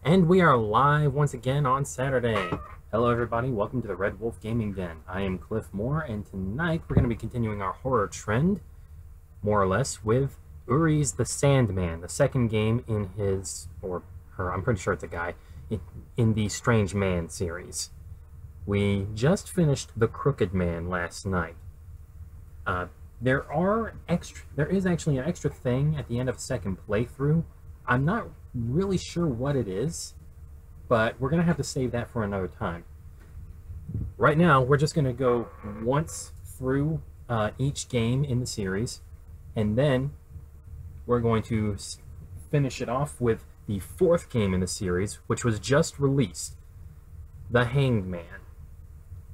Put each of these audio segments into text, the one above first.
And we are live once again on Saturday. Hello everybody, welcome to the Red Wolf Gaming Den. I am Cliff Moore, and tonight we're going to be continuing our horror trend, more or less, with Uri's The Sandman, the second game in his, or her, I'm pretty sure it's a guy, in the Strange Man series. We just finished The Crooked Man last night. There is actually an extra thing at the end of a second playthrough. I'm not really sure what it is, but we're going to have to save that for another time. Right now, we're just going to go once through each game in the series, and then we're going to finish it off with the fourth game in the series, which was just released, The Hanged Man.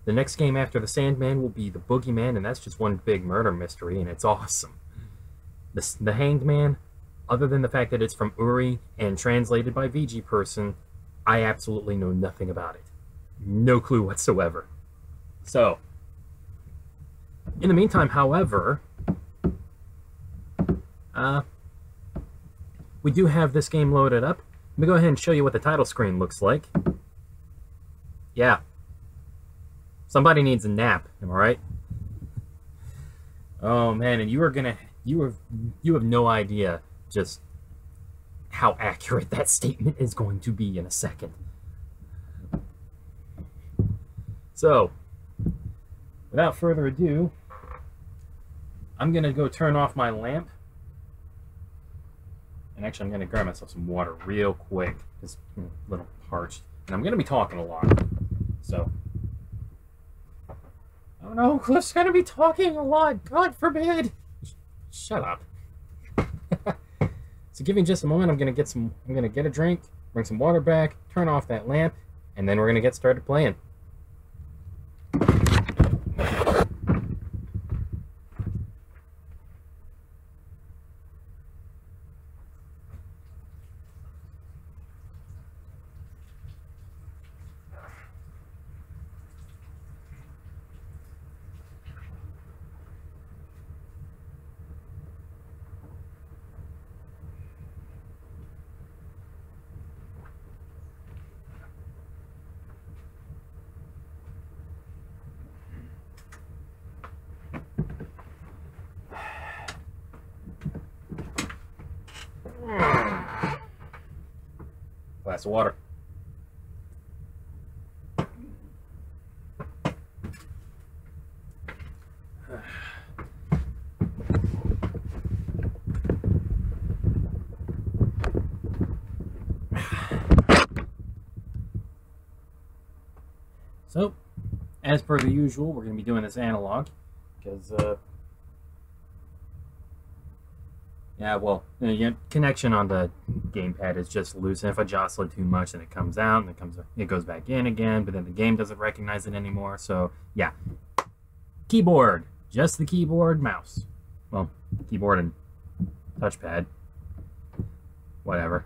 The next game after The Sandman will be The Boogeyman, and that's just one big murder mystery, and it's awesome. The Hanged Man, other than the fact that it's from Uri and translated by VG Person, I absolutely know nothing about it. No clue whatsoever. So, in the meantime, however, we do have this game loaded up. Let me go ahead and show you what the title screen looks like. Yeah. Somebody needs a nap, am I right? Oh man, and you have no idea just how accurate that statement is going to be in a second. So, without further ado, I'm going to go turn off my lamp. And actually, I'm going to grab myself some water real quick. It's a little parched. And I'm going to be talking a lot. So, oh no, Cliff's going to be talking a lot. God forbid. Shut up. So give me just a moment. I'm gonna get a drink, bring some water back, turn off that lamp, and then we're gonna get started playing. Glass of water. So, as per the usual, we're going to be doing this analog, because, yeah, well, your connection on the gamepad is just loose, and if I jostle it too much, then it comes out, and it goes back in again, but then the game doesn't recognize it anymore, so, yeah. Keyboard. Just the keyboard, mouse. Well, keyboard and touchpad. Whatever.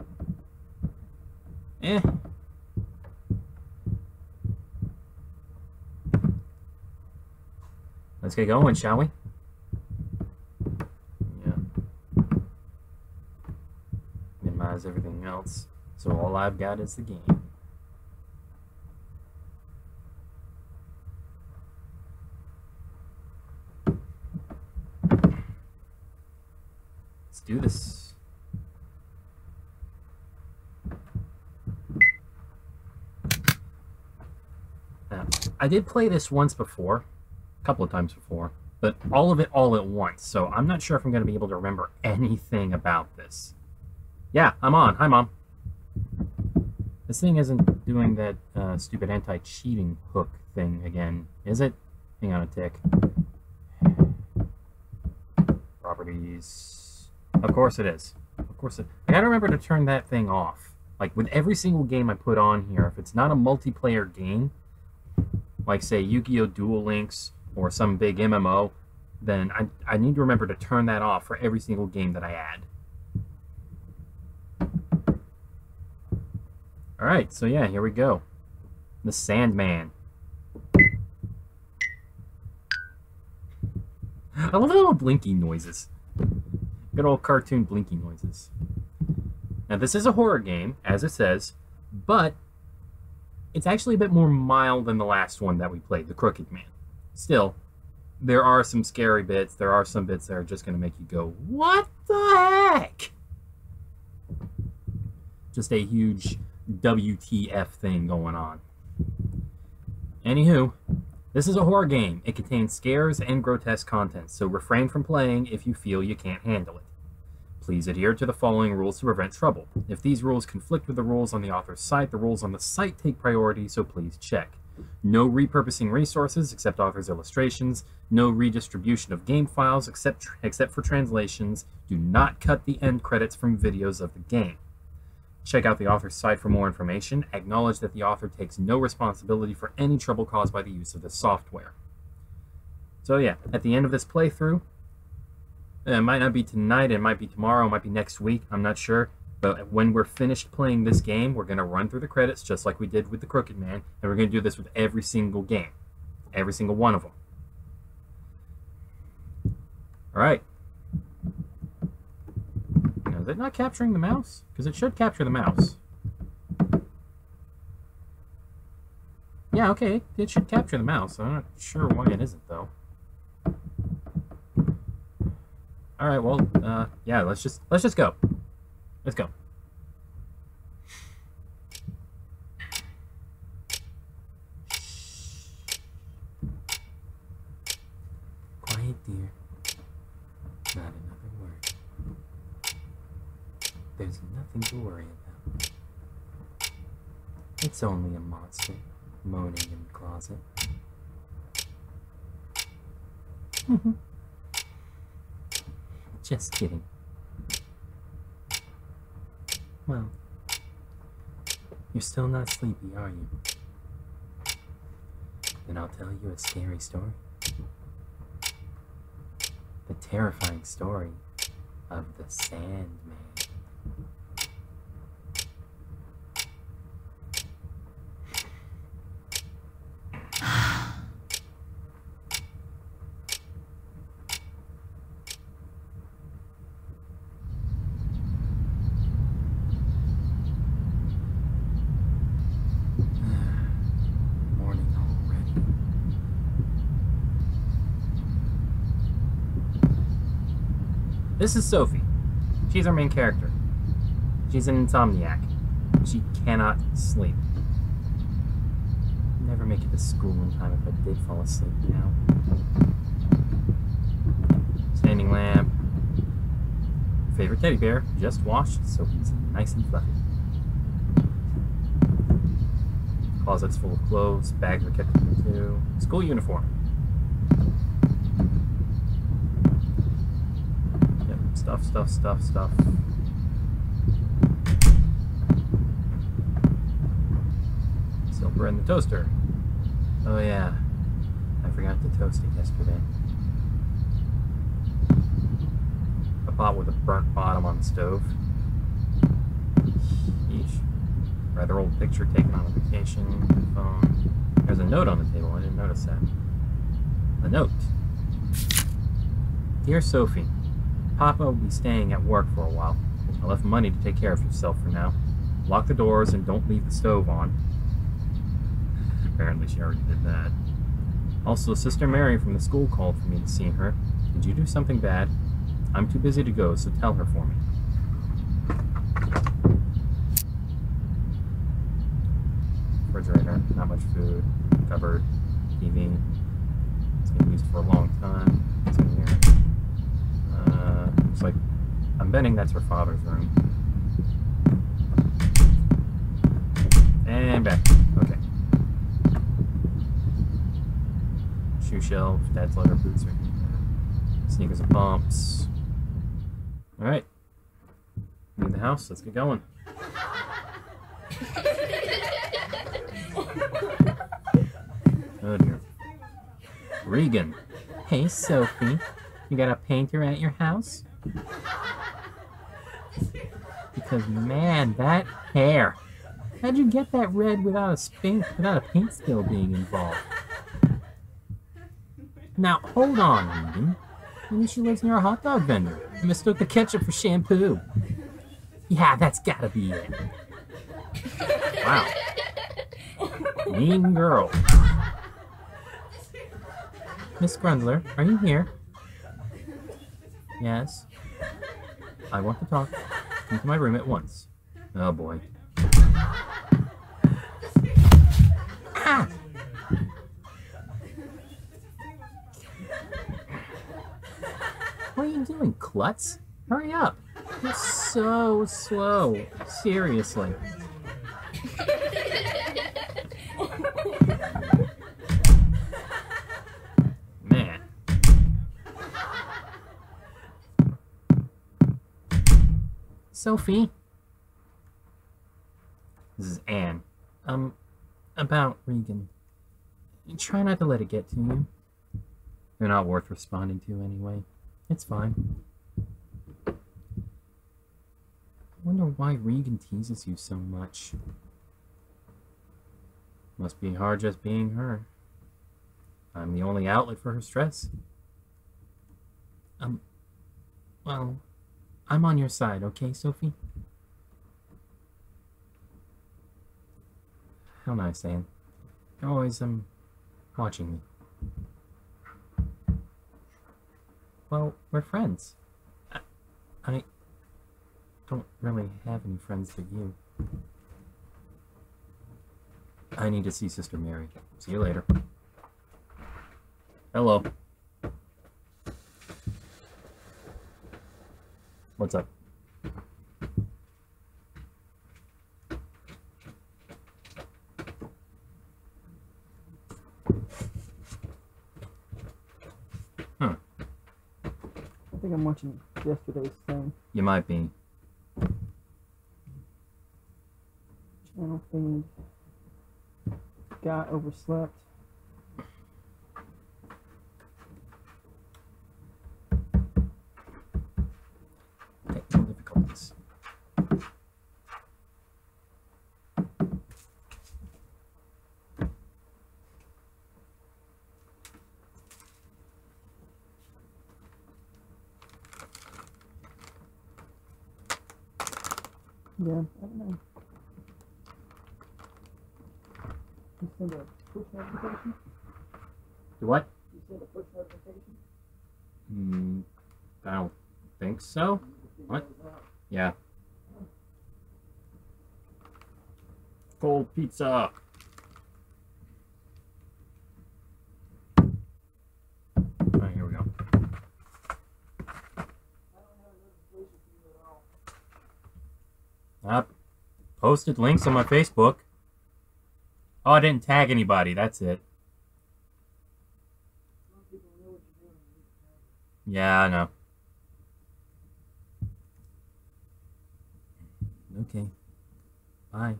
Let's get going, shall we? Minimize everything else, so all I've got is the game. Let's do this. Now, I did play this once before, a couple of times before, but all of it all at once, so I'm not sure if I'm going to be able to remember anything about this. Yeah, I'm on. Hi, Mom. This thing isn't doing that stupid anti-cheating hook thing again, is it? Hang on a tick. Properties. Of course it is. Of course it. I gotta remember to turn that thing off. Like, with every single game I put on here, if it's not a multiplayer game, like, say, Yu-Gi-Oh! Duel Links or some big MMO, then I need to remember to turn that off for every single game that I add. Alright, so yeah, here we go. The Sandman. I love the little blinking noises. Good old cartoon blinking noises. Now, this is a horror game, as it says, but it's actually a bit more mild than the last one that we played, the Crooked Man. Still, there are some scary bits. There are some bits that are just going to make you go, what the heck? Just a huge WTF thing going on. Anywho, this is a horror game. It contains scares and grotesque content, so refrain from playing if you feel you can't handle it. Please adhere to the following rules to prevent trouble. If these rules conflict with the rules on the author's site, the rules on the site take priority, so please check. No repurposing resources except author's illustrations. No redistribution of game files except for translations. Do not cut the end credits from videos of the game. Check out the author's site for more information. Acknowledge that the author takes no responsibility for any trouble caused by the use of this software. So yeah, at the end of this playthrough, it might not be tonight, it might be tomorrow, it might be next week, I'm not sure. But when we're finished playing this game, we're going to run through the credits just like we did with the Crooked Man, and we're going to do this with every single game. Every single one of them. Alright. Now, is it not capturing the mouse? Because it should capture the mouse. Yeah, okay, it should capture the mouse. I'm not sure why it isn't, though. Alright, well, yeah, let's just go. Let's go. Quiet, dear. Not another word. There's nothing to worry about. It's only a monster moaning in the closet. Just kidding. Well, you're still not sleepy, are you? Then I'll tell you a scary story. The terrifying story of the Sandman. This is Sophie. She's our main character. She's an insomniac. She cannot sleep. Never make it to school in time if I did fall asleep now. Standing lamp. Favorite teddy bear, just washed, so he's nice and fluffy. Closets full of clothes, bags are kept in there too. School uniform. Stuff. Silver in the toaster. Oh yeah, I forgot to toast it yesterday. A pot with a burnt bottom on the stove. Yeesh. Rather old picture taken on a vacation. Phone. There's a note on the table, I didn't notice that. A note. Dear Sophie, Papa will be staying at work for a while. I left money to take care of yourself for now. Lock the doors and don't leave the stove on. Apparently she already did that. Also, Sister Mary from the school called for me to see her. Did you do something bad? I'm too busy to go, so tell her for me. Refrigerator, not much food. Cupboard, TV. It's been used for a long time. What's in here? Looks like, I'm betting that's her father's room. And back. Okay. Shoe shelf, dad's leather boots right here. Sneakers and pumps. Alright. Leave the house, let's get going. Oh dear. Regan. Hey Sophie, you got a painter at your house? Because man, that hair. How'd you get that red without a paint spill being involved? Now hold on, Regan. Maybe she lives near a hot dog vendor. I mistook the ketchup for shampoo. Yeah, that's gotta be it. Wow. Mean girl. Miss Grundler, are you here? Yes. I want to talk. Come to my room at once. Oh boy. Ah! What are you doing, klutz? Hurry up. You're so slow. Seriously. Man. Sophie? This is Anne. About Regan. Try not to let it get to you. They're not worth responding to anyway. It's fine. I wonder why Regan teases you so much. Must be hard just being her. I'm the only outlet for her stress. Well, I'm on your side, okay, Sophie? How nice, Anne. You're always, watching me. Well, we're friends. I don't really have any friends but you. I need to see Sister Mary. See you later. Hello. What's up? Huh. I think I'm watching yesterday's thing. You might be. Channel feed. Guy overslept. Technical difficulties. Yeah, I don't know. You send a push notification? Do what? You send a push notification? I don't think so. What? Yeah. Cold pizza. Alright, here we go. I posted links on my Facebook. Oh, I didn't tag anybody. That's it. Yeah, I know. Okay. Bye.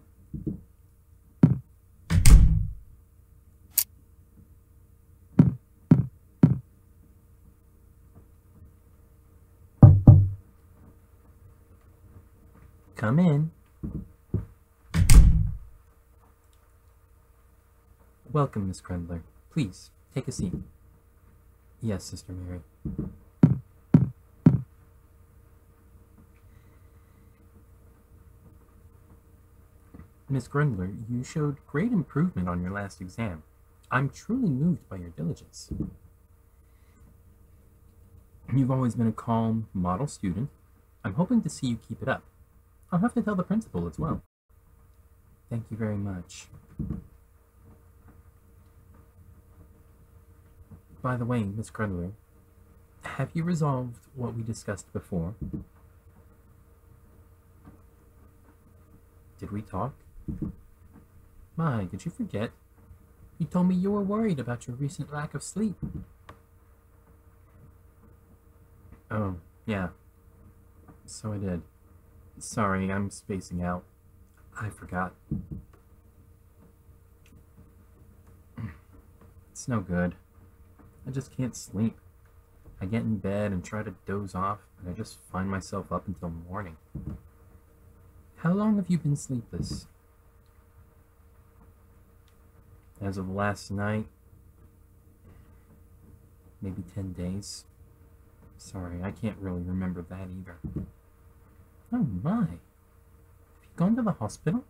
Come in. Welcome, Miss Grundler. Please, take a seat. Yes, Sister Mary. Miss Grundler, you showed great improvement on your last exam. I'm truly moved by your diligence. You've always been a calm, model student. I'm hoping to see you keep it up. I'll have to tell the principal as well. Thank you very much. By the way, Miss Grundler, have you resolved what we discussed before? Did we talk? My, did you forget? You told me you were worried about your recent lack of sleep. Oh, yeah. So I did. Sorry, I'm spacing out. I forgot. It's no good. I just can't sleep. I get in bed and try to doze off, and I just find myself up until morning. How long have you been sleepless? As of last night, maybe 10 days. Sorry, I can't really remember that either. Oh my. Have you gone to the hospital?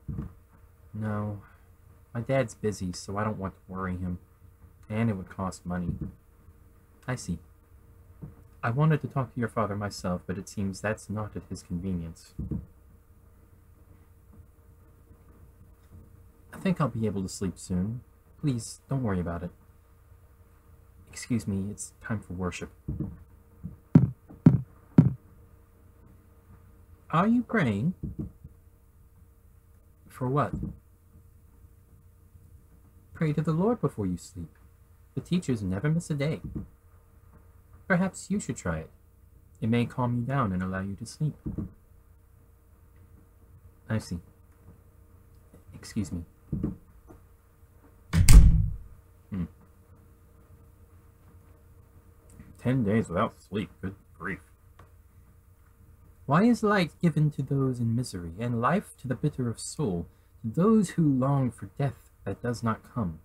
No. My dad's busy, so I don't want to worry him. And it would cost money. I see. I wanted to talk to your father myself, but it seems that's not at his convenience. I think I'll be able to sleep soon. Please, don't worry about it. Excuse me, it's time for worship. Are you praying? For what? Pray to the Lord before you sleep. The teachers never miss a day. Perhaps you should try it. It may calm you down and allow you to sleep. I see. Excuse me. 10 days without sleep. Good grief. Why is light given to those in misery, and life to the bitter of soul, to those who long for death that does not come?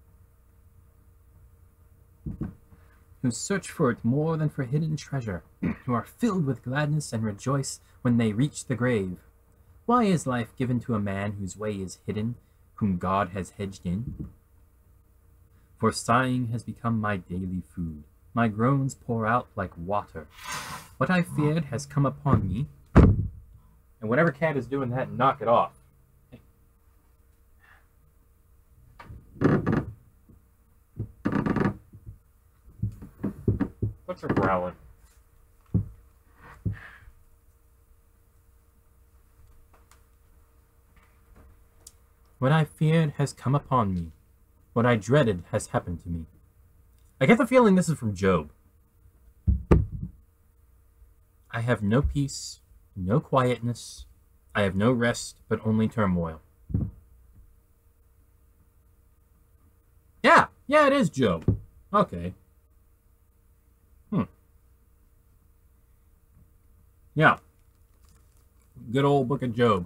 Who search for it more than for hidden treasure, who are filled with gladness and rejoice when they reach the grave. Why is life given to a man whose way is hidden, whom God has hedged in? For sighing has become my daily food. My groans pour out like water. What I feared has come upon me. And whatever cat is doing that, knock it off. What's her growling? What I feared has come upon me. What I dreaded has happened to me. I get the feeling this is from Job. I have no peace, no quietness. I have no rest, but only turmoil. Yeah, it is Job. Okay. Yeah. Good old book of Job.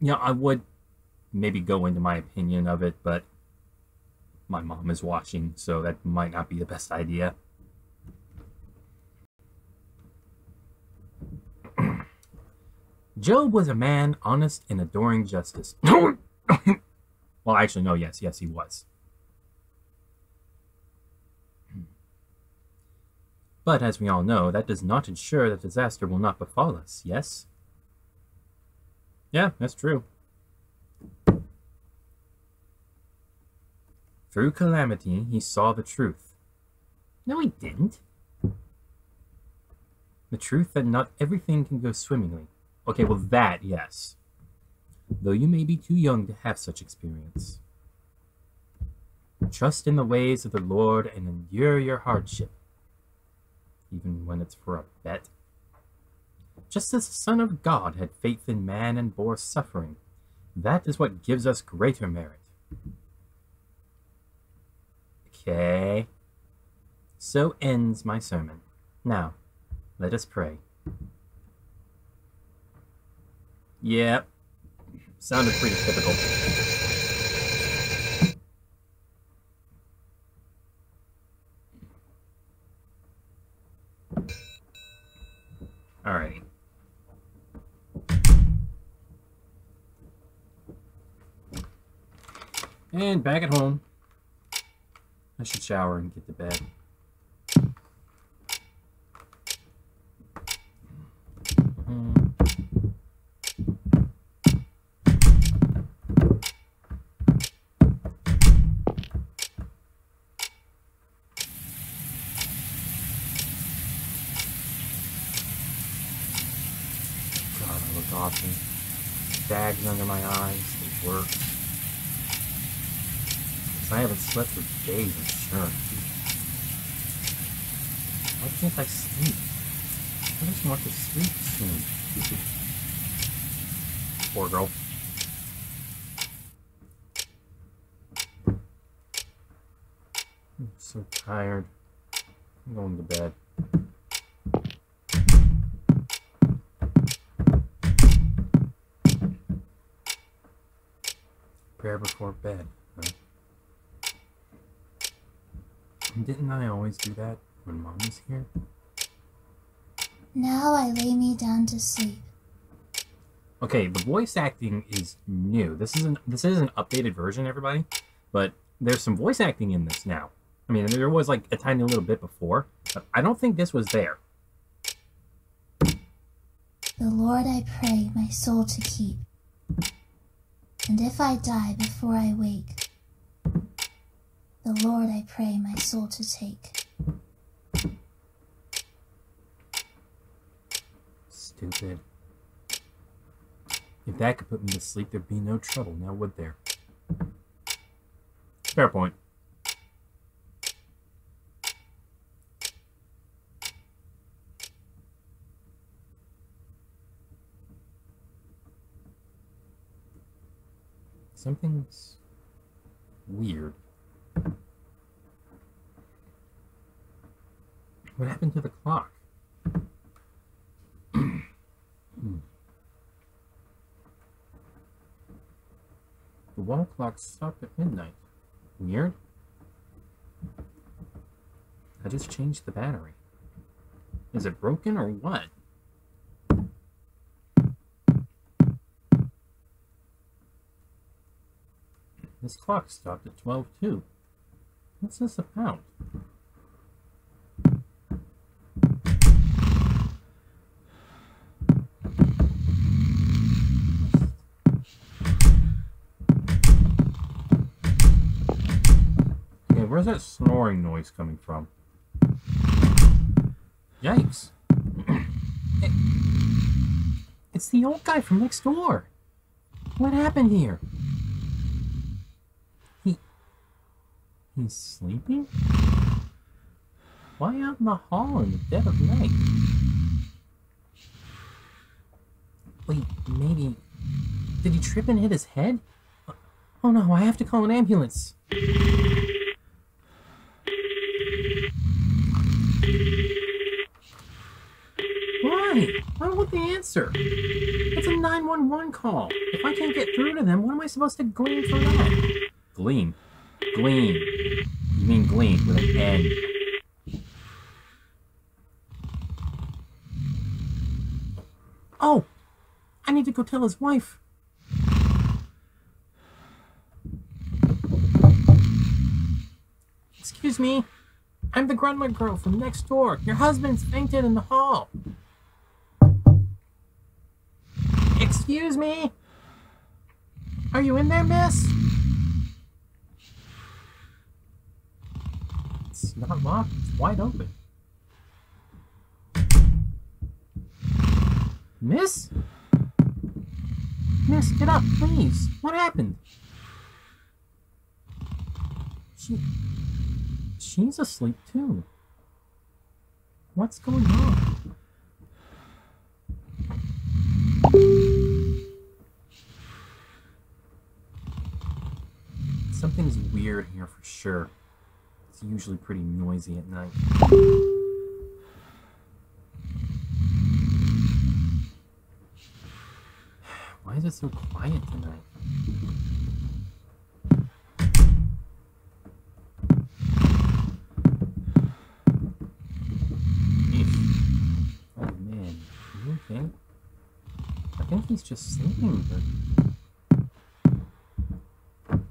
Yeah, I would maybe go into my opinion of it, but my mom is watching, so that might not be the best idea. Job was a man honest and adoring justice. Well, actually, no, yes, he was. But as we all know, that does not ensure that disaster will not befall us, yes? Yeah, that's true. Through calamity, he saw the truth. No, he didn't. The truth that not everything can go swimmingly. Okay, well that, yes. Though you may be too young to have such experience. Trust in the ways of the Lord and endure your hardship. Even when it's for a bet. Just as the Son of God had faith in man and bore suffering, that is what gives us greater merit. Okay. So ends my sermon. Now, let us pray. Yep. Sounded pretty typical. Alrighty. And back at home. I should shower and get to bed. God, I look awful. Bags under my eyes, it works. I haven't slept for days, I'm sure. Why can't I sleep? I just want to sleep soon. Poor girl. I'm so tired. I'm going to bed. Prayer before bed, huh? Didn't I always do that when Mom was here? Now I lay me down to sleep. Okay, the voice acting is new. This is an updated version, everybody, but there's some voice acting in this now. I mean, there was like a tiny little bit before, but I don't think this was there. The Lord I pray my soul to keep. And if I die before I wake, the Lord I pray my soul to take. Stupid. If that could put me to sleep, there'd be no trouble, now would there? Fair point. Something's weird. What happened to the clock? The wall clock stopped at midnight. Weird. I just changed the battery. Is it broken or what? This clock stopped at 12 too. What's this about? Okay, where's that snoring noise coming from? Yikes. It's the old guy from next door. What happened here? He's sleeping? Why out in the hall in the dead of night? Wait, maybe... Did he trip and hit his head? Oh no, I have to call an ambulance. Why? Why won't they answer? It's a 911 call. If I can't get through to them, what am I supposed to glean from that? Glean. Glean. You mean glean with an N. Oh! I need to go tell his wife. Excuse me. I'm the Grundler girl from next door. Your husband's fainted in the hall. Excuse me? Are you in there, miss? It's not locked. It's wide open. Miss? Miss, get up, please. What happened? She's asleep too. What's going on? Something's weird here for sure. It's usually pretty noisy at night. Why is it so quiet tonight? Oh man, are you okay? I think he's just sleeping, but...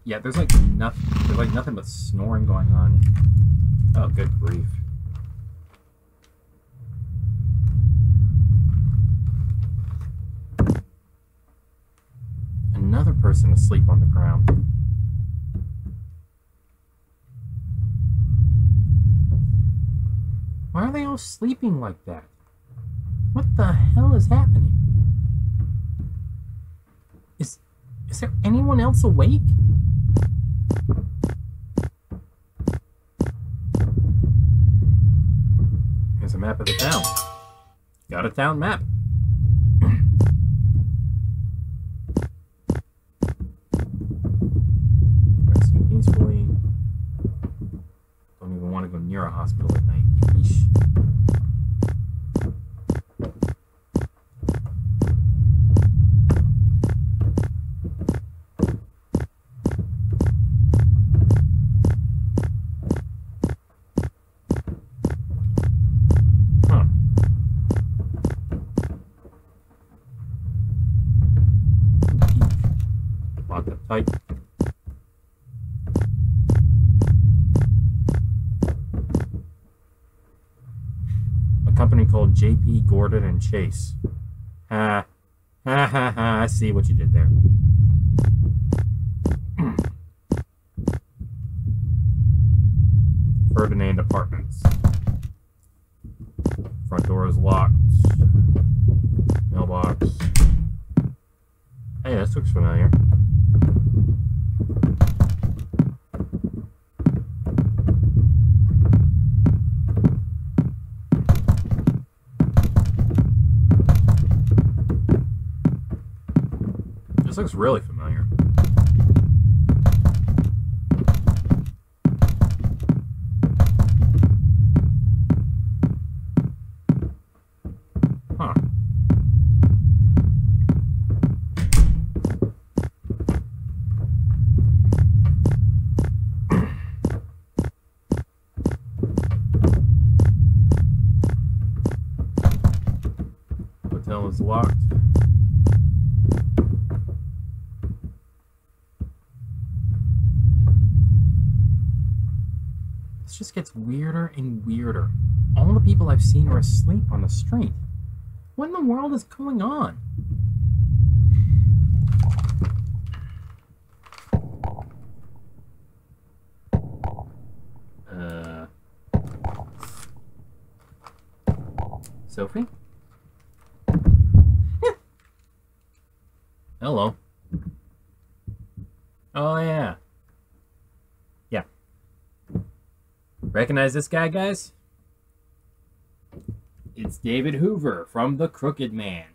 Yeah, there's like nothing but snoring going on. Oh, good grief. Another person asleep on the ground. Why are they all sleeping like that? What the hell is happening? Is there anyone else awake? Here's a map of the town. Got a town map. Resting peacefully. Don't even want to go near a hospital at night. Yeesh. Tight. A company called J.P. Gordon and Chase. Ha. Ha ha ha. I see what you did there. Ferdinand Apartments. Front door is locked. Mailbox. Hey, this looks familiar. This looks really familiar. Huh. Hotel is locked. This just gets weirder and weirder. All the people I've seen are asleep on the street. What in the world is going on? Sophie? Hello. Oh, yeah. Yeah. Recognize this guy, guys? It's David Hoover from The Crooked Man.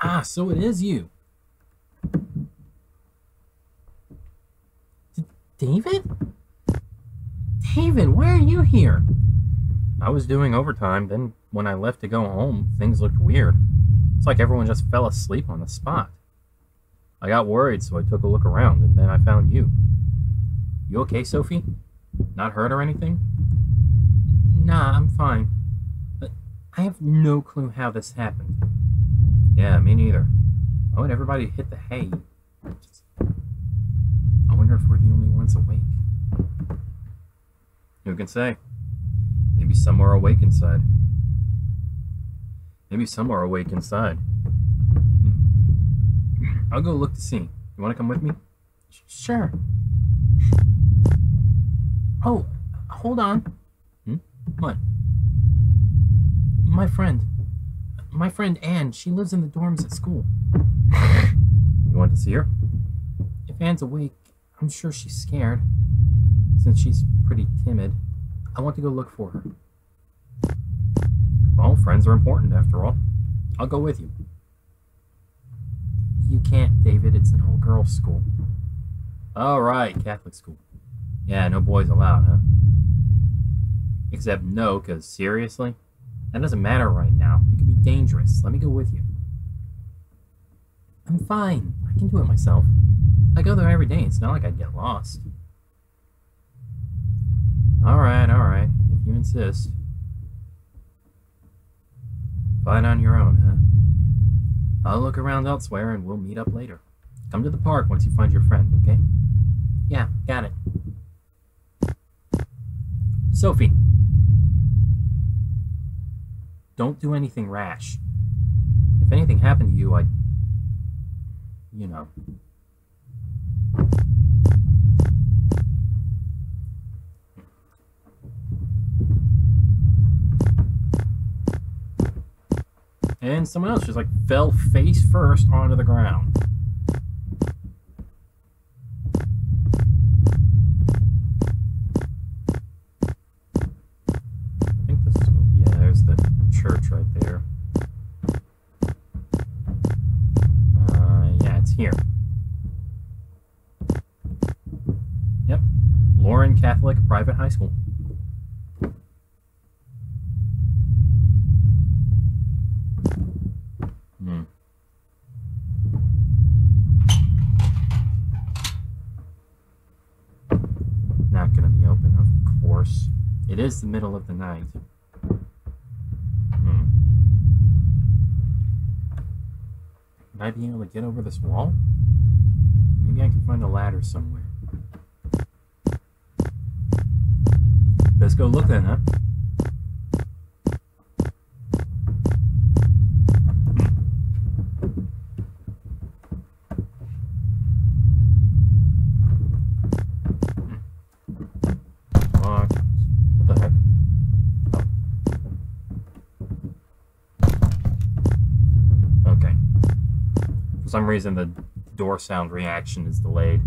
Ah, so it is you. David? David, why are you here? I was doing overtime, then when I left to go home, things looked weird. It's like everyone just fell asleep on the spot. I got worried, so I took a look around, and then I found you. You okay, Sophie? Not hurt or anything? Nah, I'm fine. But I have no clue how this happened. Yeah, me neither. Why would everybody hit the hay? I wonder if we're the only ones awake. Who can say? Maybe some are awake inside. Maybe some are awake inside. I'll go look to see. You want to come with me? Sure. Oh, hold on. What? My friend Anne, she lives in the dorms at school. You want to see her? If Anne's awake, I'm sure she's scared. Since she's pretty timid, I want to go look for her. Well, friends are important after all. I'll go with you. You can't, David. It's an all-girls school. All right, Catholic school. Yeah, no boys allowed, huh? Except no, because seriously? That doesn't matter right now. It could be dangerous. Let me go with you. I'm fine. I can do it myself. I go there every day. It's not like I'd get lost. All right. If you insist. Fine on your own, huh? I'll look around elsewhere and we'll meet up later. Come to the park once you find your friend, okay? Yeah, got it. Sophie. Don't do anything rash. If anything happened to you, I'd... You know. And someone else just like fell face first onto the ground. I think this is, yeah, there's the church right there. Yeah, it's here. Yep. Lauren Catholic Private High School. Not gonna be open, of course. It is the middle of the night. I be able to get over this wall? Maybe I can find a ladder somewhere. Let's go look then, huh? Locked. What the heck? Oh. Okay. For some reason, the door sound reaction is delayed.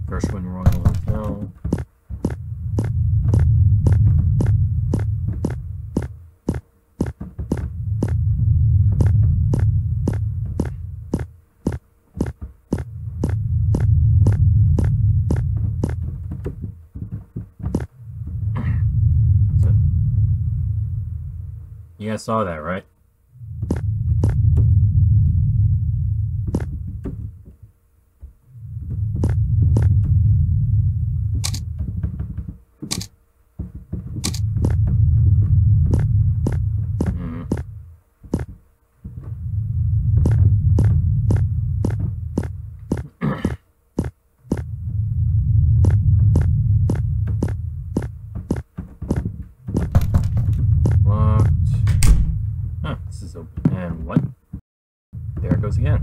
Gershwin Royal Hotel. So, you guys saw that, right? And what? There it goes again.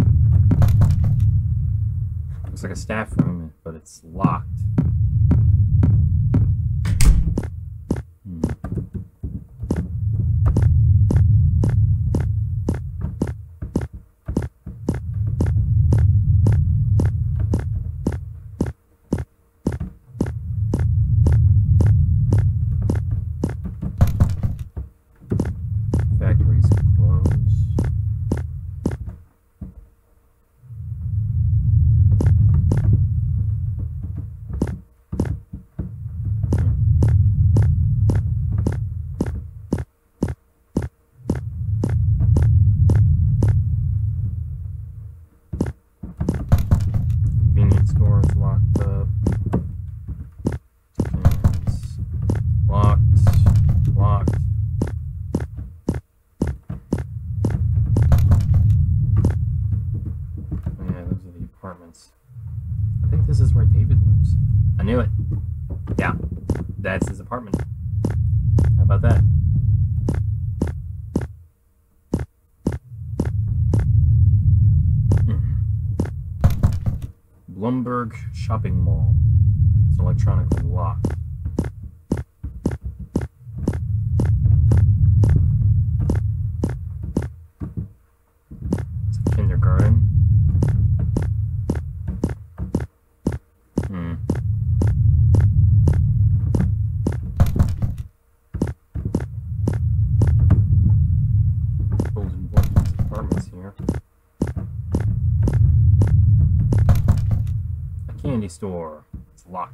Looks like a staff room, but it's locked. Factories closed. Convenience store is locked up. Cans locked. Locked. Yeah, those are the apartments. I think this is where David lives. I knew it. Yeah, that's his apartment. How about that? Blumberg Shopping Mall. It's electronically locked. It's a kindergarten. Golden Blumberg's apartments here. Candy store. It's locked.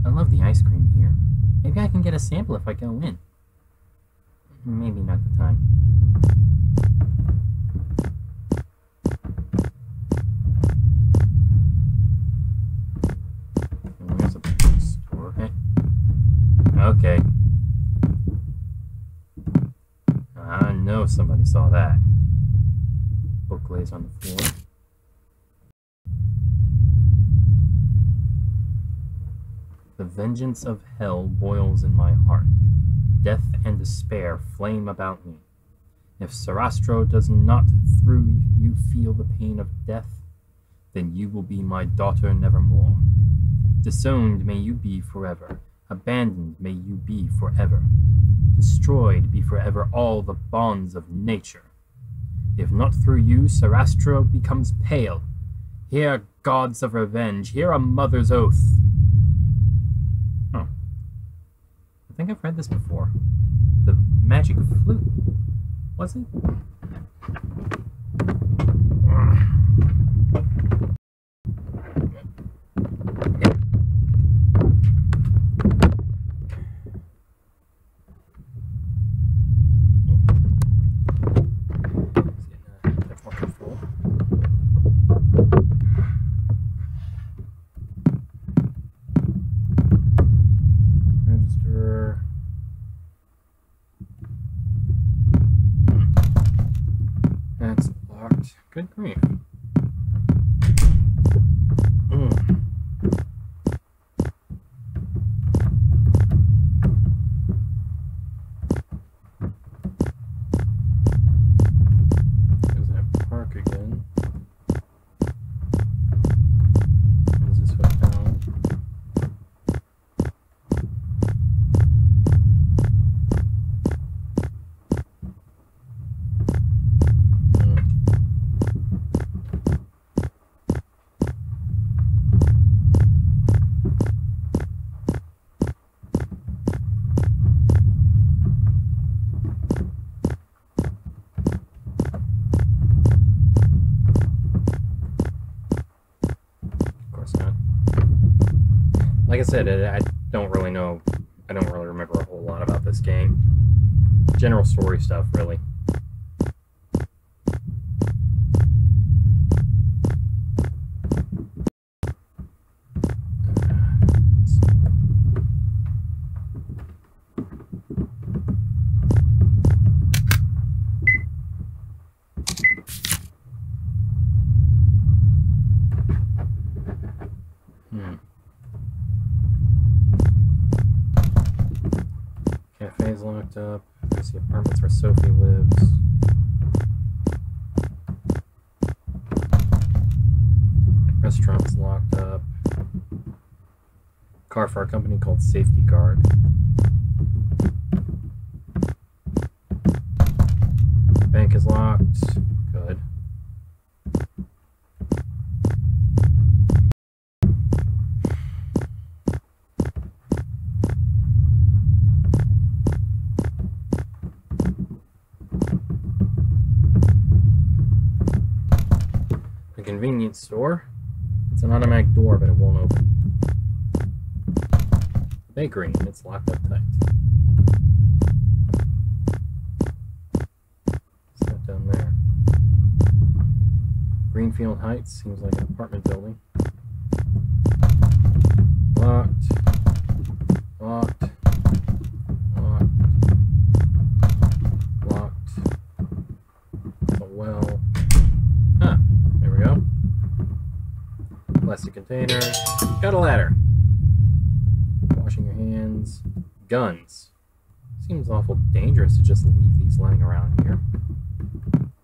I love the ice cream here. Maybe I can get a sample if I go in. Maybe not the time. Oh, there's a bookstore. Okay. I know somebody saw that. Book lays on the floor. The vengeance of hell boils in my heart. Death and despair flame about me. If Sarastro does not through you feel the pain of death, then you will be my daughter nevermore. Disowned may you be forever. Abandoned may you be forever. Destroyed be forever all the bonds of nature. If not through you, Sarastro becomes pale. Hear, gods of revenge, hear a mother's oath. I think I've read this before. The magic flute. Was it? That's more comfortable. Register. That's locked. Good grief. There's that park again. Is this hotel? Like I said, I don't really know. I don't really remember a whole lot about this game. General story stuff, really. Cafe's locked up. There's the apartments where Sophie lives. Restaurant's locked up. Car for our company called Safety Guard. Bank is locked. Good. A convenience store. It's an automatic door, but it won't open. A bakery, and it's locked up tight. What's that down there? Greenfield Heights, seems like an apartment building. Locked. Locked. Locked. Locked. It's a well. Ah, there we go. Plastic container. Got a ladder. Washing your hands. Guns. Seems awful dangerous to just leave these lying around here.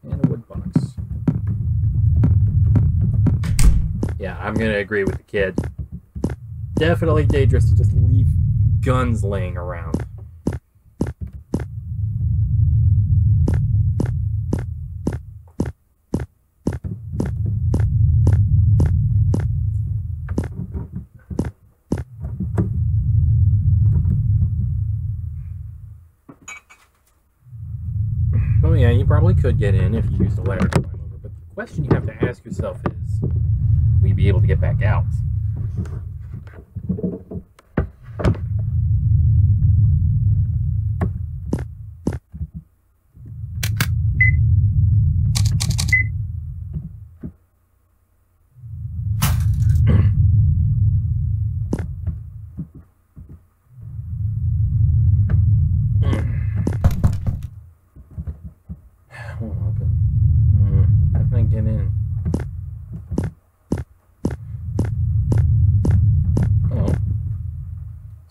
And a wood box. Yeah, I'm gonna agree with the kid. Definitely dangerous to just leave guns laying around. Oh yeah, you probably could get in if you used a ladder to climb over, but the question you have to ask yourself is, will you be able to get back out? Won't open. How can I get in? Oh.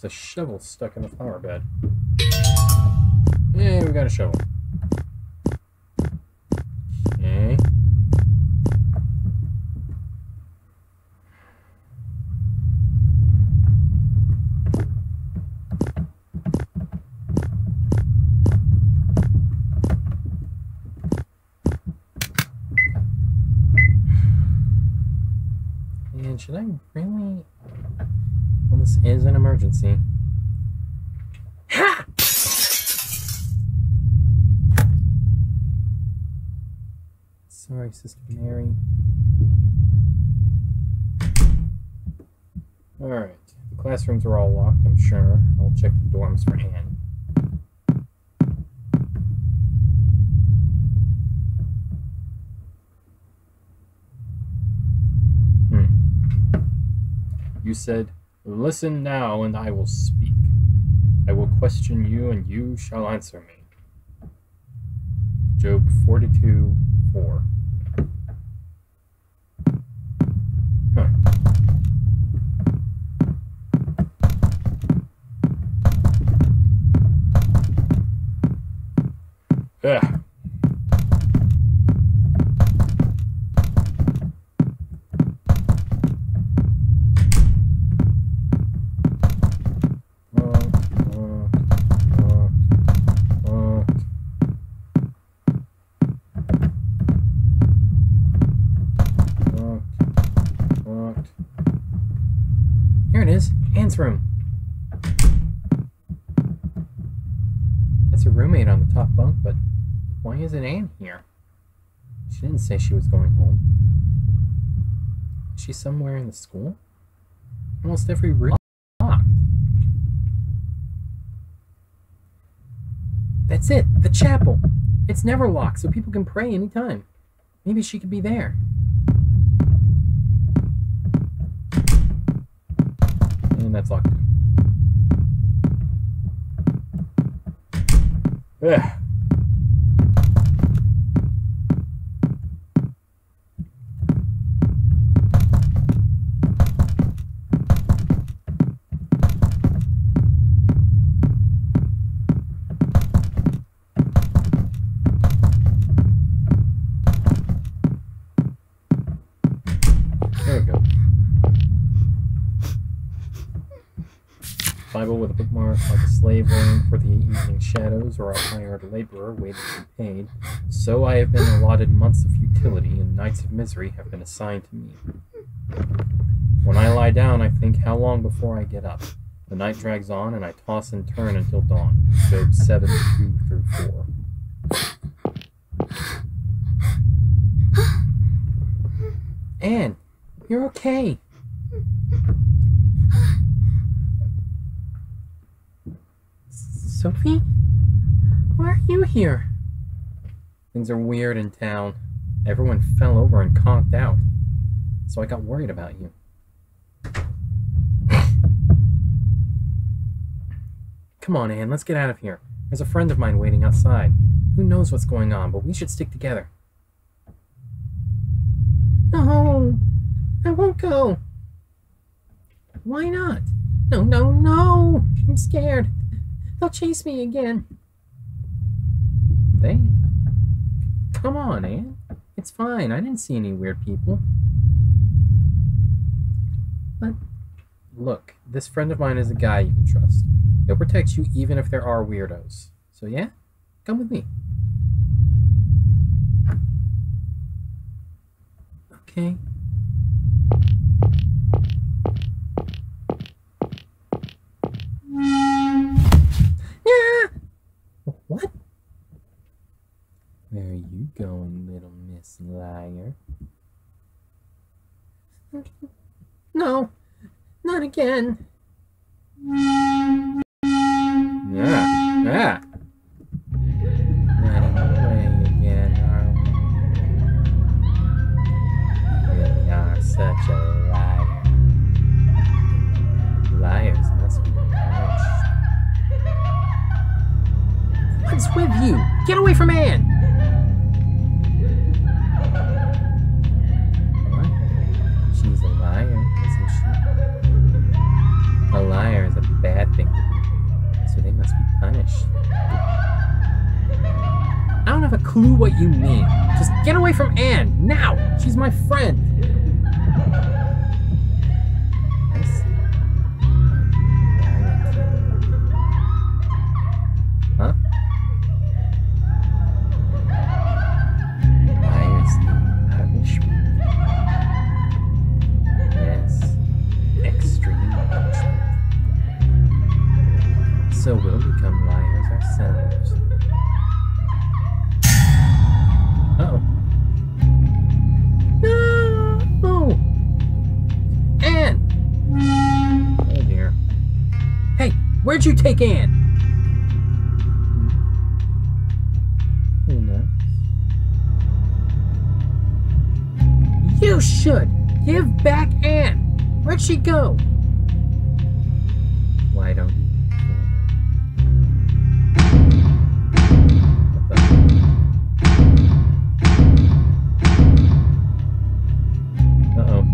There's a shovel stuck in the flower bed. Yay, we got a shovel. Okay. And should I really... Well, this is an emergency. Ha! Sorry, Sister Mary. Alright. The classrooms are all locked, I'm sure. I'll check the dorms for Anne. You said, "Listen now, and I will speak. I will question you, and you shall answer me." Job 42:4. Huh. Ugh. Here it is, Anne's room. It's a roommate on the top bunk, but why isn't Anne here? She didn't say she was going home. Is she somewhere in the school? Almost every room is locked. That's it, the chapel. It's never locked, so people can pray anytime. Maybe she could be there. And that's locked. Ugh. There we go. Bible with a bookmark, like a slave waiting for the evening shadows, or a hired laborer waiting to be paid. So I have been allotted months of futility, and nights of misery have been assigned to me. When I lie down, I think, how long before I get up? The night drags on, and I toss and turn until dawn. Job 7:2-4. Anne, you're okay. Sophie? Why are you here? Things are weird in town. Everyone fell over and conked out. So I got worried about you. Come on, Anne, let's get out of here. There's a friend of mine waiting outside. Who knows what's going on, but we should stick together. No, I won't go. Why not? No, no, no! I'm scared. They'll chase me again. They? Come on, Anne. It's fine. I didn't see any weird people. But, look, this friend of mine is a guy you can trust. He'll protect you even if there are weirdos. So yeah, come with me. Okay. What? Where are you going, little Miss Liar? No, not again. Not in the way again, are we? You really are such a liar. Liars must be punished. What's with you? Get away from Anne! What? She's a liar, isn't she? A liar is a bad thing to do, so they must be punished. I don't have a clue what you mean. Just get away from Anne, now! She's my friend! I see. Huh? So we'll become liars ourselves. Uh-oh. Where'd you take Anne? Who knows? You should give back Anne. Where'd she go? Why don't you? What the? Uh-oh.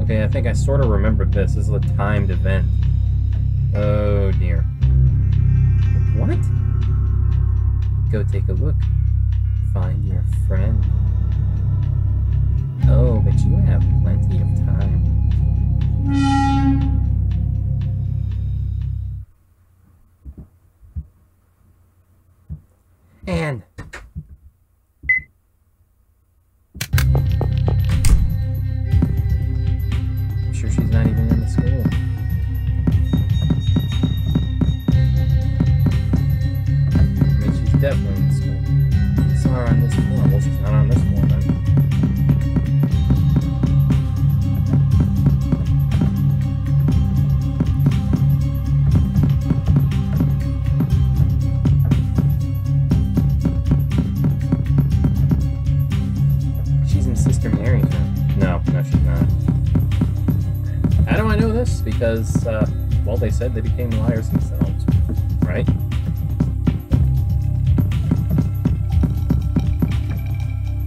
Okay, I think I sort of remembered this. This is a timed event. Oh dear. What? Go take a look. Find your friend. Oh, but you have plenty of time. Anne! I'm sure she's not even in the school. I mean, she's definitely in the school. I saw her on this floor. Well, she's not on this floor then. She's in Sister Mary's room. No, she's not. How do I know this? Because, well, they said they became liars themselves, right?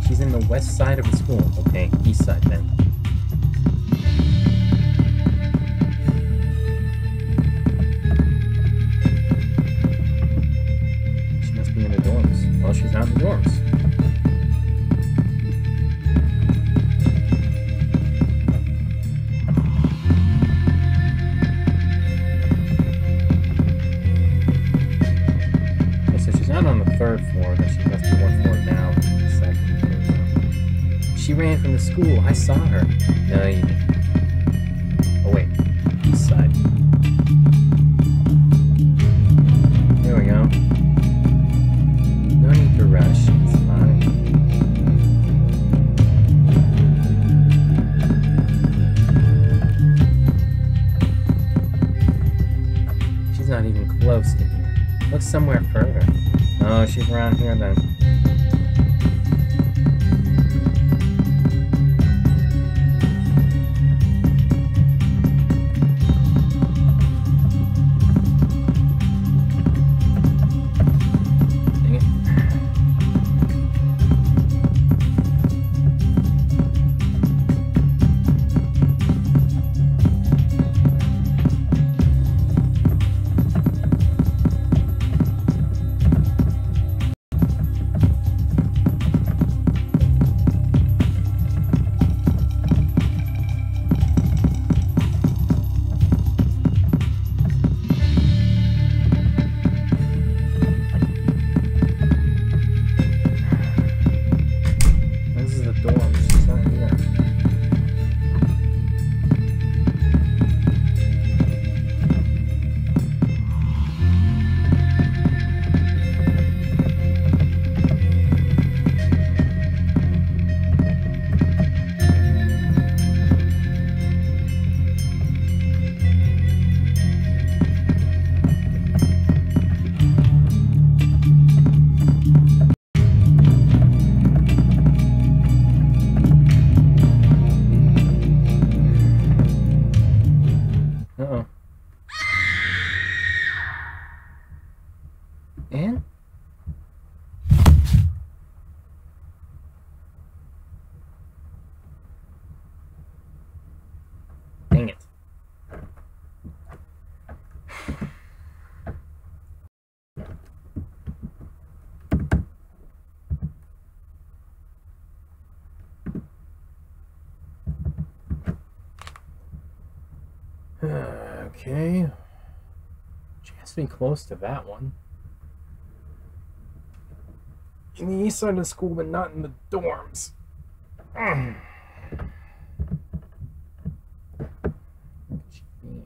She's in the west side of the school. Okay, east side then. She must be in the dorms. Well, she's not in the dorms. Not on the third floor, but she must be one floor down. Second. She ran from the school. I saw her. No, you didn't. Oh wait, east side. There we go. No need to rush. It's fine. She's not even close to here. Look somewhere further. Oh, she's around here then. Dang it. Uh-oh. And? Dang it. Okay. She has to be close to that one. In the east side of the school, but not in the dorms. Where could she be?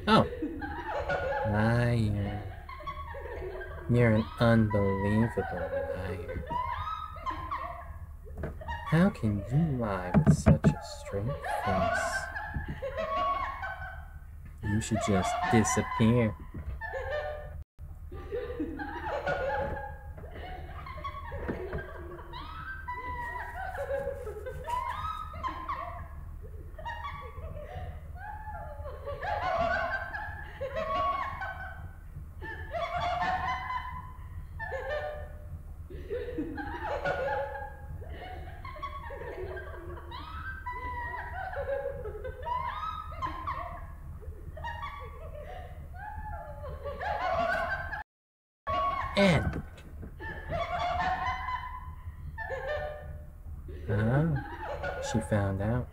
Oh. Liar. You're an unbelievable liar. How can you lie with such a straight face? You should just disappear. Anne! Oh, she found out.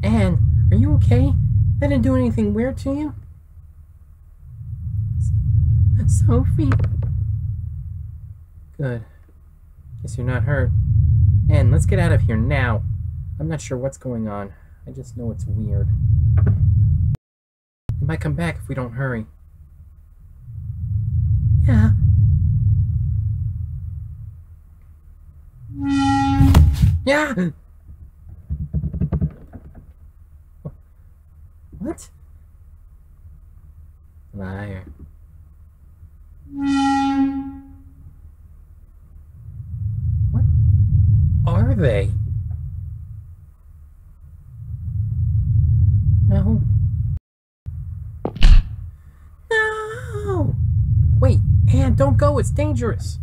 Anne, are you okay? I didn't do anything weird to you? Sophie? Good. Guess you're not hurt. Anne, let's get out of here now. I'm not sure what's going on. I just know it's weird. They might come back if we don't hurry. Yeah. Yeah! What? Liar. What are they? No. No! Wait, Anne, don't go. It's dangerous.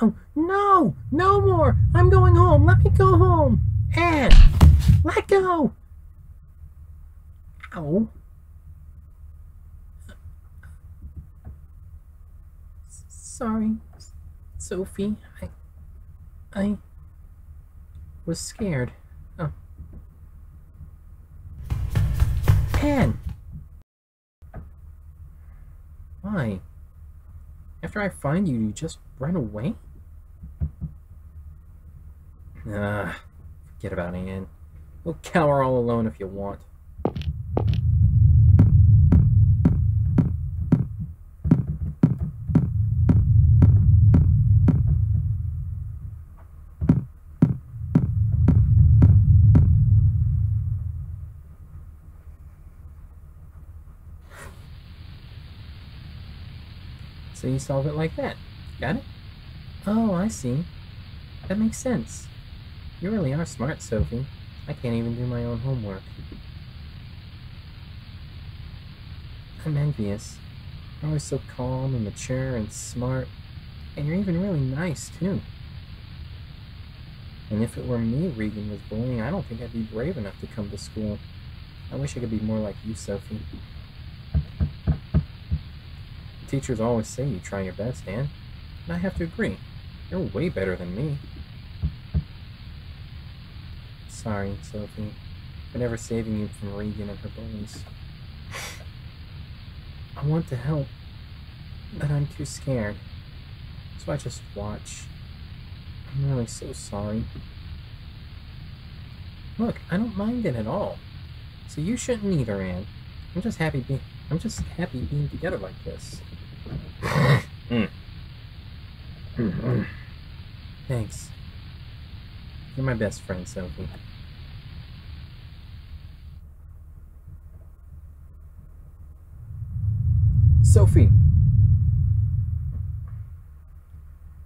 Oh, no! No more! I'm going home. Let me go home. Anne! Let go! Ow. Sorry, Sophie. I was scared. Oh. Anne! Why? After I find you, you just run away? Forget about Anne. You'll cower all alone if you want. So you solve it like that. Got it? Oh, I see. That makes sense. You really are smart, Sophie. I can't even do my own homework. I'm envious. You're always so calm and mature and smart. And you're even really nice, too. And if it were me Regan was bullying, I don't think I'd be brave enough to come to school. I wish I could be more like you, Sophie. Teachers always say you try your best, Anne. And I have to agree. You're way better than me. Sorry, Sophie, for never saving you from Regan and her bullies. I want to help, but I'm too scared. So I just watch. I'm really so sorry. Look, I don't mind it at all. So you shouldn't either, Anne. I'm just happy being together like this. Thanks. You're my best friend, Sophie. Sophie!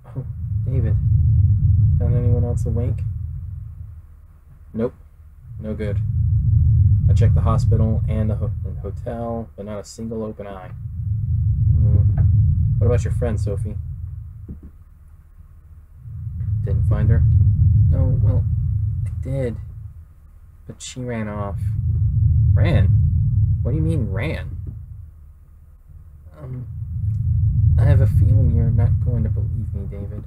Oh, David. Found anyone else awake? Nope. No good. I checked the hospital and the hotel, but not a single open eye. What about your friend, Sophie? Didn't find her? No, well, I did. But she ran off. Ran? What do you mean, ran? I have a feeling you're not going to believe me, David.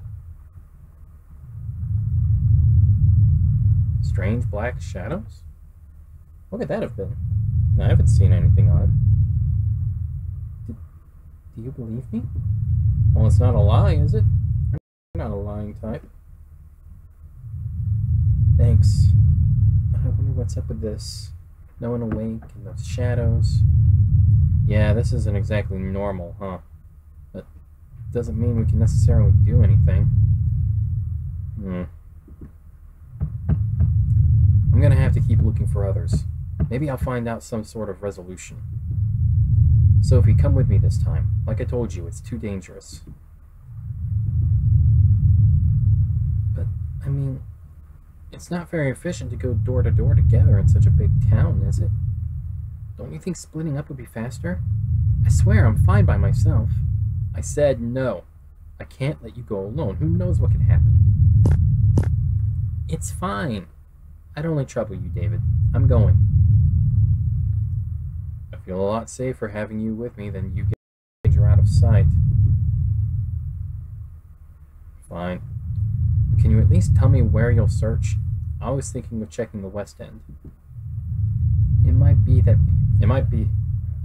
Strange black shadows? What could that have been? I haven't seen anything odd. Do you believe me? Well, it's not a lie, is it? I'm not a lying type. Thanks. But I wonder What's up with this? No one awake and those shadows. Yeah, this isn't exactly normal, huh? But doesn't mean we can necessarily do anything. I'm gonna have to keep looking for others. Maybe I'll find out some sort of resolution. Sophie, come with me this time. Like I told you, it's too dangerous. But, I mean, it's not very efficient to go door to door together in such a big town, is it? Don't you think splitting up would be faster? I swear I'm fine by myself. I said no. I can't let you go alone. Who knows what could happen? It's fine. I'd only trouble you, David. I'm going. I feel a lot safer having you with me than you get you're out of sight. Fine. Can you at least tell me where you'll search? I was thinking of checking the West End.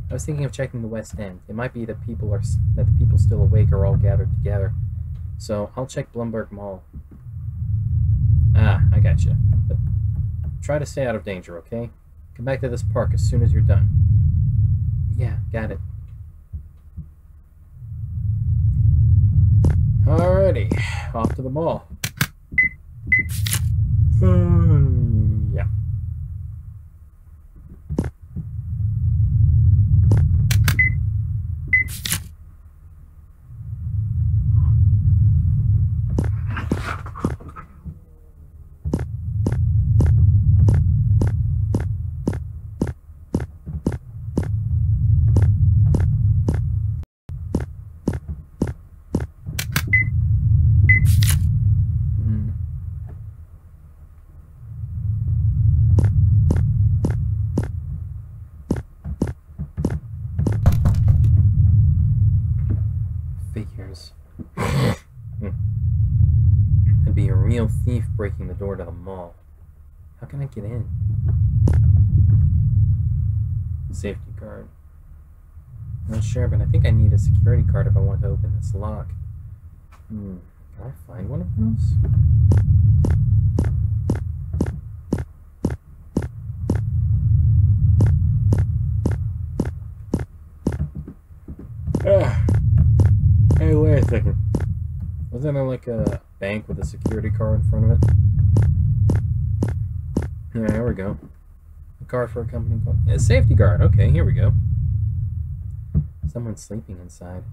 I was thinking of checking the West End. It might be that the people still awake are all gathered together. So I'll check Blumberg Mall. Ah, I gotcha. But try to stay out of danger, okay? Come back to this park as soon as you're done. Yeah, got it. Alrighty, off to the mall. Yeah. Figures. I'd be a real thief breaking the door to the mall. How can I get in? Safety card. Not sure, but I think I need a security card if I want to open this lock. Can I find one of those? Hey, wait a second. Wasn't there like a bank with a security card in front of it? Yeah, here we go. A card for a company called... Yeah, safety guard. Okay, here we go. Someone's sleeping inside.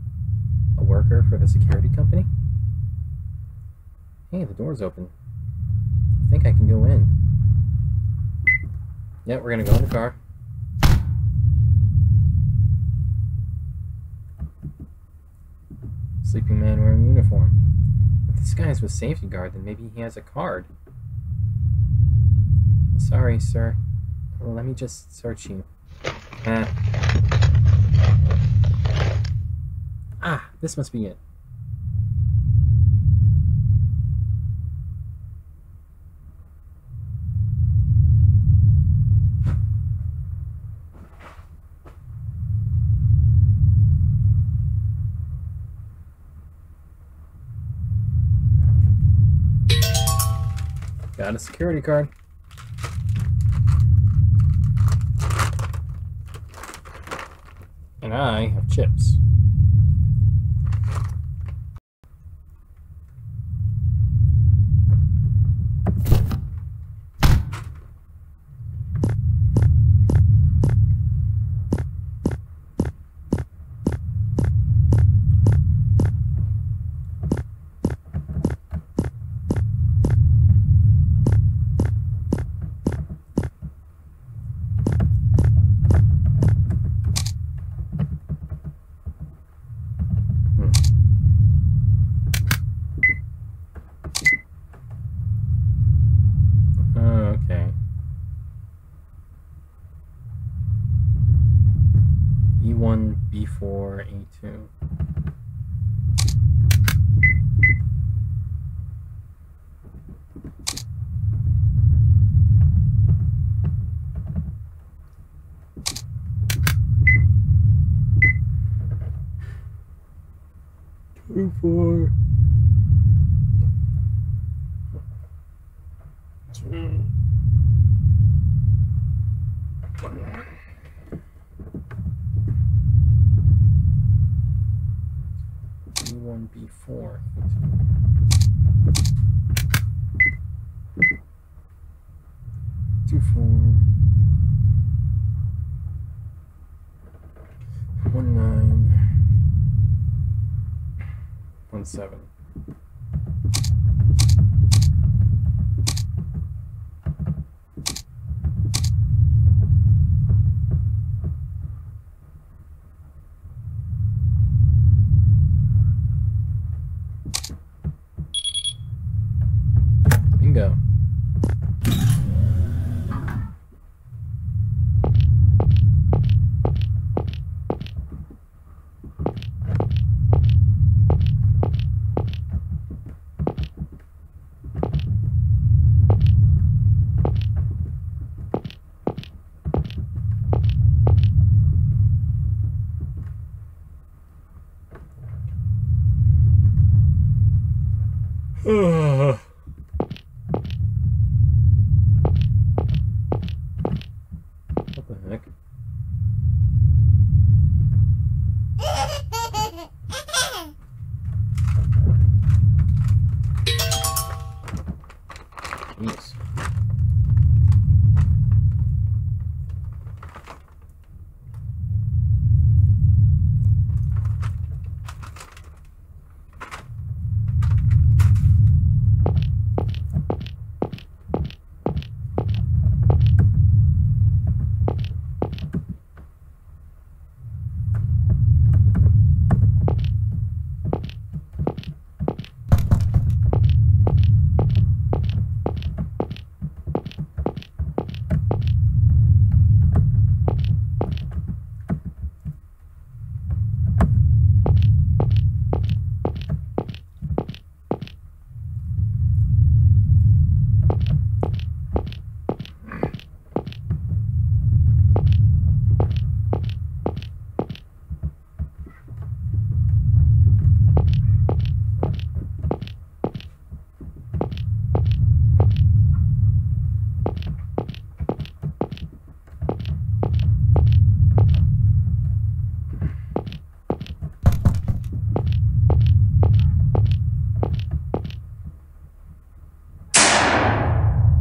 A worker for the security company? Hey, the door's open. I think I can go in. Yeah, we're gonna go in the car. Sleeping man wearing uniform. If this guy's with safety guard, then maybe he has a card. Sorry, sir. Let me just search you. Ah, this must be it. Got a security card. And I have chips. Okay. E1, B4, A2. Four. 624 1917. Bingo. What the heck? Jeez.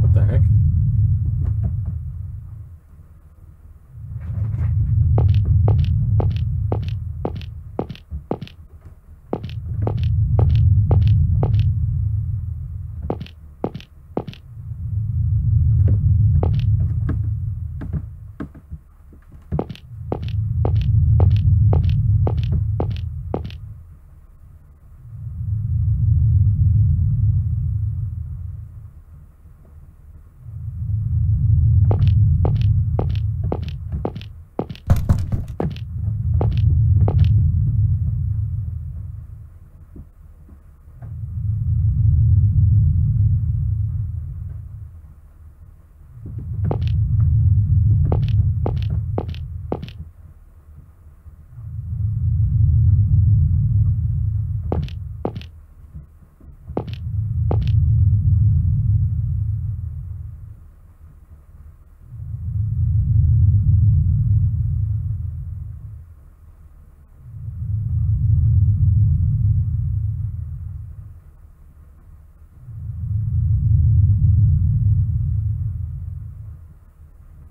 What the heck?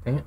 Dang it.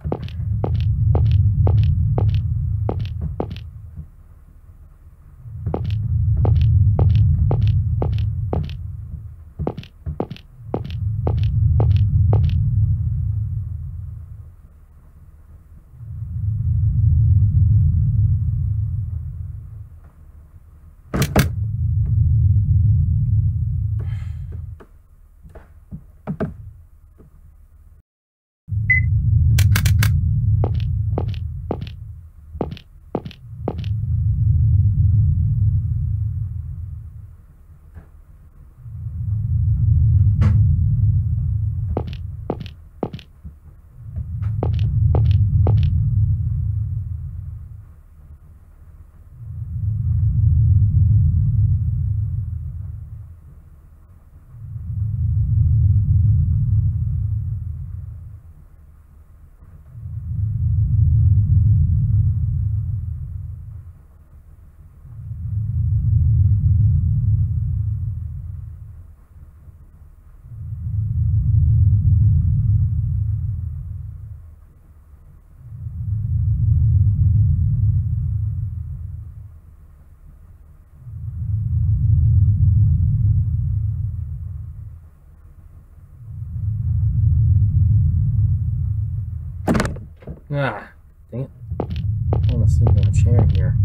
Ah, dang it. I want to sleep in a chair here.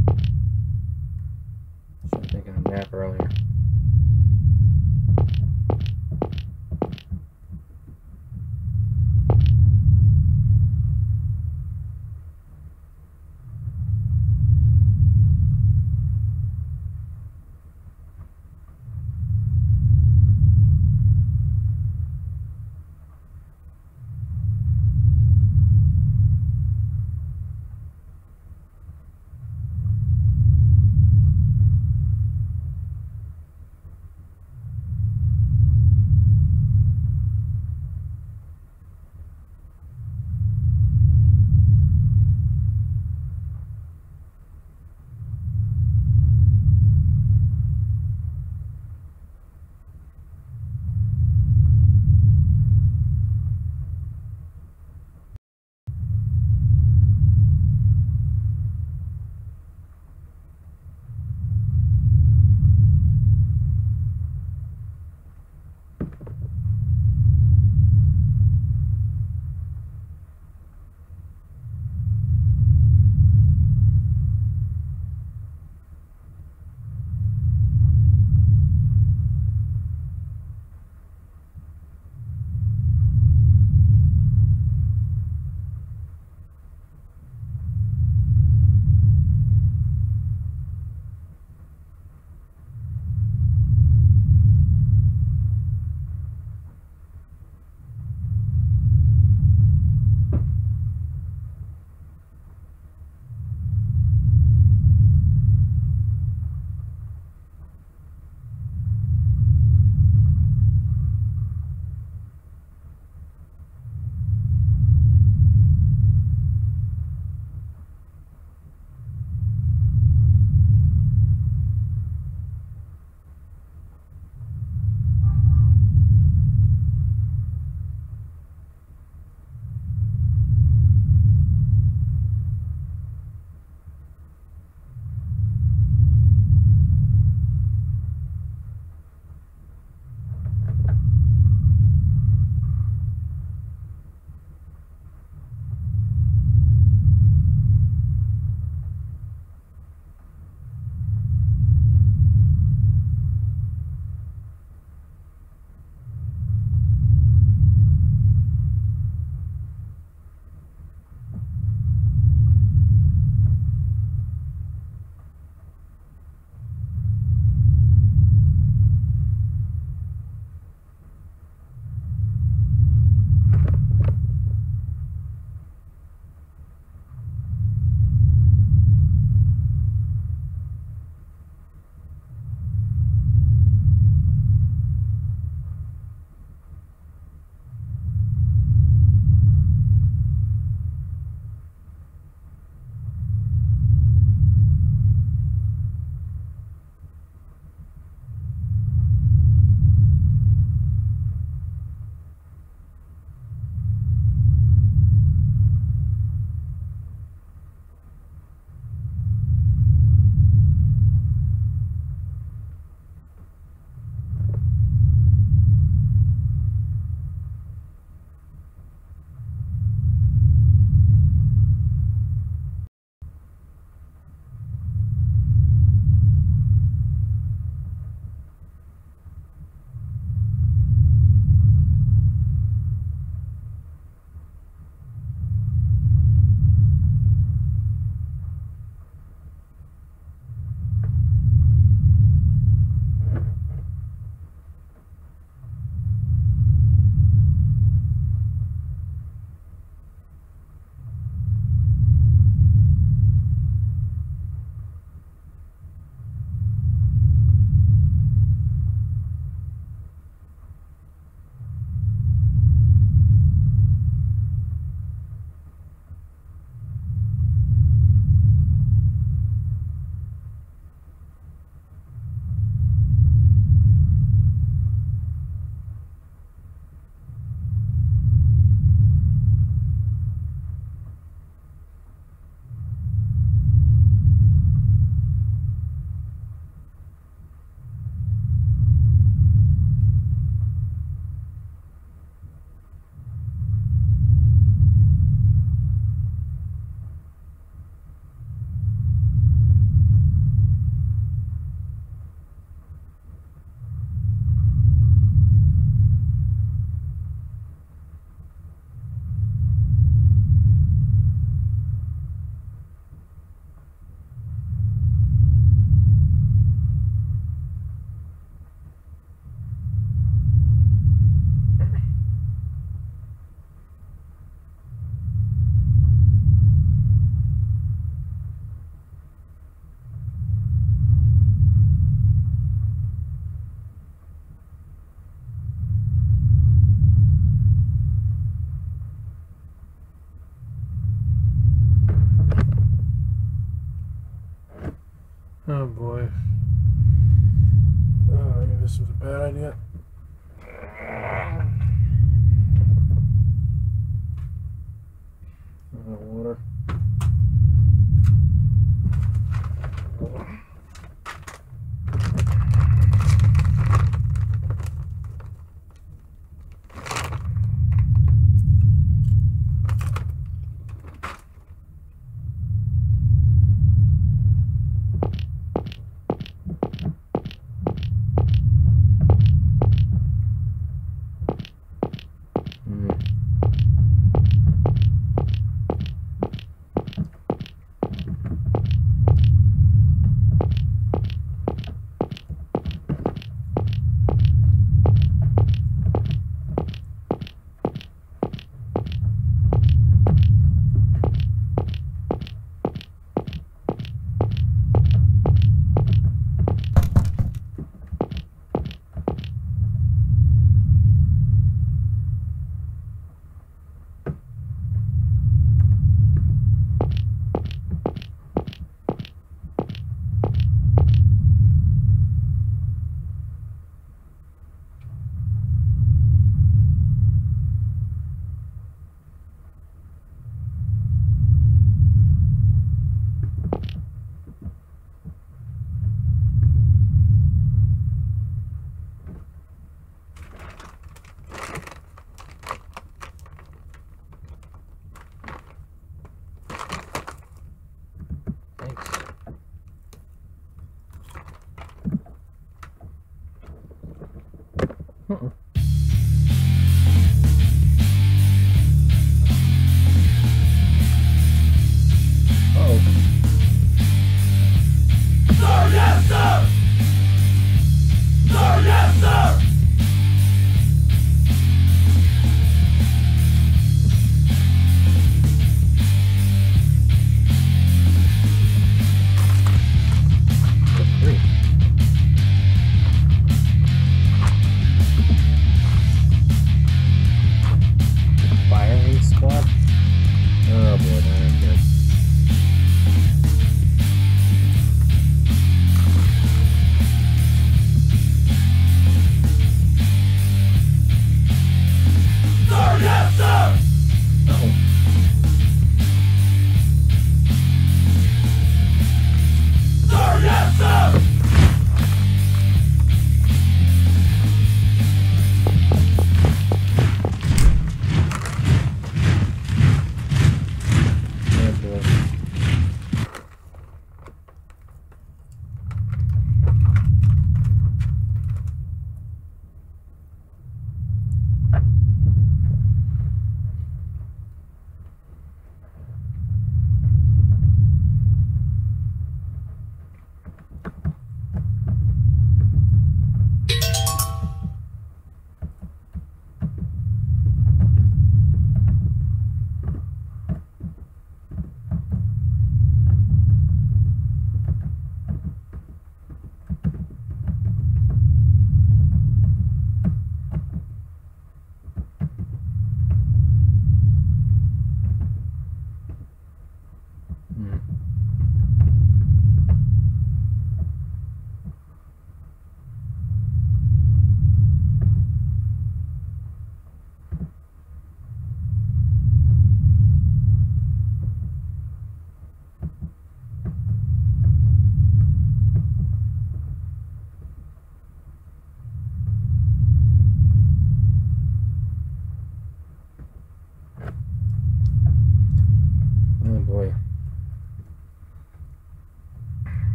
Should have taken a nap earlier. Oh boy. Oh, maybe this was a bad idea. Water.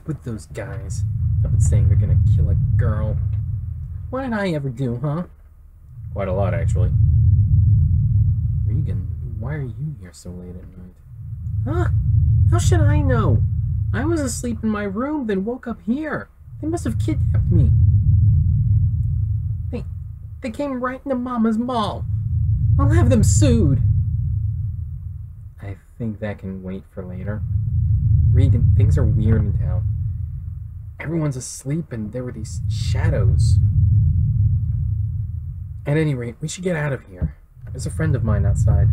with those guys? I've been saying they're gonna kill a girl. What did I ever do, huh? Quite a lot, actually. Regan, why are you here so late at night? Huh? How should I know? I was asleep in my room, then woke up here. They must have kidnapped me. They came right into Mama's mall. I'll have them sued. I think that can wait for later. Regan, things are weird in town. Everyone's asleep and there were these shadows. At any rate, we should get out of here. There's a friend of mine outside.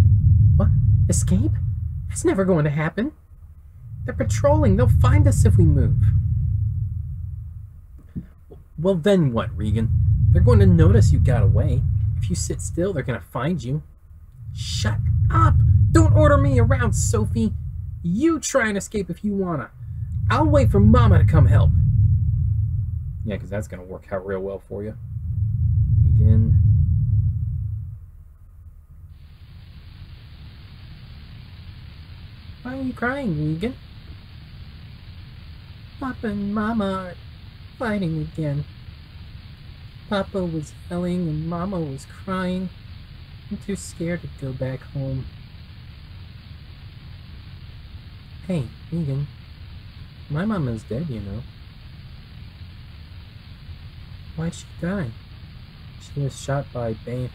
What? Escape? That's never going to happen. They're patrolling. They'll find us if we move. Well, then what, Regan? They're going to notice you got away. If you sit still, they're going to find you. Shut up! Don't order me around, Sophie. You try and escape if you wanna. I'll wait for Mama to come help. Yeah, because that's going to work out real well for you. Regan. Why are you crying, Regan? Papa and Mama are fighting again. Papa was yelling and Mama was crying. I'm too scared to go back home. Hey, Regan. My mama's dead, you know. Why'd she die? She was shot by Bane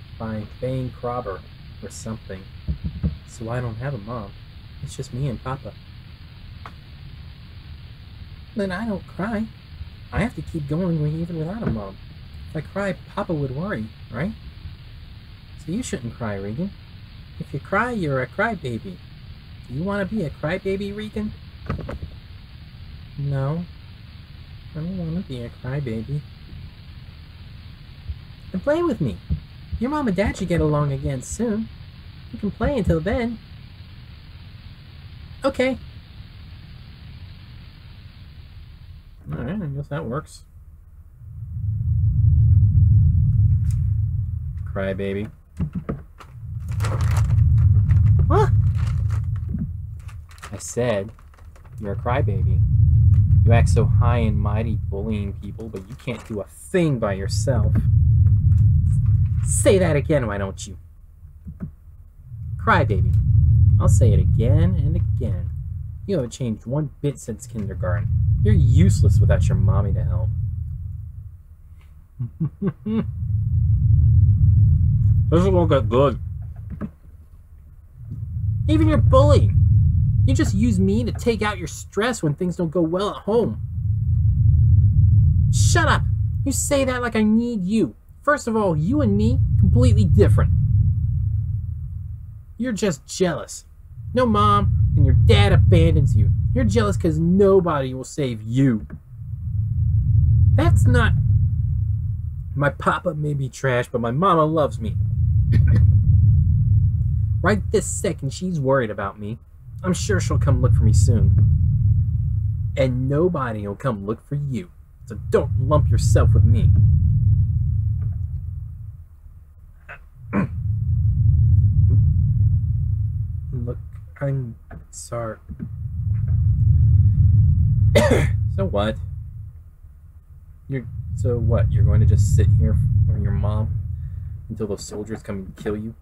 Crobber or something. So I don't have a mom. It's just me and Papa. Then I don't cry. I have to keep going even without a mom. If I cry, Papa would worry, right? So you shouldn't cry, Regan. If you cry, you're a crybaby. Do you want to be a crybaby, Regan? No. I don't want to be a crybaby. Then play with me. Your mom and dad should get along again soon. You can play until then. Okay. Alright, I guess that works. Crybaby. What? I said, you're a crybaby. You act so high and mighty bullying people, but you can't do a thing by yourself. Say that again, why don't you? Crybaby. I'll say it again and again. You haven't changed one bit since kindergarten. You're useless without your mommy to help. This is gonna get good. Even your bullying. You just use me to take out your stress when things don't go well at home. Shut up! You say that like I need you. First of all, you and me, completely different. You're just jealous. No mom, and your dad abandons you. You're jealous because nobody will save you. That's not... My papa may be trash, but my mama loves me. Right this second, she's worried about me. I'm sure she'll come look for me soon. And nobody will come look for you. So don't lump yourself with me. Look, I'm sorry. So what? So what? You're going to just sit here for your mom until those soldiers come and kill you?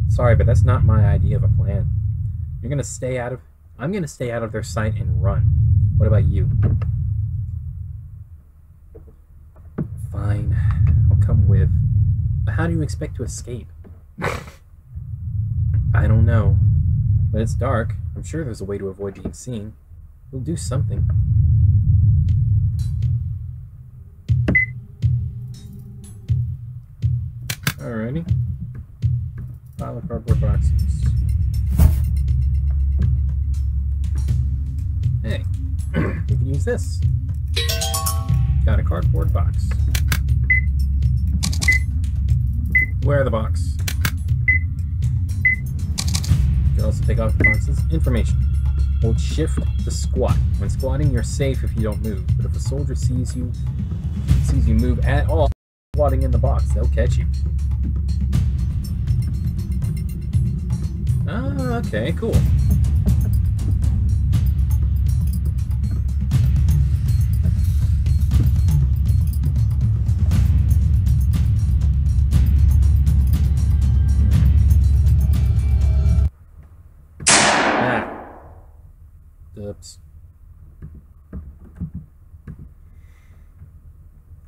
Sorry, but that's not my idea of a plan. You're gonna stay out of... I'm gonna stay out of their sight and run. What about you? Fine. I'll come with. But how do you expect to escape? I don't know. But it's dark. I'm sure there's a way to avoid being seen. We'll do something. Alrighty. Pile of cardboard boxes. Hey, we can use this. Got a cardboard box. Where the box? You can also take off the boxes. Information. Hold shift to squat. When squatting, you're safe if you don't move. But if a soldier sees you move at all, squatting in the box, they'll catch you. Ah, okay, cool. Oops.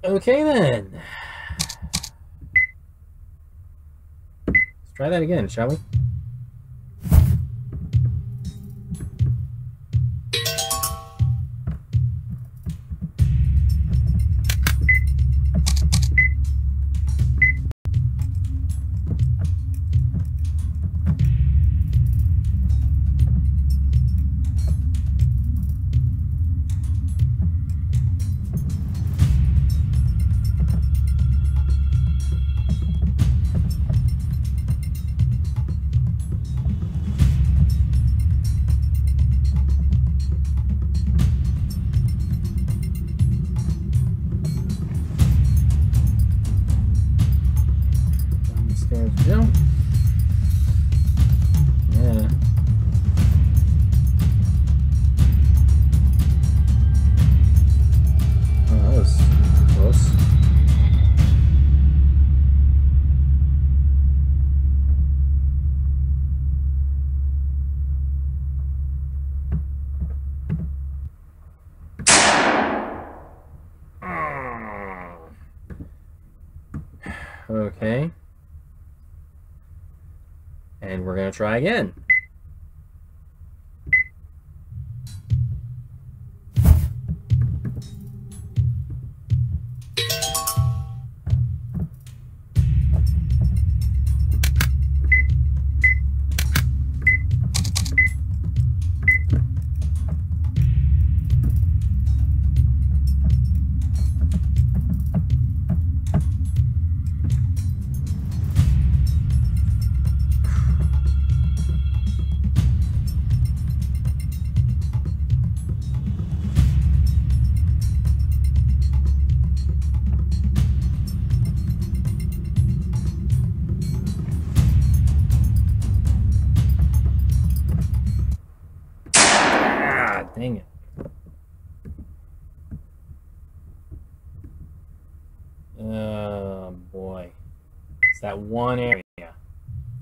Okay then. Let's try that again, shall we? Okay. And we're going to try again. Dang it. Oh boy. It's that one area.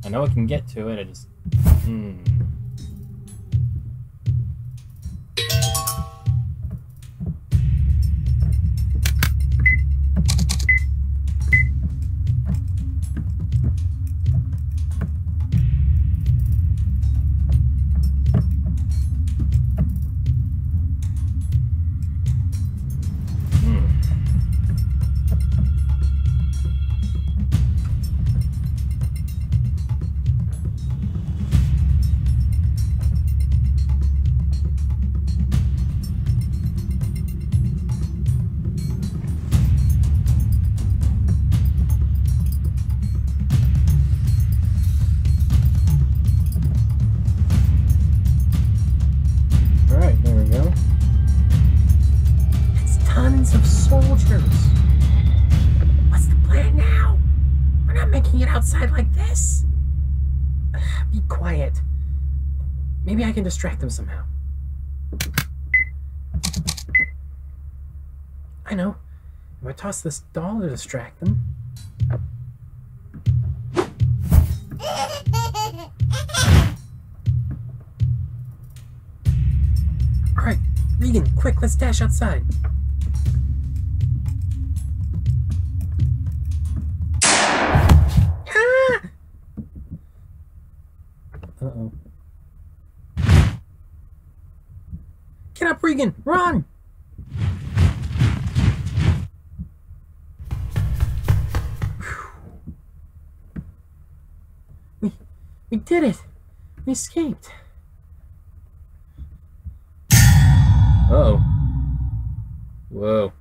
I know I can get to it, I just... Alright, there we go. It's tons of soldiers. What's the plan now? We're not making it outside like this. Be quiet. Maybe I can distract them somehow. I know. If I toss this doll to distract them. Alright, Regan, quick, let's dash outside. Ah! Uh-oh. Get up, Regan! Run! We did it! We escaped! Uh-oh. Whoa.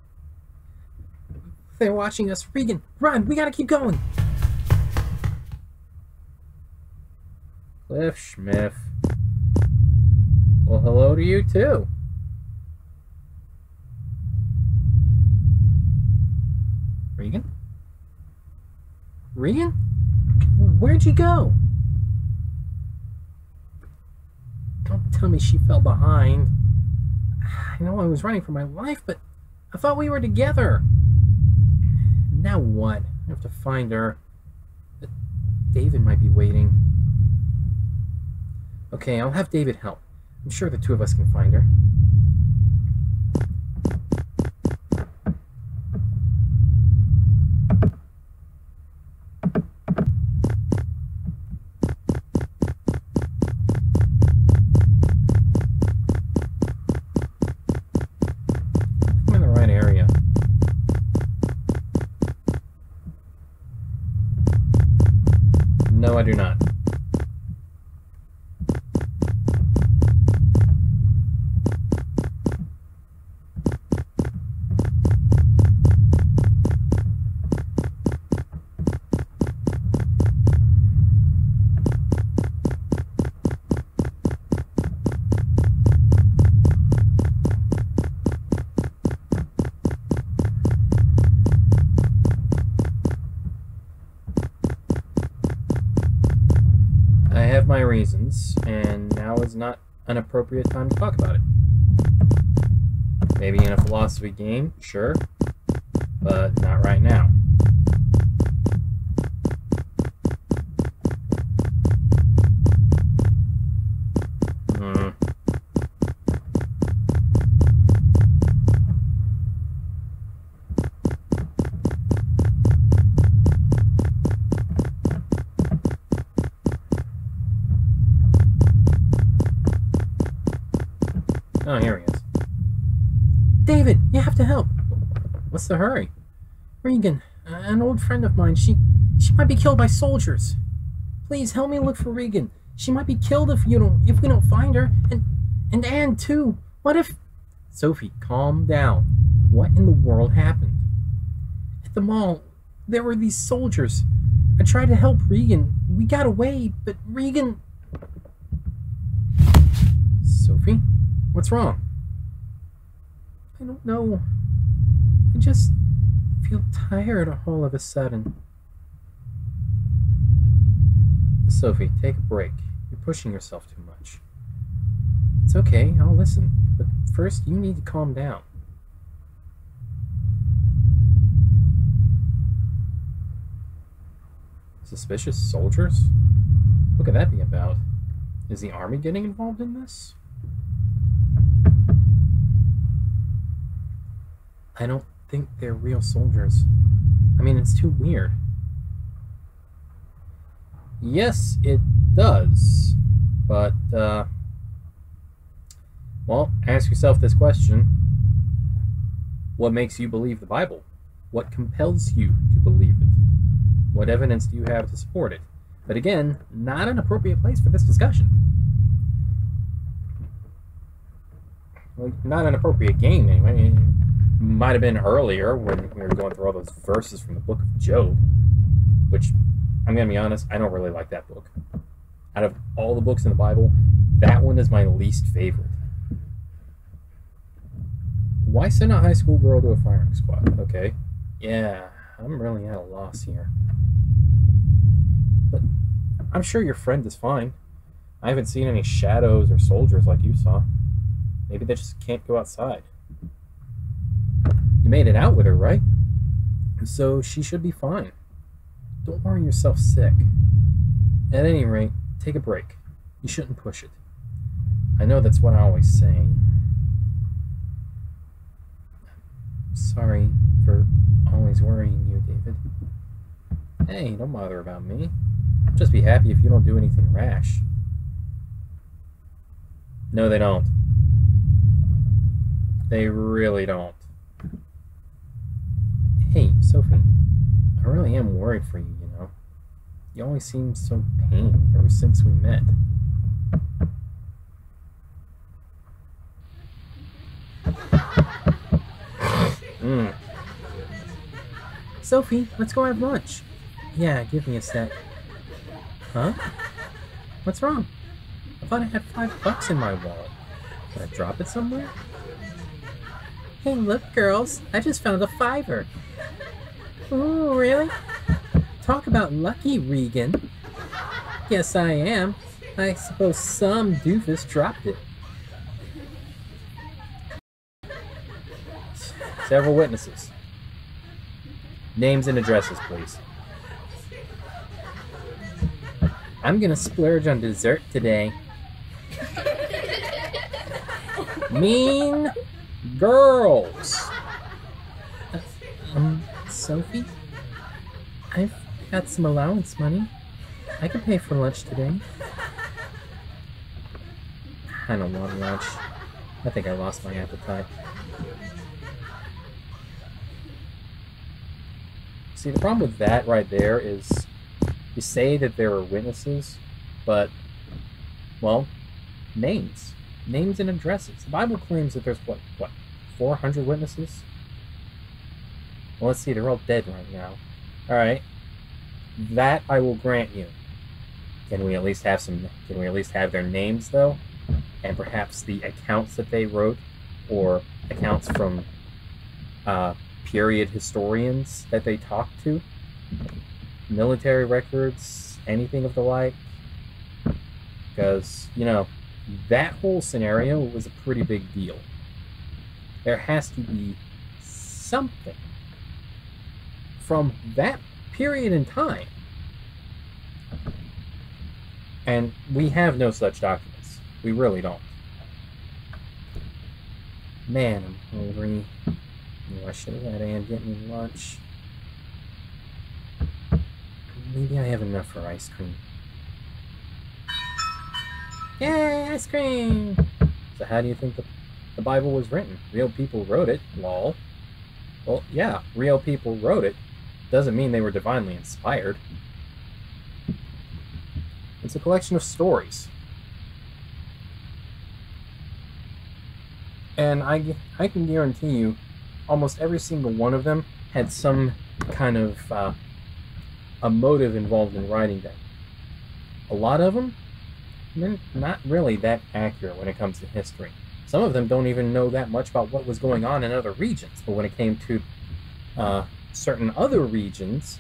They're watching us. Regan, run! We gotta keep going! Cliff Schmiff. Well, hello to you, too. Regan? Regan? Where'd you go? Don't tell me she fell behind. I know I was running for my life, but I thought we were together. Now what? I have to find her. But David might be waiting. Okay, I'll have David help. I'm sure the two of us can find her. I'm in the right area. No, I do not. I have my reasons, and now is not an appropriate time to talk about it. Maybe in a philosophy game, sure, but not right now. Oh, here he is. David, you have to help. What's the hurry? Regan, an old friend of mine, she might be killed by soldiers. Please help me look for Regan. She might be killed if we don't find her. And Anne too. What if... Sophie, calm down. What in the world happened? At the mall, there were these soldiers. I tried to help Regan. We got away, but Regan... Sophie? What's wrong? I don't know. I just feel tired all of a sudden. Sophie, take a break. You're pushing yourself too much. It's okay, I'll listen. But first, you need to calm down. Suspicious soldiers? What could that be about? Is the army getting involved in this? I don't think they're real soldiers. I mean, it's too weird. Yes, it does. But, well, ask yourself this question. What makes you believe the Bible? What compels you to believe it? What evidence do you have to support it? But again, not an appropriate place for this discussion. Well, not an appropriate game, anyway. It might have been earlier when we were going through all those verses from the book of Job, which, I'm going to be honest, I don't really like that book. Out of all the books in the Bible, that one is my least favorite. Why send a high school girl to a firing squad? Okay. Yeah, I'm really at a loss here. But I'm sure your friend is fine. I haven't seen any shadows or soldiers like you saw. Maybe they just can't go outside. You made it out with her, right? So she should be fine. Don't worry yourself sick. At any rate, take a break. You shouldn't push it. I know that's what I always say. Sorry for always worrying you, David. Hey, don't bother about me. Just be happy if you don't do anything rash. No, they don't. They really don't. Hey, Sophie, I really am worried for you, you know. You always seem so pained ever since we met. Sophie, let's go have lunch. Yeah, give me a sec. Huh? What's wrong? I thought I had $5 in my wallet. Did I drop it somewhere? Hey, look, girls. I just found a $5. Ooh, really? Talk about lucky, Regan. Yes, I am. I suppose some doofus dropped it. Several witnesses. Names and addresses, please. I'm gonna splurge on dessert today. Mean girls. Sophie? I've got some allowance money. I can pay for lunch today. I don't want lunch. I think I lost my appetite. See, the problem with that right there is you say that there are witnesses, but, well, names. Names and addresses. The Bible claims that there's, what, 400 witnesses? Well, let's see, they're all dead right now. Alright. That I will grant you. Can we at least have their names, though? And perhaps the accounts that they wrote, or accounts from, period historians that they talked to? Military records, anything of the like? Because, you know, that whole scenario was a pretty big deal. There has to be something from that period in time. And we have no such documents. We really don't. Man, I'm hungry. I should have had Anne get me lunch. Maybe I have enough for ice cream. Yay, ice cream! So how do you think the Bible was written. Real people wrote it, lol. Well, yeah, real people wrote it. Doesn't mean they were divinely inspired. It's a collection of stories. And I can guarantee you, almost every single one of them had some kind of a motive involved in writing them. A lot of them, they're not really that accurate when it comes to history. Some of them don't even know that much about what was going on in other regions. But when it came to certain other regions,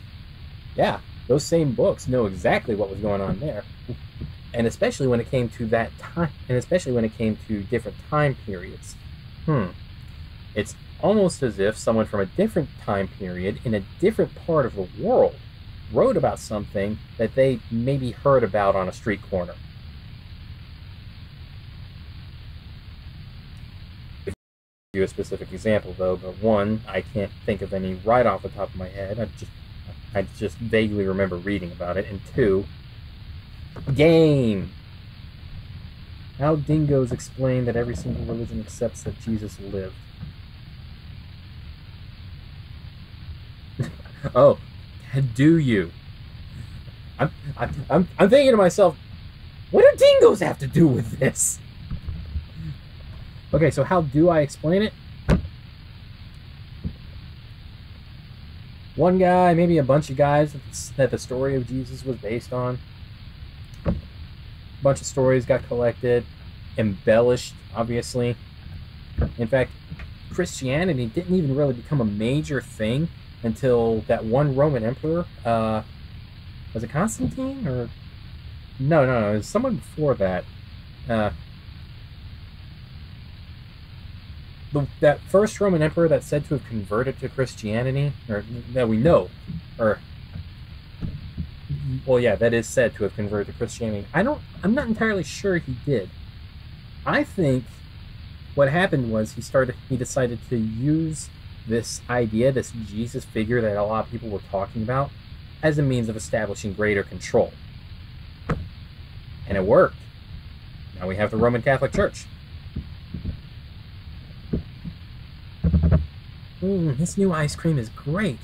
yeah, those same books know exactly what was going on there. And especially when it came to that time, and especially when it came to different time periods. It's almost as if someone from a different time period in a different part of the world wrote about something that they maybe heard about on a street corner. I'll give you a specific example though, but one, I can't think of any right off the top of my head. I just vaguely remember reading about it. And two, game. How dingoes explain that every single religion accepts that Jesus lived. Oh, do you? I'm thinking to myself, what do dingoes have to do with this? Okay, so how do I explain it? One guy, maybe a bunch of guys that the story of Jesus was based on. A bunch of stories got collected, embellished, obviously. In fact, Christianity didn't even really become a major thing until that one Roman emperor, was it Constantine? Or no, it was someone before that. That first Roman emperor that's said to have converted to Christianity, or that we know, or well, yeah, that is said to have converted to Christianity. I'm not entirely sure he did. I think what happened was he decided to use this idea, this Jesus figure that a lot of people were talking about, as a means of establishing greater control. And it worked. Now we have the Roman Catholic Church. This new ice cream is great.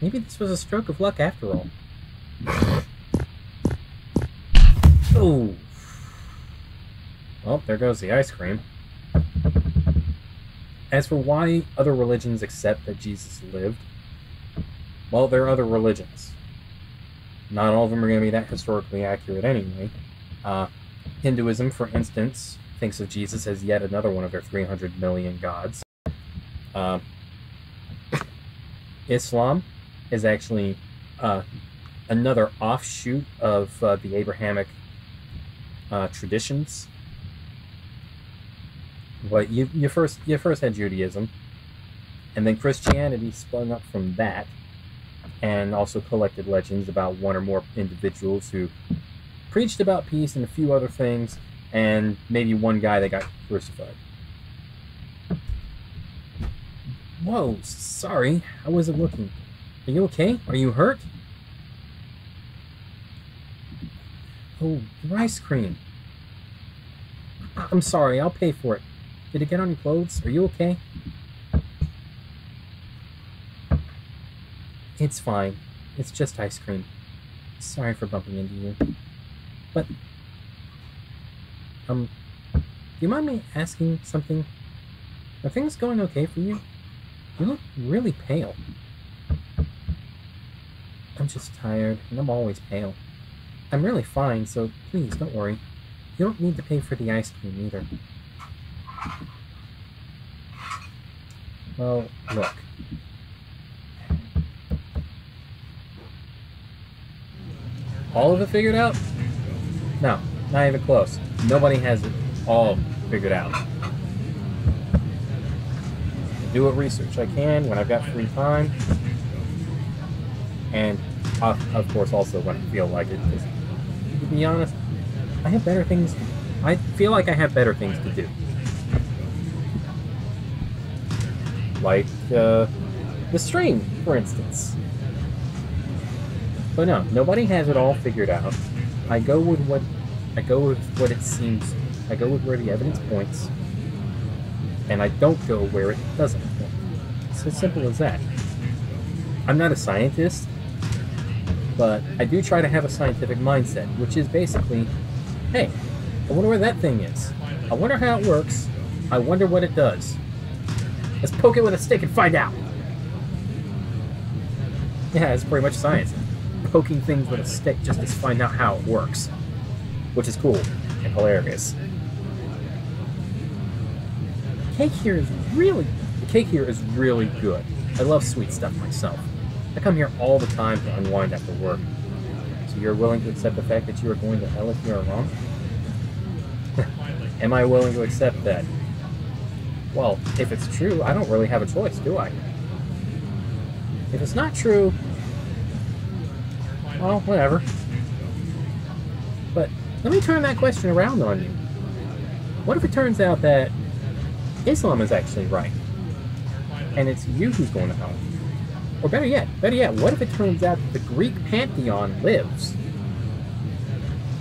Maybe this was a stroke of luck after all. Oh. Well, there goes the ice cream. As for why other religions accept that Jesus lived, well, there are other religions. Not all of them are going to be that historically accurate anyway. Hinduism, for instance, thinks of Jesus as yet another one of their 300 million gods. Islam is actually another offshoot of the Abrahamic traditions. But you first had Judaism, and then Christianity spun up from that, and also collected legends about one or more individuals who preached about peace and a few other things, and maybe one guy that got crucified. Whoa, sorry, I wasn't looking. Are you okay? Are you hurt? Oh, your ice cream. I'm sorry, I'll pay for it. Did it get on your clothes? Are you okay? It's fine. It's just ice cream. Sorry for bumping into you. But, do you mind me asking something? Are things going okay for you? You look really pale. I'm just tired, and I'm always pale. I'm really fine, so please, don't worry. You don't need to pay for the ice cream either. Well, look. All of it figured out? No, not even close. Nobody has it all figured out. I do what research I can when I've got free time. And, of course, also when I feel like it. Because, to be honest, I have better things. I feel like I have better things to do. Like, the stream, for instance. But no, nobody has it all figured out. I go with what it seems. I go with where the evidence points. and I don't go where it doesn't point. It's as simple as that. I'm not a scientist, but I do try to have a scientific mindset, which is basically, hey, I wonder where that thing is. I wonder how it works. I wonder what it does. Let's poke it with a stick and find out. Yeah, it's pretty much science. Poking things with a stick just to find out how it works. Which is cool and hilarious. The cake here is really good. I love sweet stuff myself. I come here all the time to unwind after work. So you're willing to accept the fact that you are going to hell if you are wrong? Am I willing to accept that? Well, if it's true, I don't really have a choice, do I? If it's not true, well, whatever. But let me turn that question around on you. What if it turns out that Islam is actually right, and it's you who's going to hell? Or better yet, what if it turns out that the Greek pantheon lives,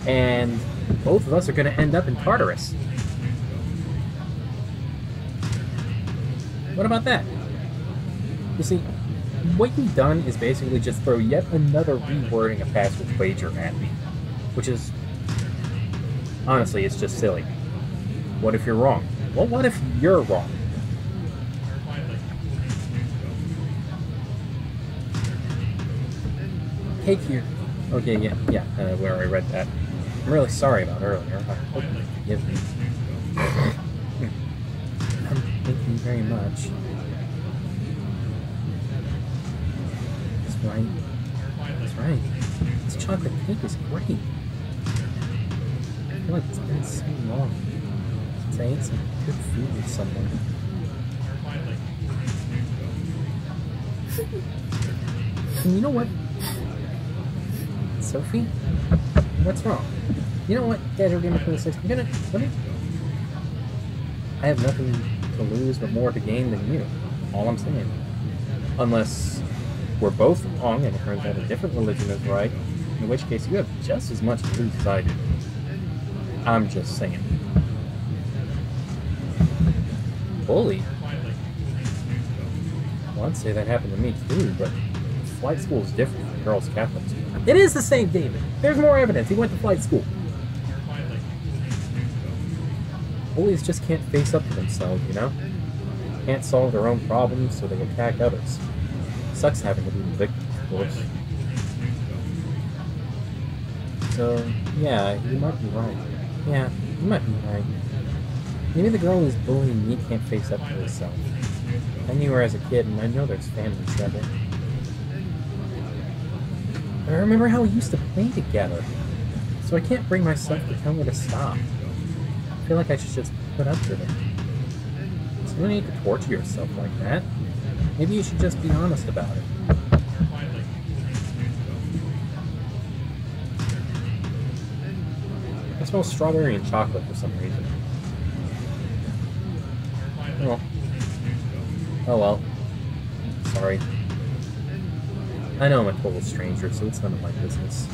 and both of us are going to end up in Tartarus? What about that? You see, what you've done is basically just throw yet another rewording of past week's wager at me, which is, honestly, it's just silly. What if you're wrong? Well, what if you're wrong? Cake here. Okay, yeah, where I read that. I'm really sorry about earlier. I hope you forgive me. Thank you very much. That's right. That's right. This chocolate cake is great. I feel like it's been so long since I ate some good food with someone. And you know what? Sophie? What's wrong? You know what, Casual Gamer 26? I have nothing to lose but more to gain than you. All I'm saying. Unless we're both wrong and it turns out a different religion is right, in which case you have just as much to lose as I do. I'm just saying. Bully? Well, I'd say that happened to me too, but flight school is different from girls' Catholic school. It is the same, David. There's more evidence. He went to flight school. Bullies just can't face up to themselves, you know? Can't solve their own problems, so they attack others. Sucks having to be the victim, of course. So, yeah, you might be right. Yeah, you might be right. Maybe the girl who's bullying me can't face up to herself. I knew her as a kid, and I know there's family trouble. I remember how we used to play together, so I can't bring myself to tell her to stop. I feel like I should just put up with it. So you don't need to torture yourself like that. Maybe you should just be honest about it. I smell strawberry and chocolate for some reason. Oh well. Sorry. I know I'm a total stranger, so it's none of my business.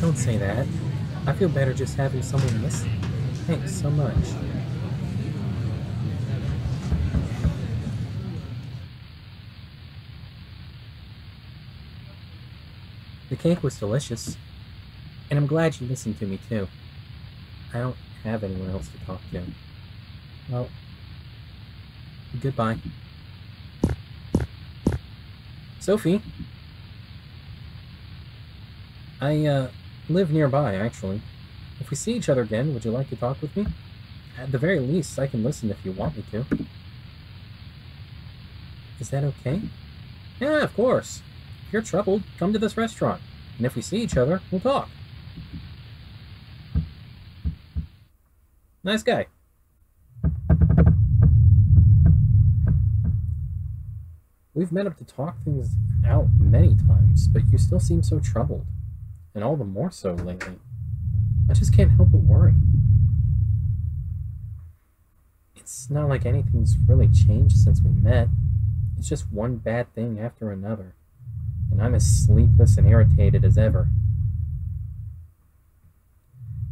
Don't say that. I feel better just having someone listen. Thanks so much. The cake was delicious, and I'm glad you listened to me too. I don't have anyone else to talk to. Well, goodbye. Sophie? I, live nearby, actually. If we see each other again, would you like to talk with me? At the very least, I can listen if you want me to. Is that okay? Yeah, of course. If you're troubled, come to this restaurant. And if we see each other, we'll talk. Nice guy. We've met up to talk things out many times, but you still seem so troubled. And all the more so lately. I just can't help but worry. It's not like anything's really changed since we met. It's just one bad thing after another. And I'm as sleepless and irritated as ever.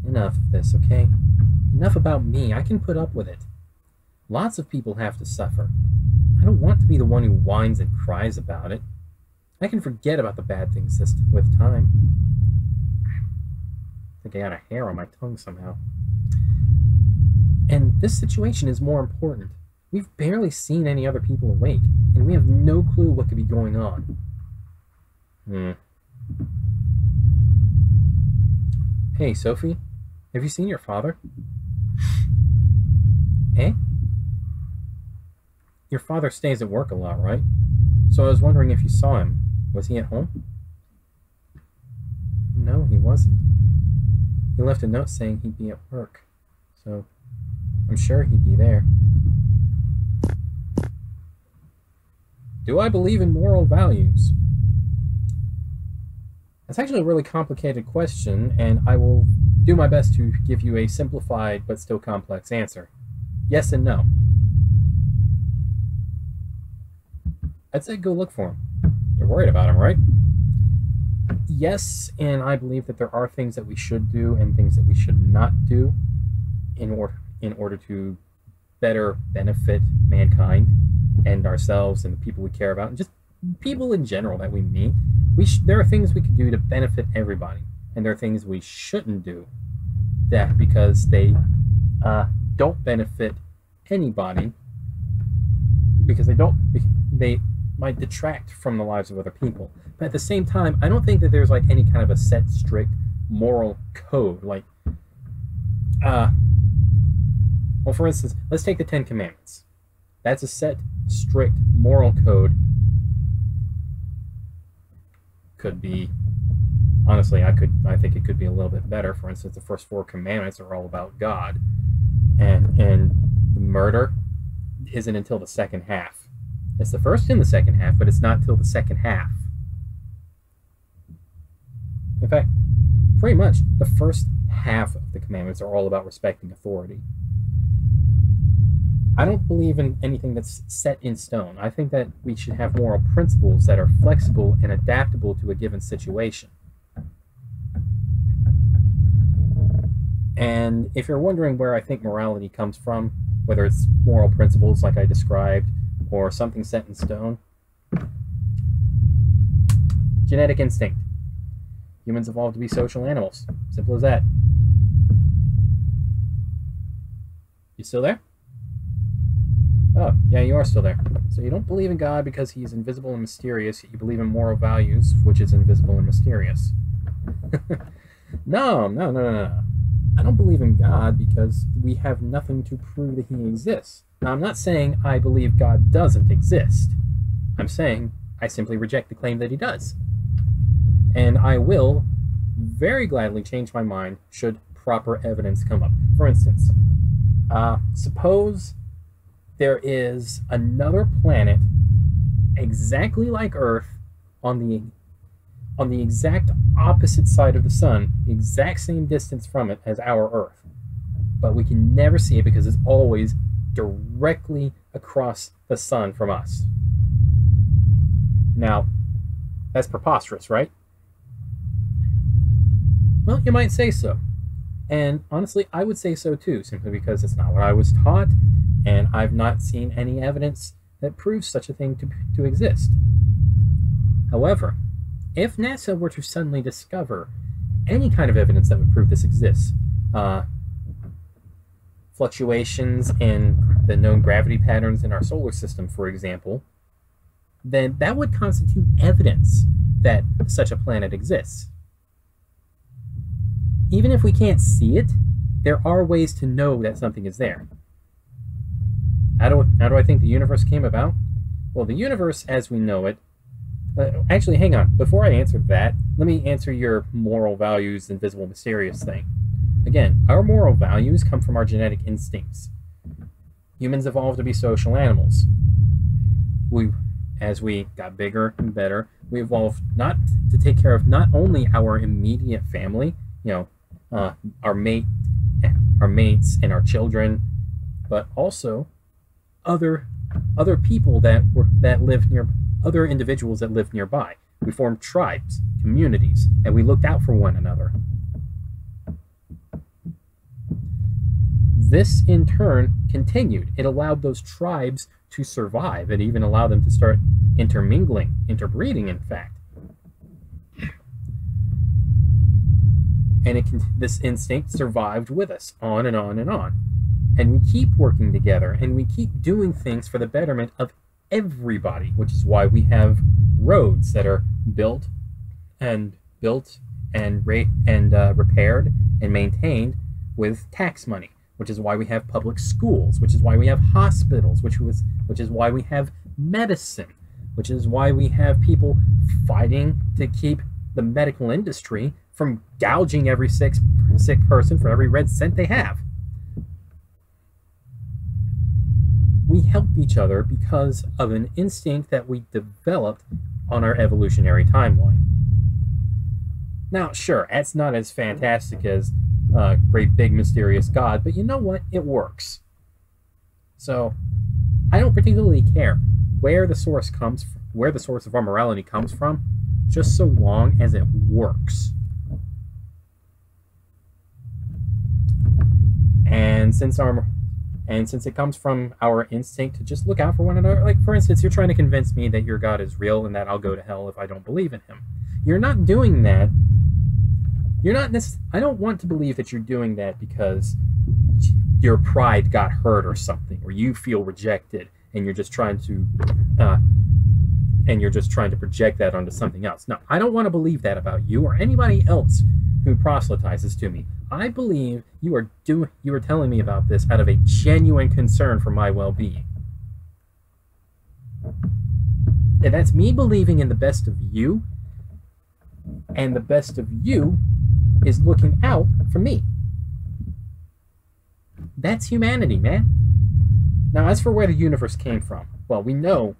Enough of this, okay? Enough about me. I can put up with it. Lots of people have to suffer. I don't want to be the one who whines and cries about it. I can forget about the bad things with time. I think I got a hair on my tongue somehow. And this situation is more important. We've barely seen any other people awake, and we have no clue what could be going on. Hey, Sophie, have you seen your father? Eh? Your father stays at work a lot, right? So I was wondering if you saw him. Was he at home? No, he wasn't. He left a note saying he'd be at work, so I'm sure he'd be there. Do I believe in moral values? That's actually a really complicated question, and I will do my best to give you a simplified but still complex answer. Yes and no. I'd say go look for him. You're worried about him, right? Yes, and I believe that there are things that we should do and things that we should not do in order to better benefit mankind and ourselves and the people we care about, and just people in general that we meet. There are things we can do to benefit everybody, and there are things we shouldn't do that because they don't benefit anybody, because they might detract from the lives of other people. But at the same time, I don't think that there's like any kind of a set, strict moral code. Like, well, for instance, let's take the Ten Commandments. That's a set, strict moral code. Could be, honestly, I think it could be a little bit better. For instance, the first 4 commandments are all about God, and the murder isn't until the second half. It's the first and the second half, but it's not till the second half. In fact, pretty much the first half of the commandments are all about respecting authority. I don't believe in anything that's set in stone. I think that we should have moral principles that are flexible and adaptable to a given situation. And if you're wondering where I think morality comes from, whether it's moral principles like I described, or something set in stone, genetic instinct. Humans evolved to be social animals. Simple as that. You still there? Oh, yeah, you are still there. So you don't believe in God because he's invisible and mysterious, yet you believe in moral values, which is invisible and mysterious. No. I don't believe in God because we have nothing to prove that he exists. Now, I'm not saying I believe God doesn't exist. I'm saying I simply reject the claim that he does. And I will very gladly change my mind should proper evidence come up. For instance, suppose there is another planet exactly like Earth on the exact opposite side of the sun, the exact same distance from it as our Earth. But we can never see it because it's always directly across the sun from us. Now, that's preposterous, right? Well, you might say so. And honestly, I would say so too, simply because it's not what I was taught, and I've not seen any evidence that proves such a thing to exist. However, if NASA were to suddenly discover any kind of evidence that would prove this exists, fluctuations in the known gravity patterns in our solar system, for example, then that would constitute evidence that such a planet exists. Even if we can't see it, there are ways to know that something is there. How do I think the universe came about? Well, the universe as we know it... actually, hang on. Before I answer that, let me answer your moral values, invisible, mysterious thing. Again, our moral values come from our genetic instincts. Humans evolved to be social animals. As we got bigger and better, we evolved not to take care of not only our immediate family, our mates and our children, but also other people that live near, other individuals that live nearby. We formed tribes, communities, and we looked out for one another. this in turn continued. It allowed those tribes to survive. It even allowed them to start intermingling, interbreeding, in fact. And this instinct survived with us, on and on and on. And we keep working together, and we keep doing things for the betterment of everybody, which is why we have roads that are built and repaired and maintained with tax money, which is why we have public schools, which is why we have hospitals, which is why we have medicine, which is why we have people fighting to keep the medical industry from gouging every sick person for every red cent they have. We help each other because of an instinct that we developed on our evolutionary timeline. Now, sure, it's not as fantastic as great big mysterious God, but you know what? It works. So, I don't particularly care where the source of our morality comes from, just so long as it works. And since it comes from our instinct to just look out for one another, like for instance, you're trying to convince me that your God is real and that I'll go to hell if I don't believe in him. You're not doing that. I don't want to believe that you're doing that because your pride got hurt or something, or you feel rejected and you're just trying to project that onto something else. No, I don't want to believe that about you or anybody else who proselytizes to me. I believe you are telling me about this out of a genuine concern for my well-being. And that's me believing in the best of you, and the best of you is looking out for me. That's humanity, man. Now, as for where the universe came from, well, we know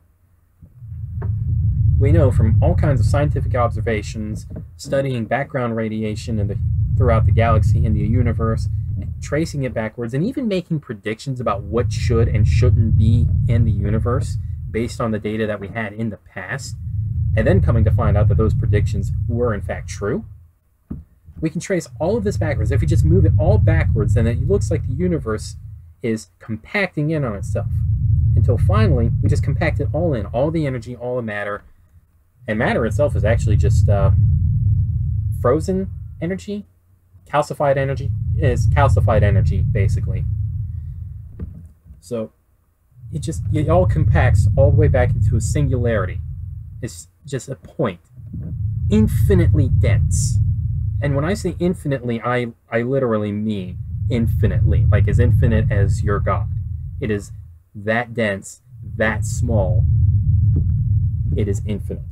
from all kinds of scientific observations, studying background radiation throughout the galaxy and the universe, tracing it backwards, and even making predictions about what should and shouldn't be in the universe based on the data that we had in the past, and then coming to find out that those predictions were in fact true. We can trace all of this backwards. If we just move it all backwards, then it looks like the universe is compacting in on itself, until finally we just compact it all in, all the energy, all the matter, and matter itself is actually just frozen energy. Calcified energy is calcified energy, basically. So it all compacts all the way back into a singularity. It's just a point, infinitely dense. And when I say infinitely, I literally mean infinitely, like as infinite as your God. It is that dense, that small. It is infinite.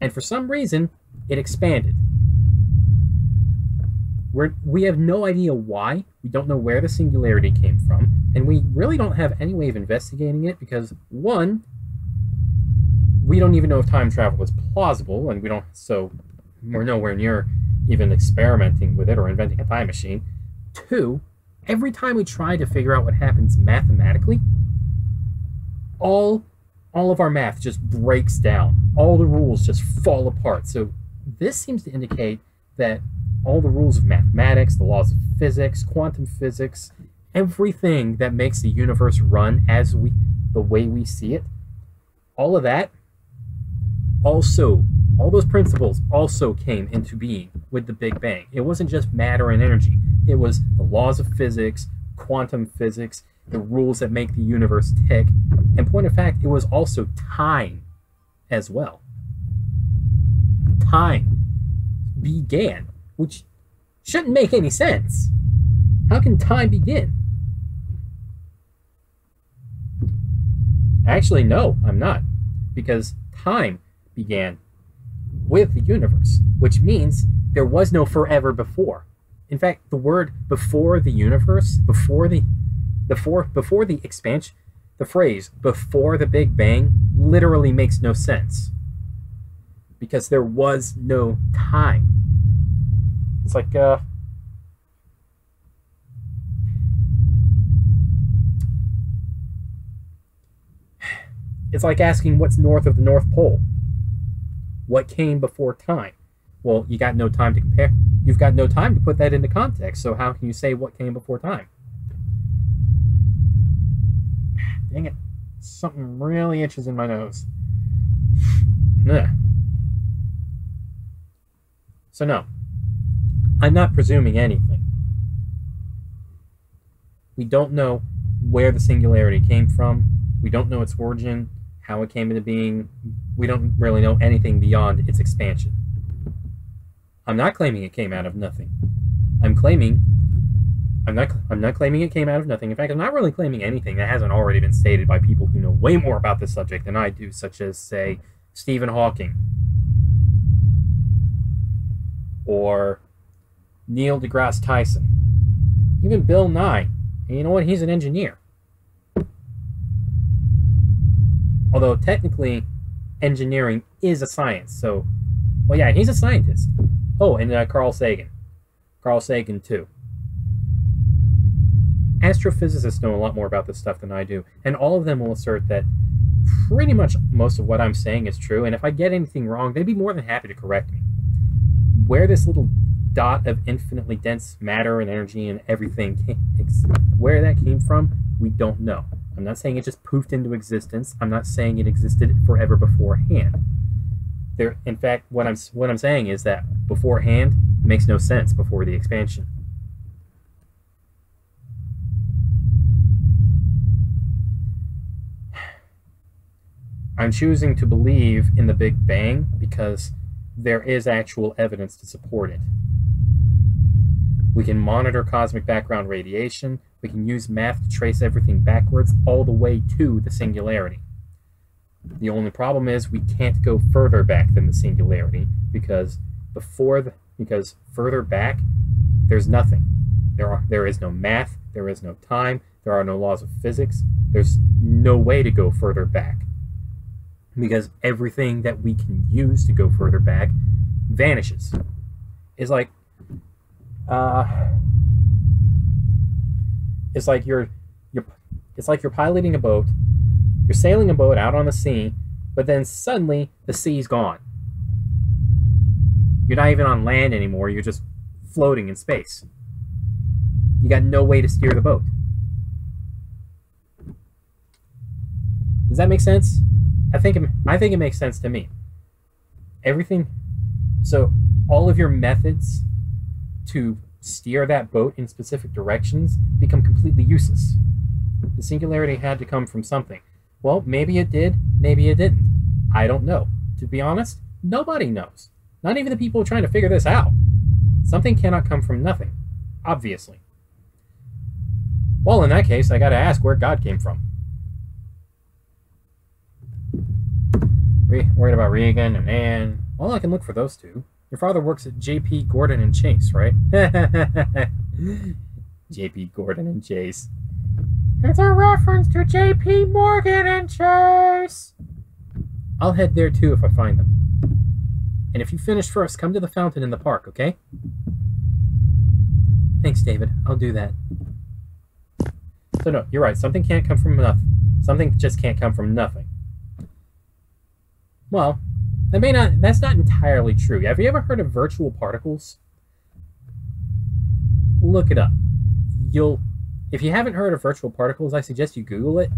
And for some reason, it expanded. We have no idea why. We don't know where the singularity came from. And we really don't have any way of investigating it because, one, we don't even know if time travel is plausible, and we're nowhere near even experimenting with it or inventing a time machine. Two, every time we try to figure out what happens mathematically, all of our math just breaks down. All the rules just fall apart. So this seems to indicate that all the rules of mathematics, the laws of physics, quantum physics, everything that makes the universe run the way we see it, all of that also, all those principles also came into being with the Big Bang. It wasn't just matter and energy. It was the laws of physics, quantum physics, the rules that make the universe tick. And point of fact, it was also time as well. Time began, which shouldn't make any sense. How can time begin? Actually, no, I'm not. Because time began with the universe, which means there was no forever before. In fact, the word before the universe, before the expansion, the phrase before the Big Bang literally makes no sense. Because there was no time. It's like it's like asking what's north of the North Pole. What came before time? Well, you got no time to compare. You've got no time to put that into context. So how can you say what came before time? Dang it. Something really itches in my nose. Ugh. So no, I'm not presuming anything. We don't know where the singularity came from. We don't know its origin, how it came into being. We don't really know anything beyond its expansion. I'm not claiming it came out of nothing. I'm not claiming it came out of nothing. In fact, I'm not really claiming anything that hasn't already been stated by people who know way more about this subject than I do, such as, say, Stephen Hawking or Neil deGrasse Tyson, even Bill Nye. And you know what? He's an engineer. Although technically, engineering is a science. So, well, yeah, he's a scientist. Oh, and Carl Sagan. Carl Sagan, too. Astrophysicists know a lot more about this stuff than I do, and all of them will assert that pretty much most of what I'm saying is true, and if I get anything wrong, they'd be more than happy to correct me. Where this little dot of infinitely dense matter and energy and everything, where that came from, we don't know. I'm not saying it just poofed into existence. I'm not saying it existed forever beforehand. In fact, what I'm saying is that beforehand makes no sense before the expansion. I'm choosing to believe in the Big Bang because there is actual evidence to support it. We can monitor cosmic background radiation. We can use math to trace everything backwards all the way to the singularity. The only problem is we can't go further back than the singularity because further back there's nothing. There is no math, there is no time, there are no laws of physics. There's no way to go further back, because everything that we can use to go further back vanishes. It's like you're piloting a boat, you're sailing a boat out on the sea, but then suddenly the sea's gone. You're not even on land anymore, you're just floating in space. You got no way to steer the boat. Does that make sense? I think it makes sense to me. Everything, so all of your methods to steer that boat in specific directions become completely useless. The singularity had to come from something. Well, maybe it did, maybe it didn't. I don't know. To be honest, nobody knows. Not even the people trying to figure this out. Something cannot come from nothing, obviously. Well, in that case, I gotta ask where God came from. Worried about Regan and Anne. Well, I can look for those two. Your father works at J.P. Gordon and Chase, right? J.P. Gordon and Chase. It's a reference to J.P. Morgan and Chase. I'll head there too if I find them. And if you finish first, come to the fountain in the park, okay? Thanks, David. I'll do that. So no, you're right. Something can't come from nothing. Something just can't come from nothing. Well, that's not entirely true. Have you ever heard of virtual particles? Look it up. If you haven't heard of virtual particles, I suggest you Google it.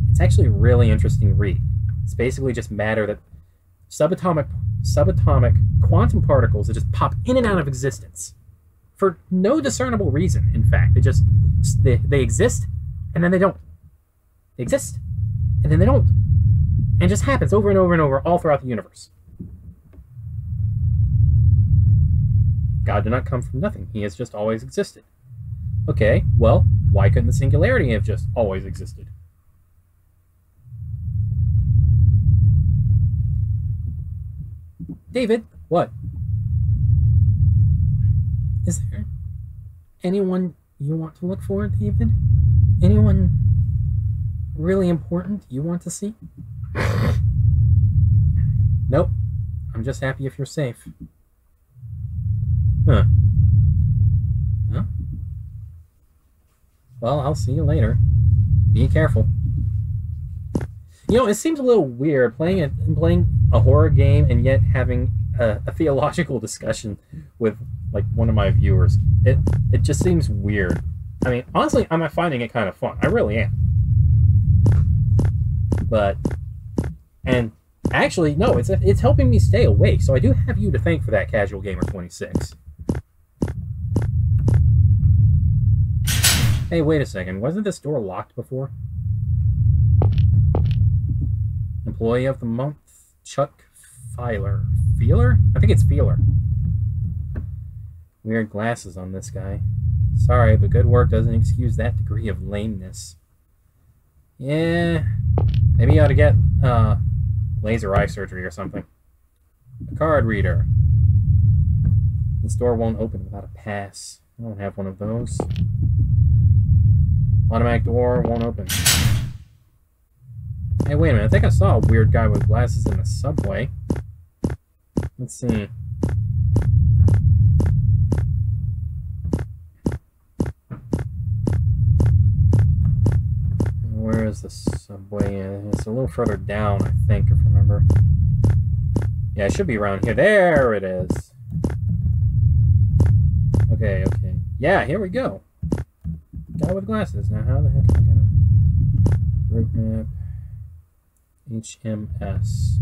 It's actually a really interesting read. It's basically just matter that subatomic quantum particles that just pop in and out of existence for no discernible reason. In fact, they exist and then they don't. They exist and then they don't. And it just happens over and over and over all throughout the universe. God did not come from nothing. He has just always existed. Okay, well, why couldn't the singularity have just always existed? David, what? Is there anyone you want to look for, David? Anyone really important you want to see? Nope. I'm just happy if you're safe. Huh. Huh? Well, I'll see you later. Be careful. You know, it seems a little weird playing a horror game and yet having a theological discussion with like one of my viewers. It just seems weird. I mean, honestly, I'm finding it kind of fun. I really am. But, and actually, no, it's helping me stay awake. So I do have you to thank for that, Casual Gamer 26. Hey, wait a second. Wasn't this door locked before? Employee of the month, Chuck Feeler. Feeler? I think it's Feeler. Weird glasses on this guy. Sorry, but good work doesn't excuse that degree of lameness. Yeah, maybe you ought to get laser eye surgery or something. A card reader. This door won't open without a pass. I don't have one of those. Automatic door won't open. Hey, wait a minute. I think I saw a weird guy with glasses in the subway. Let's see. Where is the subway? It's a little further down, I think, if I remember. Yeah, it should be around here. There it is. Okay, okay. Yeah, here we go. Guy with glasses. Now, how the heck am I gonna... Route map... HMS.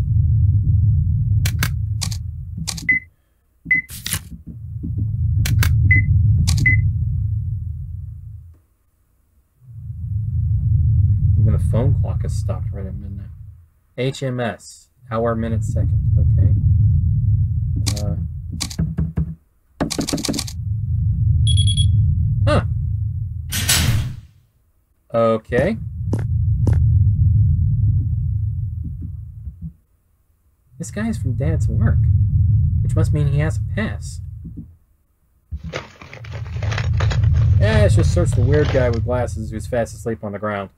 Even the phone clock has stopped right at midnight. HMS. Hour, minute, second. Okay. Huh. Okay. This guy is from Dad's work, which must mean he has a pass. Yeah, let's just search the weird guy with glasses who's fast asleep on the ground.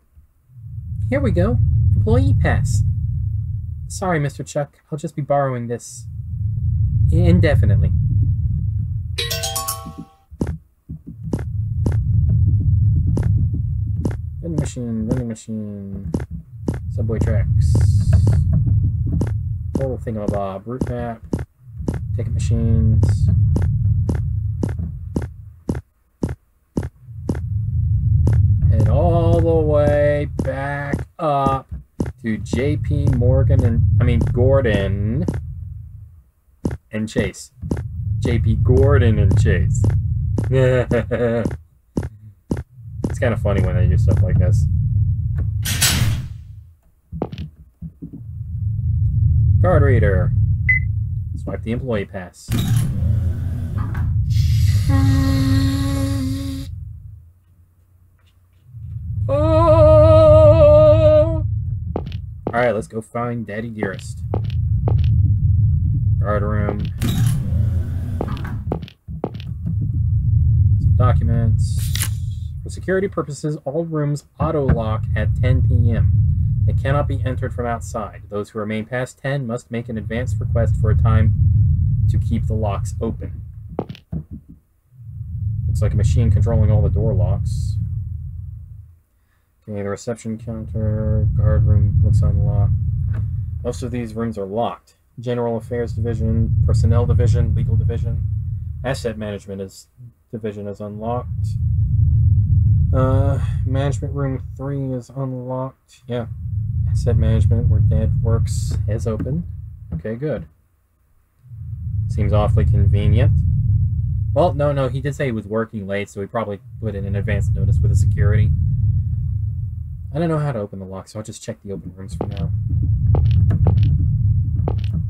Here we go. Employee pass. Sorry, Mr. Chuck. I'll just be borrowing this indefinitely. Vending machine. Subway tracks. Whole thingamabob. Route map. Ticket machines. Head all the way back up to J.P. Morgan and, Gordon and Chase. J.P. Gordon and Chase. It's kind of funny when they do stuff like this. Card reader. Swipe the employee pass. Oh! Alright, let's go find Daddy Dearest. Guard room. Some documents. For security purposes, all rooms auto-lock at 10 p.m. They cannot be entered from outside. Those who remain past 10 must make an advance request for a time to keep the locks open. Looks like a machine controlling all the door locks. Okay, the reception counter, guard room looks unlocked. Most of these rooms are locked. General Affairs Division, Personnel Division, Legal Division, Asset Management Division is unlocked. Management Room 3 is unlocked. Yeah. Asset Management, where Dad works, is open. Okay, good. Seems awfully convenient. Well, no, he did say he was working late, so he probably put in an advance notice with the security. I don't know how to open the lock, so I'll just check the open rooms for now.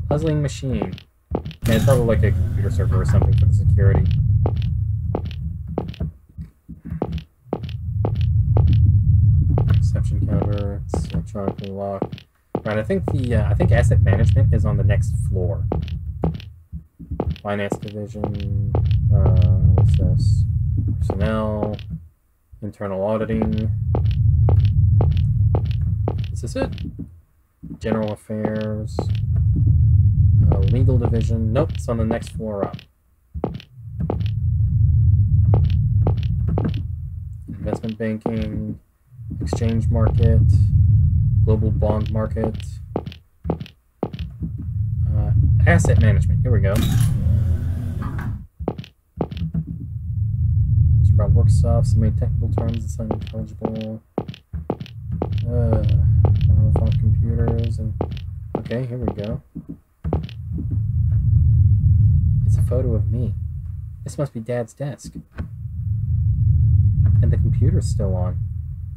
Puzzling machine. Yeah, it's probably like a computer server or something for the security. Reception counter. It's electronically locked. Right, I think asset management is on the next floor. Finance division. What's this? Personnel. Internal auditing. Is this it? General affairs. Legal division. Nope, it's on the next floor up. Investment banking. Exchange market. Global bond market. Asset management. Here we go. It's about work stuff. So many technical terms. It's unintelligible. I don't know if our computer is and okay, here we go. It's a photo of me. This must be Dad's desk. And the computer's still on.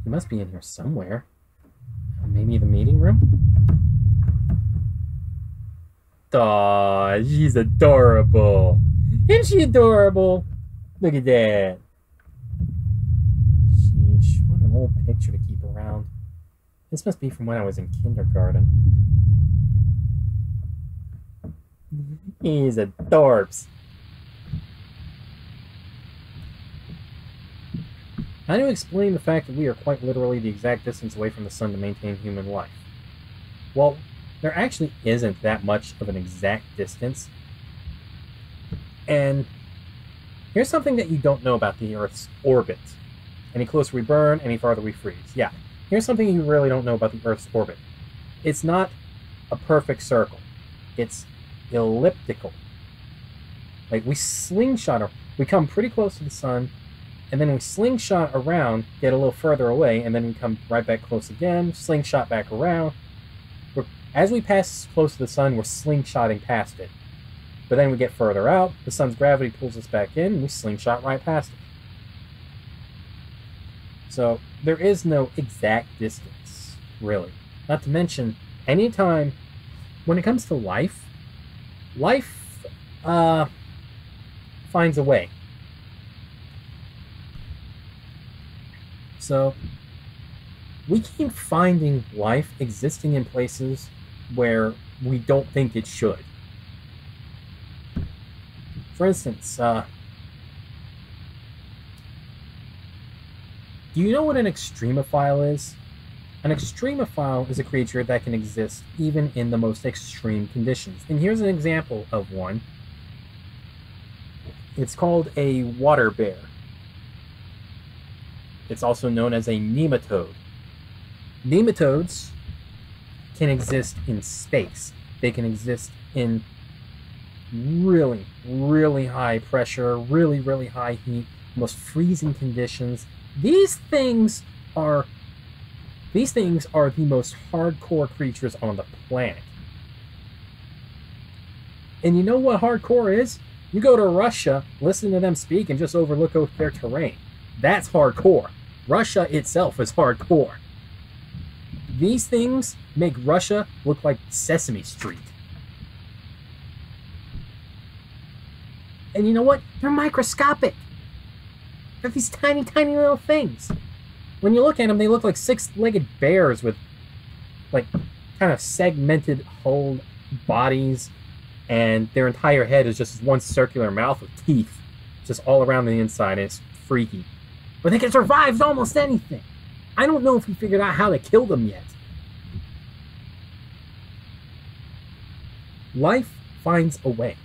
He must be in here somewhere. Maybe the meeting room? Aw, she's adorable. Isn't she adorable? Look at that. Sheesh, what an old picture to keep around. This must be from when I was in kindergarten. He's a dorps. How do you explain the fact that we are quite literally the exact distance away from the sun to maintain human life? Well, there actually isn't that much of an exact distance. And here's something that you don't know about the Earth's orbit. Any closer we burn, any farther we freeze. Yeah, here's something you really don't know about the Earth's orbit. It's not a perfect circle. It's elliptical. Like, we slingshot, we come pretty close to the sun, and then we slingshot around, get a little further away, and then we come right back close again, slingshot back around. As we pass close to the sun, we're slingshotting past it. But then we get further out, the sun's gravity pulls us back in, and we slingshot right past it. So, there is no exact distance, really. Not to mention, anytime, when it comes to life, life finds a way. So, we keep finding life existing in places where we don't think it should. For instance, do you know what an extremophile is? An extremophile is a creature that can exist even in the most extreme conditions. And here's an example of one. It's called a water bear. It's also known as a nematode. Nematodes can exist in space. They can exist in really, really high pressure, really, really high heat, most freezing conditions. These things are the most hardcore creatures on the planet. And you know what hardcore is? You go to Russia, listen to them speak, and just overlook their terrain. That's hardcore. Russia itself is hardcore. These things make Russia look like Sesame Street. And you know what? They're microscopic. They're these tiny, tiny little things. When you look at them, they look like six-legged bears with, like, kind of segmented whole bodies, and their entire head is just one circular mouth with teeth, just all around the inside, and it's freaky. But they can survive almost anything. I don't know if we figured out how to kill them yet. Life finds a way.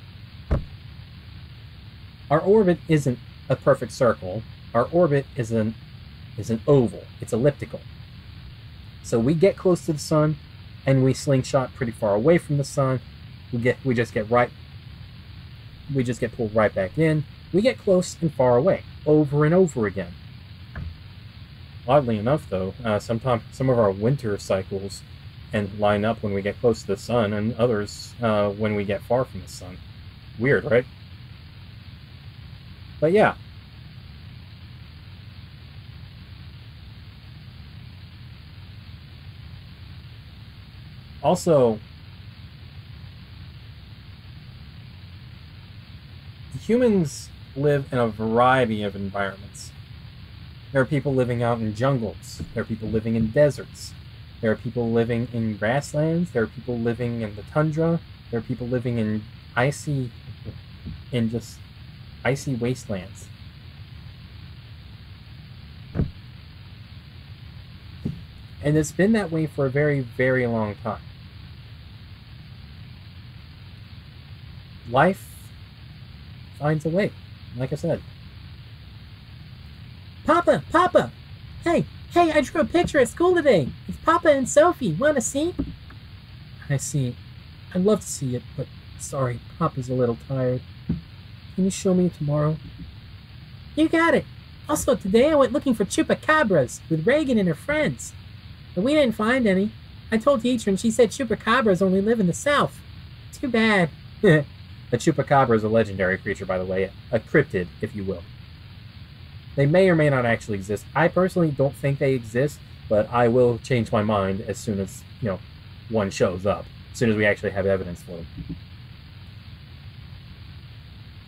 Our orbit isn't a perfect circle. Our orbit is an oval. It's elliptical. So we get close to the sun, and we slingshot pretty far away from the sun. We just get pulled right back in. We get close and far away, over and over again. Oddly enough, though, some of our winter cycles and line up when we get close to the sun, and others when we get far from the sun. Weird, right? But yeah. Also, humans live in a variety of environments. There are people living out in jungles. There are people living in deserts. There are people living in grasslands. There are people living in the tundra. There are people living in just icy wastelands. And it's been that way for a very, very long time. Life finds a way, like I said. Papa! Hey, I drew a picture at school today. It's Papa and Sophie. Want to see? I see. I'd love to see it, but sorry, Papa's a little tired. Can you show me tomorrow? You got it. Also, today I went looking for chupacabras with Reagan and her friends. But we didn't find any. I told teacher and she said chupacabras only live in the south. Too bad. A chupacabra is a legendary creature, by the way. A cryptid, if you will. They may or may not actually exist. I personally don't think they exist, but I will change my mind as soon as, one shows up. As soon as we actually have evidence for them.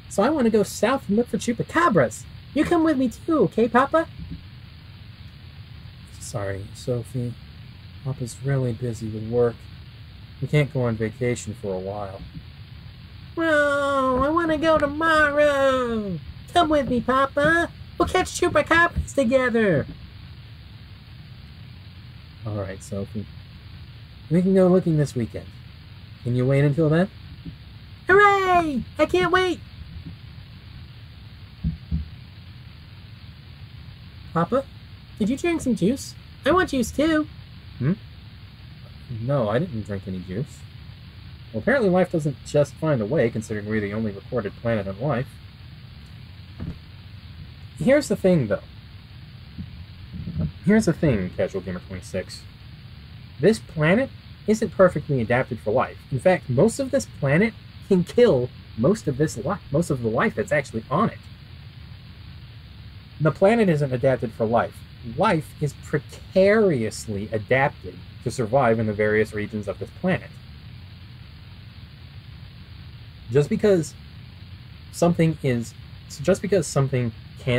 So I want to go south and look for chupacabras. You come with me too, okay, Papa? Sorry, Sophie. Papa's really busy with work. We can't go on vacation for a while. Whoa, I want to go tomorrow. Come with me, Papa. We'll catch chupacabras together. Alright, Sophie. We can go looking this weekend. Can you wait until then? Hooray! I can't wait. Papa, did you drink some juice? I want juice too. No, I didn't drink any juice. Well, apparently life doesn't just find a way, considering we're the only recorded planet of life. Here's the thing, though. Here's the thing, Casual Gamer 26. This planet isn't perfectly adapted for life. In fact, most of this planet can kill most of the life that's actually on it. The planet isn't adapted for life. Life is precariously adapted to survive in the various regions of this planet. Just because something can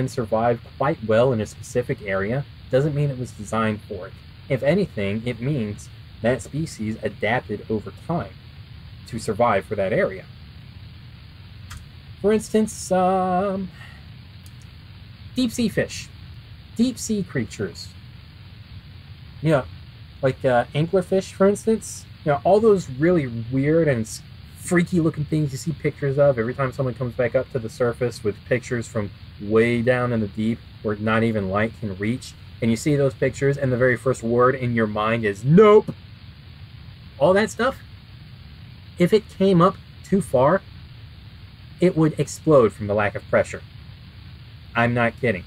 survive quite well in a specific area doesn't mean it was designed for it. If anything, it means that species adapted over time to survive for that area. For instance, deep sea fish, deep sea creatures. Like anglerfish, for instance. All those really weird and freaky looking things you see pictures of every time someone comes back up to the surface with pictures from way down in the deep where not even light can reach. And you see those pictures and the very first word in your mind is nope. All that stuff, if it came up too far, it would explode from the lack of pressure. I'm not kidding.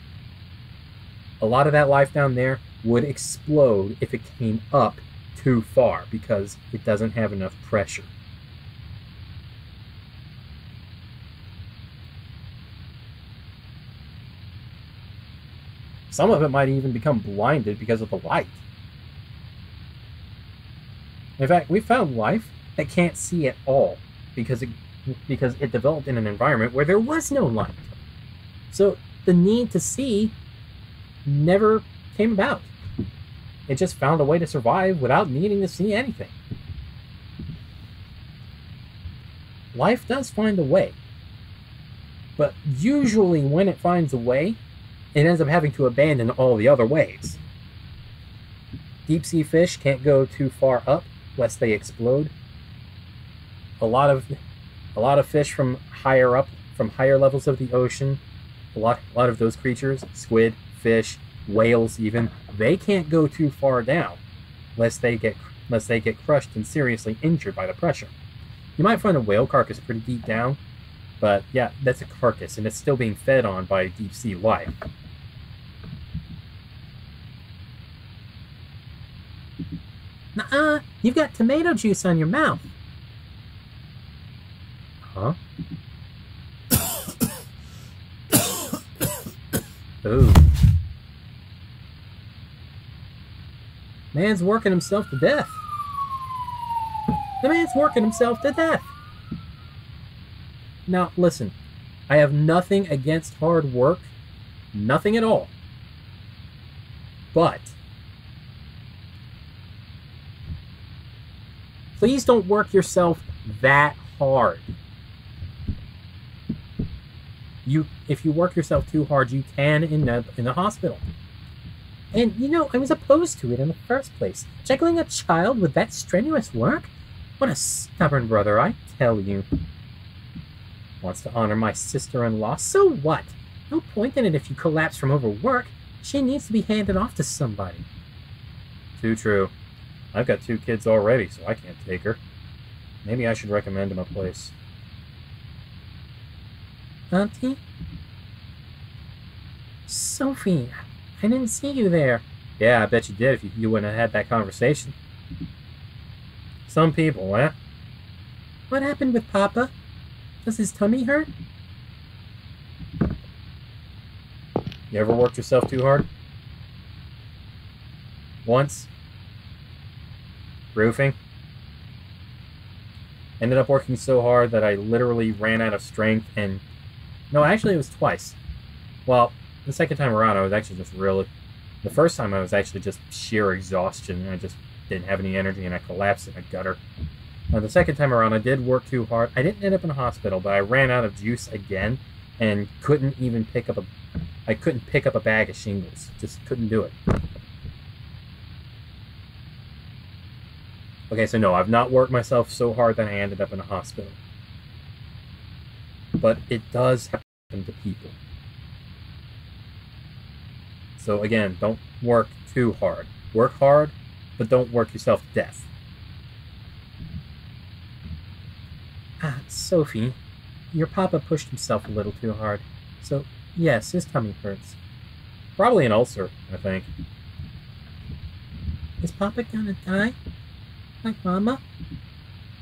A lot of that life down there would explode if it came up too far because it doesn't have enough pressure. Some of it might even become blinded because of the light. In fact, we found life that can't see at all because it developed in an environment where there was no light. So the need to see never came about. It just found a way to survive without needing to see anything. Life does find a way. But usually when it finds a way, it ends up having to abandon all the other ways. Deep sea fish can't go too far up lest they explode. A lot of fish from higher levels of the ocean, a lot of those creatures, squid, fish, whales even, they can't go too far down lest they get crushed and seriously injured by the pressure. You might find a whale carcass pretty deep down, but yeah, that's a carcass and it's still being fed on by deep sea life. Nuh-uh, you've got tomato juice on your mouth. Huh? Ooh. Man's working himself to death. The man's working himself to death. Now, listen. I have nothing against hard work. Nothing at all. But please don't work yourself that hard. If you work yourself too hard, you can end up in the hospital. And, I was opposed to it in the first place. Juggling a child with that strenuous work? What a stubborn brother, I tell you. Wants to honor my sister-in-law, so what? No point in it if you collapse from overwork. She needs to be handed off to somebody. Too true. I've got 2 kids already, so I can't take her. Maybe I should recommend him a place. Auntie? Sophie, I didn't see you there. Yeah, I bet you did if you wouldn't have had that conversation. Some people, eh? What happened with Papa? Does his tummy hurt? You ever worked yourself too hard? Once. Roofing. Ended up working so hard that I literally ran out of strength and... No, actually it was twice. Well, the second time around I was actually just really... The first time I was actually just sheer exhaustion and I just didn't have any energy and I collapsed in a gutter. The second time around I did work too hard. I didn't end up in a hospital, but I ran out of juice again and couldn't even pick up a... I couldn't pick up a bag of shingles. Just couldn't do it. Okay, so no, I've not worked myself so hard that I ended up in a hospital. But it does happen to people. So again, don't work too hard. Work hard, but don't work yourself to death. Ah, Sophie, your papa pushed himself a little too hard. So, yes, his tummy hurts. Probably an ulcer, I think. Is Papa gonna die? Like Mama?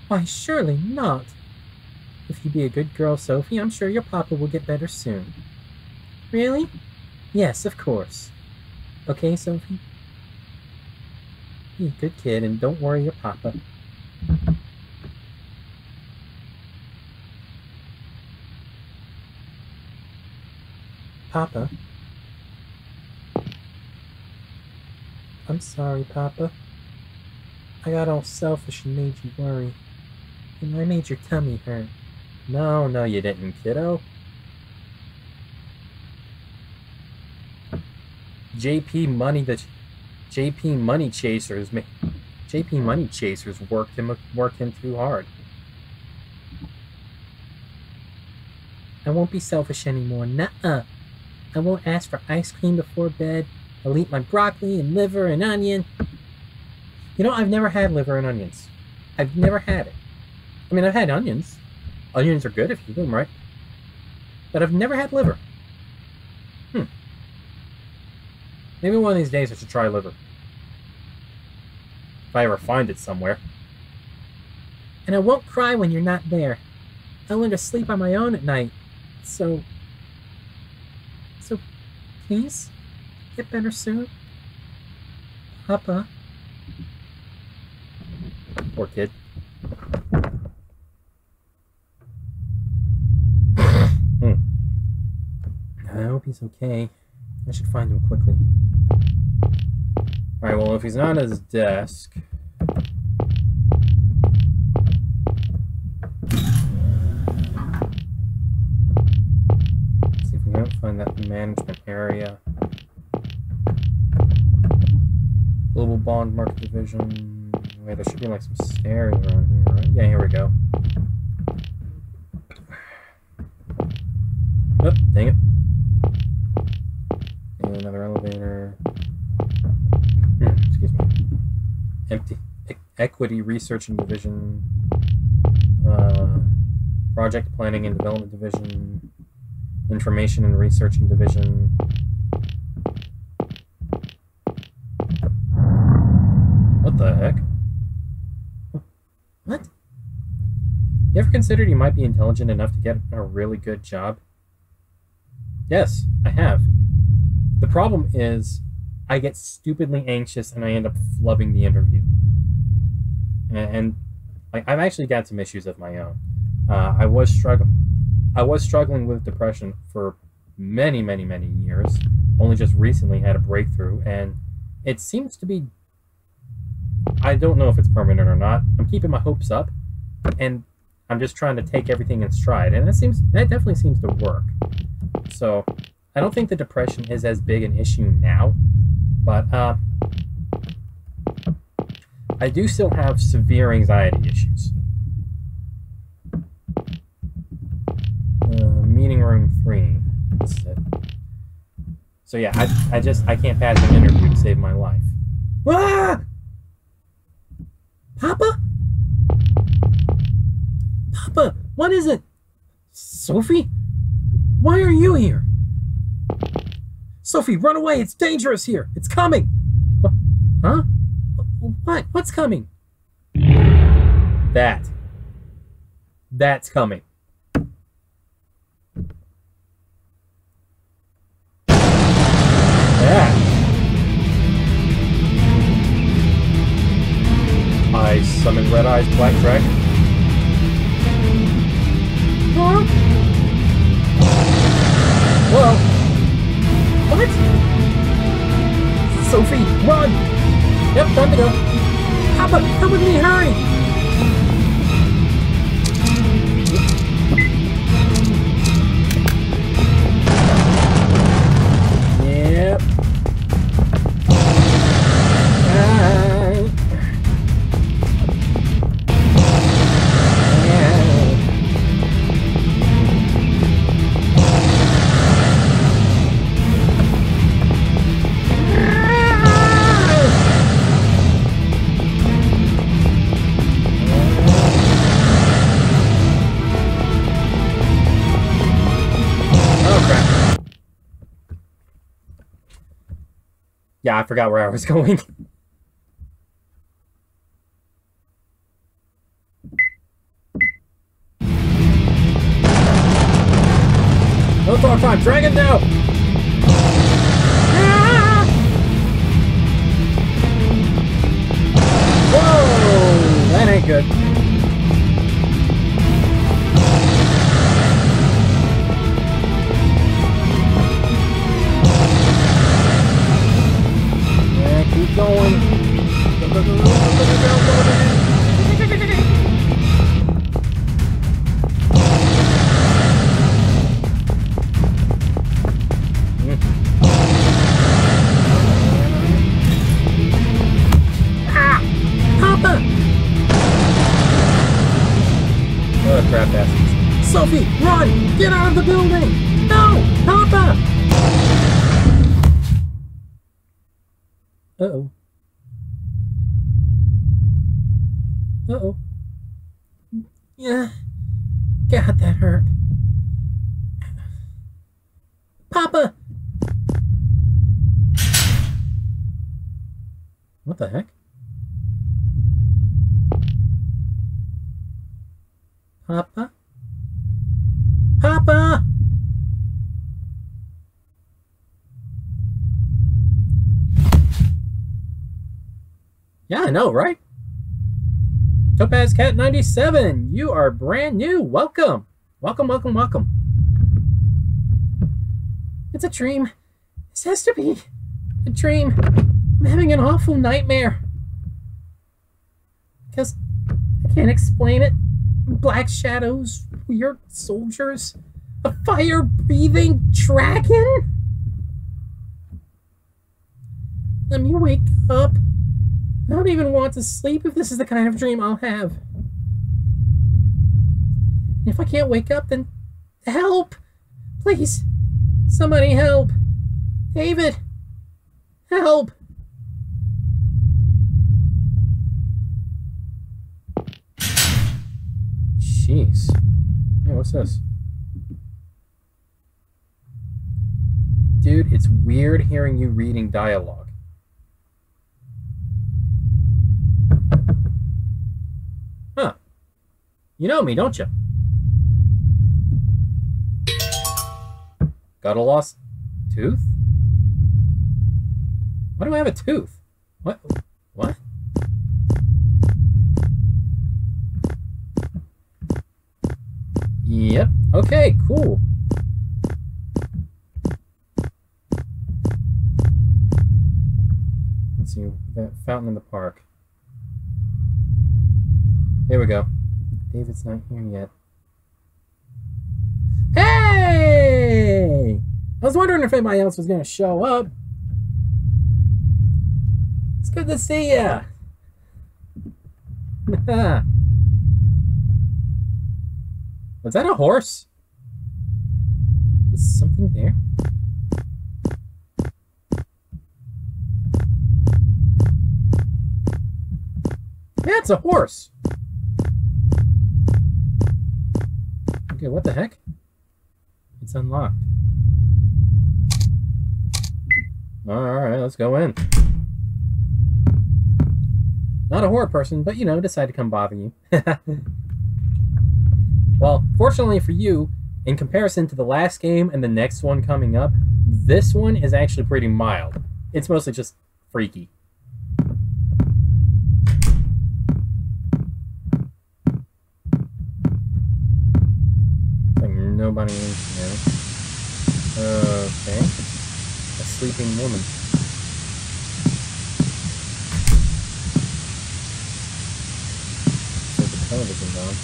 Why, surely not. If you be a good girl, Sophie, I'm sure your Papa will get better soon. Really? Yes, of course. Okay, Sophie? Be a good kid and don't worry your Papa. Papa? I'm sorry, Papa. I got all selfish and made you worry. And I made your tummy hurt. No, you didn't, kiddo. JP Money Chasers worked him too hard. I won't be selfish anymore. Nuh-uh. I won't ask for ice cream before bed. I'll eat my broccoli and liver and onion. You know, I've never had liver and onions. I've never had it. I mean, I've had onions. Onions are good if you do them right. But I've never had liver. Maybe one of these days I should try liver. If I ever find it somewhere. And I won't cry when you're not there. I'll learn to sleep on my own at night. So please, get better soon. Papa. Poor kid. I hope he's okay. I should find him quickly. Alright, well, if he's not at his desk... Let's see if we can find that management area. Global Bond Market Division... Wait, there should be like some stairs around here, right? Yeah, here we go. Oh, dang it. And another elevator. Excuse me. Equity Research and Division. Project Planning and Development Division. Information and Research and Division. What the heck? What? You ever considered you might be intelligent enough to get a really good job? Yes, I have. The problem is, I get stupidly anxious and I end up flubbing the interview. And like, I've actually got some issues of my own. I was struggling with depression for many, many, many years. Only just recently had a breakthrough, and it seems to be... I don't know if it's permanent or not. I'm keeping my hopes up, and I'm just trying to take everything in stride, and that definitely seems to work. So, I don't think the depression is as big an issue now, but I do still have severe anxiety issues. Meeting room 3. This is it. So yeah, I can't pass an interview to save my life. Ah! Papa? Papa, what is it? Sophie? Why are you here? Sophie, run away! It's dangerous here! It's coming! Huh? What? What's coming? That's coming. That. I summon Red Eyes Black Dragon. Huh? Whoa. What? Sophie, run! Yep, time to go. Papa, come with me, hurry! Yep. Yeah, I forgot where I was going. No talk time, dragon down! Ah! Whoa! That ain't good. Keep going. Ah! Papa! What a crap bastards. Sophie, run! Get out of the building! No! Papa! Uh-oh. Uh-oh. Yeah. God, that hurt. Papa! What the heck? Papa? Papa! Yeah, I know, right? Topaz Cat 97, you are brand new. Welcome. Welcome, welcome, welcome. It's a dream. This has to be a dream. I'm having an awful nightmare. Because I can't explain it. Black shadows, weird soldiers, a fire-breathing dragon? Let me wake up. I don't even want to sleep if this is the kind of dream I'll have. If I can't wake up, then help! Please, somebody help! David, help! Jeez. Hey, what's this? Dude, it's weird hearing you reading dialogue. Huh. You know me, don't you? Got a lost tooth? Why do I have a tooth? What? What? Yep. Okay, cool. Let's see, that fountain in the park. Here we go. David's not here yet. Hey! I was wondering if anybody else was going to show up. It's good to see ya. Was that a horse? Was something there? Yeah, it's a horse. Okay, what the heck? It's unlocked. Alright, let's go in. Not a horror person, but, you know, decide to come bother you. Well, fortunately for you, in comparison to the last game and the next one coming up, this one is actually pretty mild. It's mostly just freaky. It's like nobody in here. Okay. A sleeping woman. So the television's on.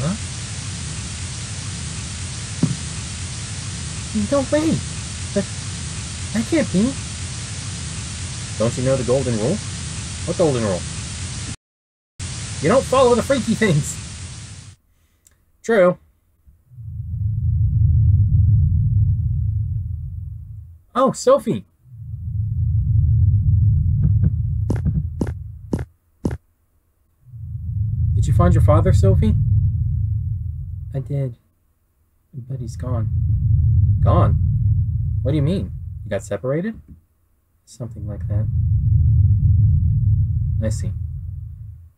Huh? No way! That can't be. Don't you know the golden rule? What golden rule? You don't follow the freaky things! True. Oh, Sophie! Did you find your father, Sophie? I did. But he's gone. Gone? What do you mean? You got separated? Something like that. I see.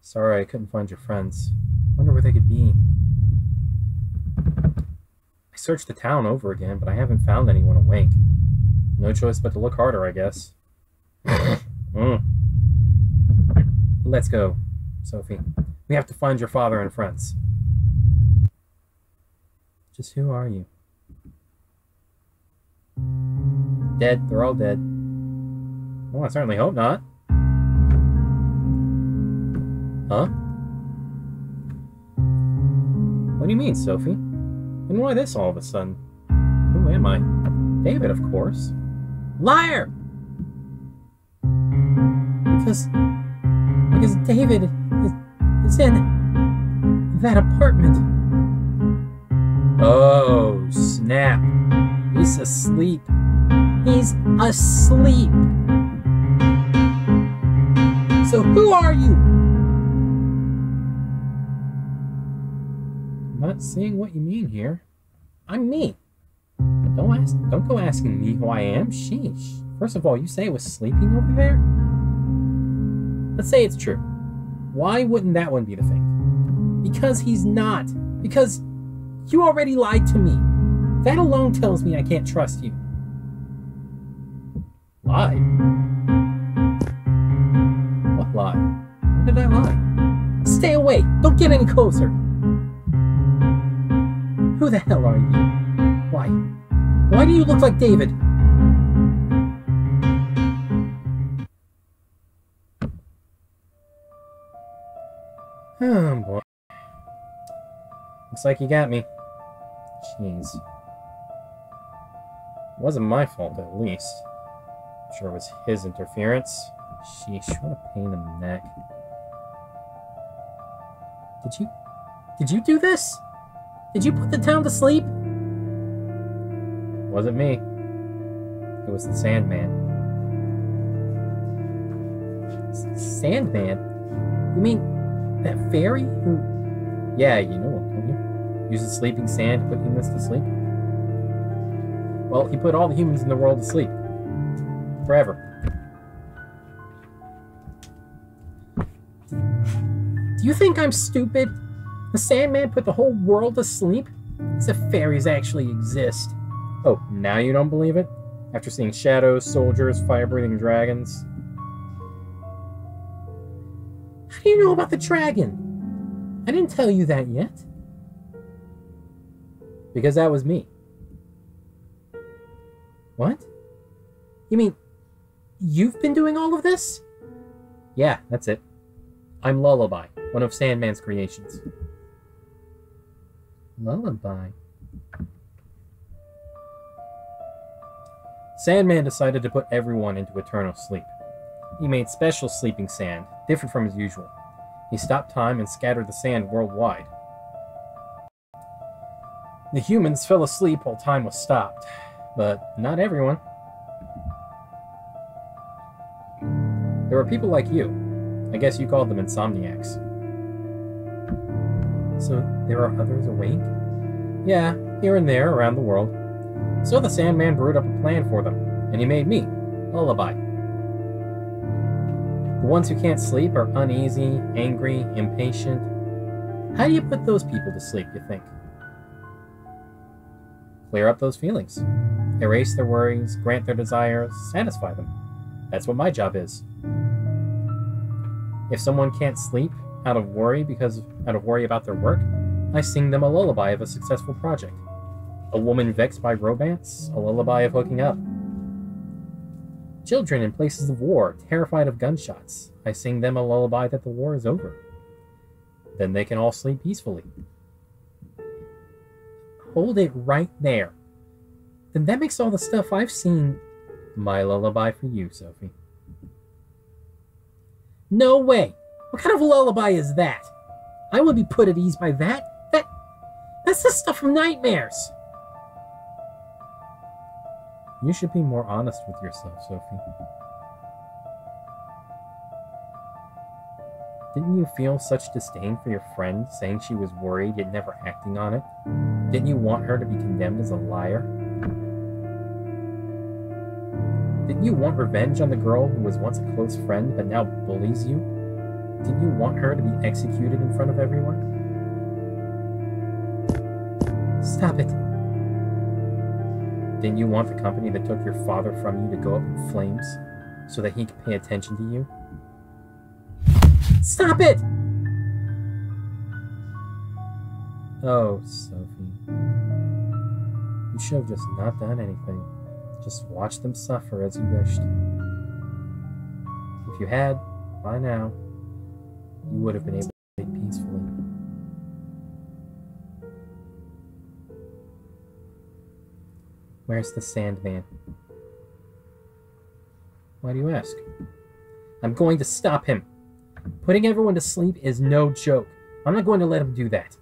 Sorry I couldn't find your friends. Wonder where they could be. I searched the town over again, but I haven't found anyone awake. No choice but to look harder, I guess. Let's go, Sophie. We have to find your father and friends. Just who are you? Dead. They're all dead. Well, I certainly hope not. Huh? What do you mean, Sophie? And why this all of a sudden? Who am I? David, of course. Liar! Because David is in that apartment. Oh, snap. He's asleep. He's asleep. So who are you? I'm not seeing what you mean here. I'm me. Don't go asking me who I am. Sheesh. First of all, you say I was sleeping over there? Let's say it's true. Why wouldn't that one be the thing? Because he's not. Because you already lied to me. That alone tells me I can't trust you. Lie? What lie? When did I lie? Stay away! Don't get any closer! Who the hell are you? Why? Why do you look like David? Oh boy. Looks like you got me. Jeez. It wasn't my fault, at least. I'm sure it was his interference. Sheesh, what a pain in the neck. Did you do this? Did you put the town to sleep? It wasn't me. It was the Sandman. Sandman? You mean that fairy who... Yeah, you know him, don't you? Uses sleeping sand to put humans to sleep. Well, he put all the humans in the world to sleep. Forever. Do you think I'm stupid? The Sandman put the whole world to sleep? As if fairies actually exist. Oh, now you don't believe it? After seeing shadows, soldiers, fire-breathing dragons? How do you know about the dragon? I didn't tell you that yet. Because that was me. What? You mean, you've been doing all of this? Yeah, that's it. I'm Lullaby, one of Sandman's creations. Lullaby? Sandman decided to put everyone into eternal sleep. He made special sleeping sand, different from his usual. He stopped time and scattered the sand worldwide. The humans fell asleep while time was stopped, but not everyone. There were people like you. I guess you called them insomniacs. So there are others awake? Yeah, here and there around the world. So the Sandman brewed up a plan for them, and he made me, Lullaby. The ones who can't sleep are uneasy, angry, impatient. How do you put those people to sleep, you think? Clear up those feelings. Erase their worries, grant their desires, satisfy them. That's what my job is. If someone can't sleep out of worry about their work, I sing them a lullaby of a successful project. A woman vexed by romance, a lullaby of hooking up. Children in places of war, terrified of gunshots, I sing them a lullaby that the war is over. Then they can all sleep peacefully. Hold it right there. Then that makes all the stuff I've seen my lullaby for you, Sophie. No way! What kind of lullaby is that? I will be put at ease by that. That's the stuff from nightmares. You should be more honest with yourself, Sophie. Didn't you feel such disdain for your friend, saying she was worried yet never acting on it? Didn't you want her to be condemned as a liar? Didn't you want revenge on the girl who was once a close friend but now bullies you? Didn't you want her to be executed in front of everyone? Stop it. Didn't you want the company that took your father from you to go up in flames so that he could pay attention to you? Stop it! Oh, Sophie. You should have just not done anything. Just watched them suffer as you wished. If you had, by now, you would have been able to sleep peacefully. Where's the Sandman? Why do you ask? I'm going to stop him. Putting everyone to sleep is no joke. I'm not going to let him do that.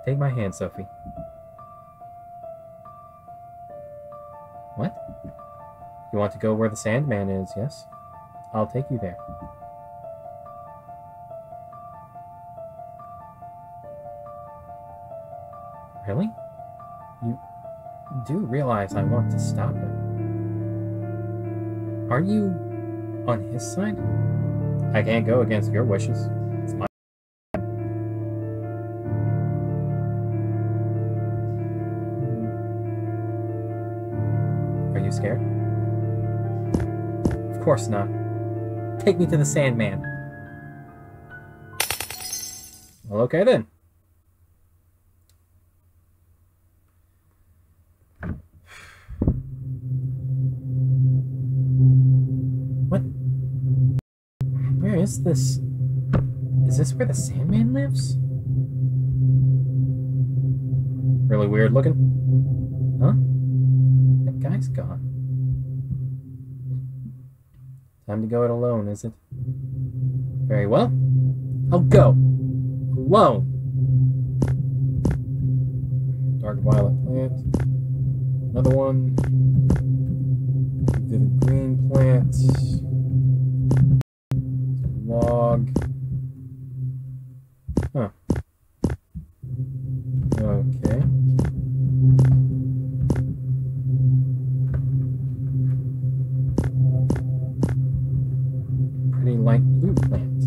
Take my hand, Sophie. What? You want to go where the Sandman is, yes? I'll take you there. Really? You do realize I want to stop him. Are you on his side? I can't go against your wishes. It's my... Are you scared? Of course not. Take me to the Sandman. Well, okay then. What? Where is this? Is this where the Sandman lives? Really weird looking. Huh? That guy's gone. Time to go it alone, is it? Very well. I'll go. Alone. Dark violet plant. Another one. Vivid green plant. Log. Huh. Okay. Pretty light blue plant.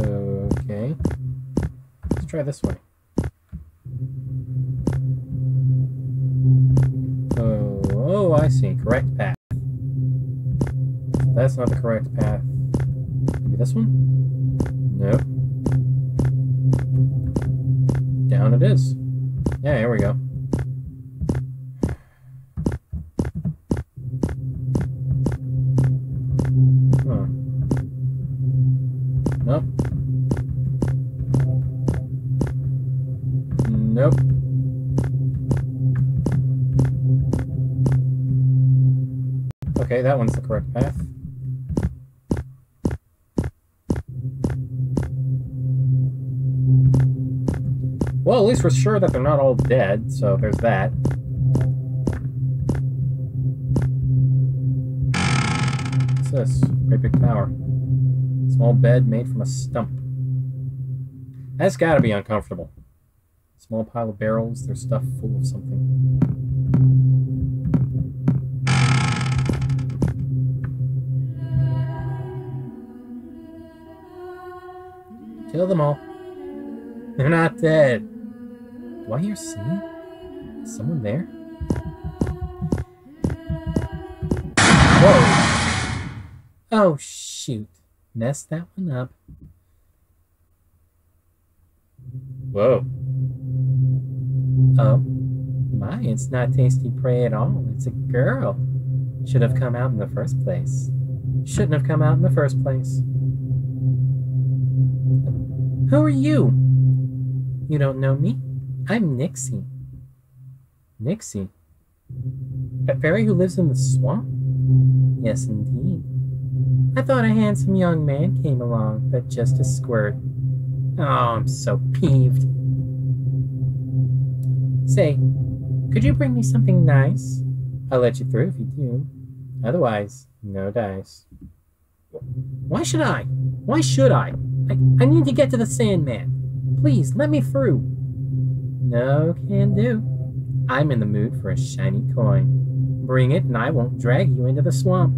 Okay. Let's try this way. Oh, I see. Correct path. That's not the correct path. Maybe this one? Nope. Down it is. Yeah, here we go. Huh. Nope. Nope. Okay, that one's the correct path. Well, at least we're sure that they're not all dead, so there's that. What's this? Great big tower. Small bed made from a stump. That's gotta be uncomfortable. Small pile of barrels. There's stuff full of something. Kill them all. They're not dead. Do I hear singing? Is someone there? Whoa! Oh, shoot. Messed that one up. Whoa. Oh. My, it's not tasty prey at all. It's a girl. Should have come out in the first place. Shouldn't have come out in the first place. Who are you? You don't know me? I'm Nixie. Nixie? A fairy who lives in the swamp? Yes, indeed. I thought a handsome young man came along, but just a squirt. Oh, I'm so peeved. Say, could you bring me something nice? I'll let you through if you do. Otherwise, no dice. Why should I? Why should I? I need to get to the Sandman. Please, let me through. No can do. I'm in the mood for a shiny coin. Bring it and I won't drag you into the swamp.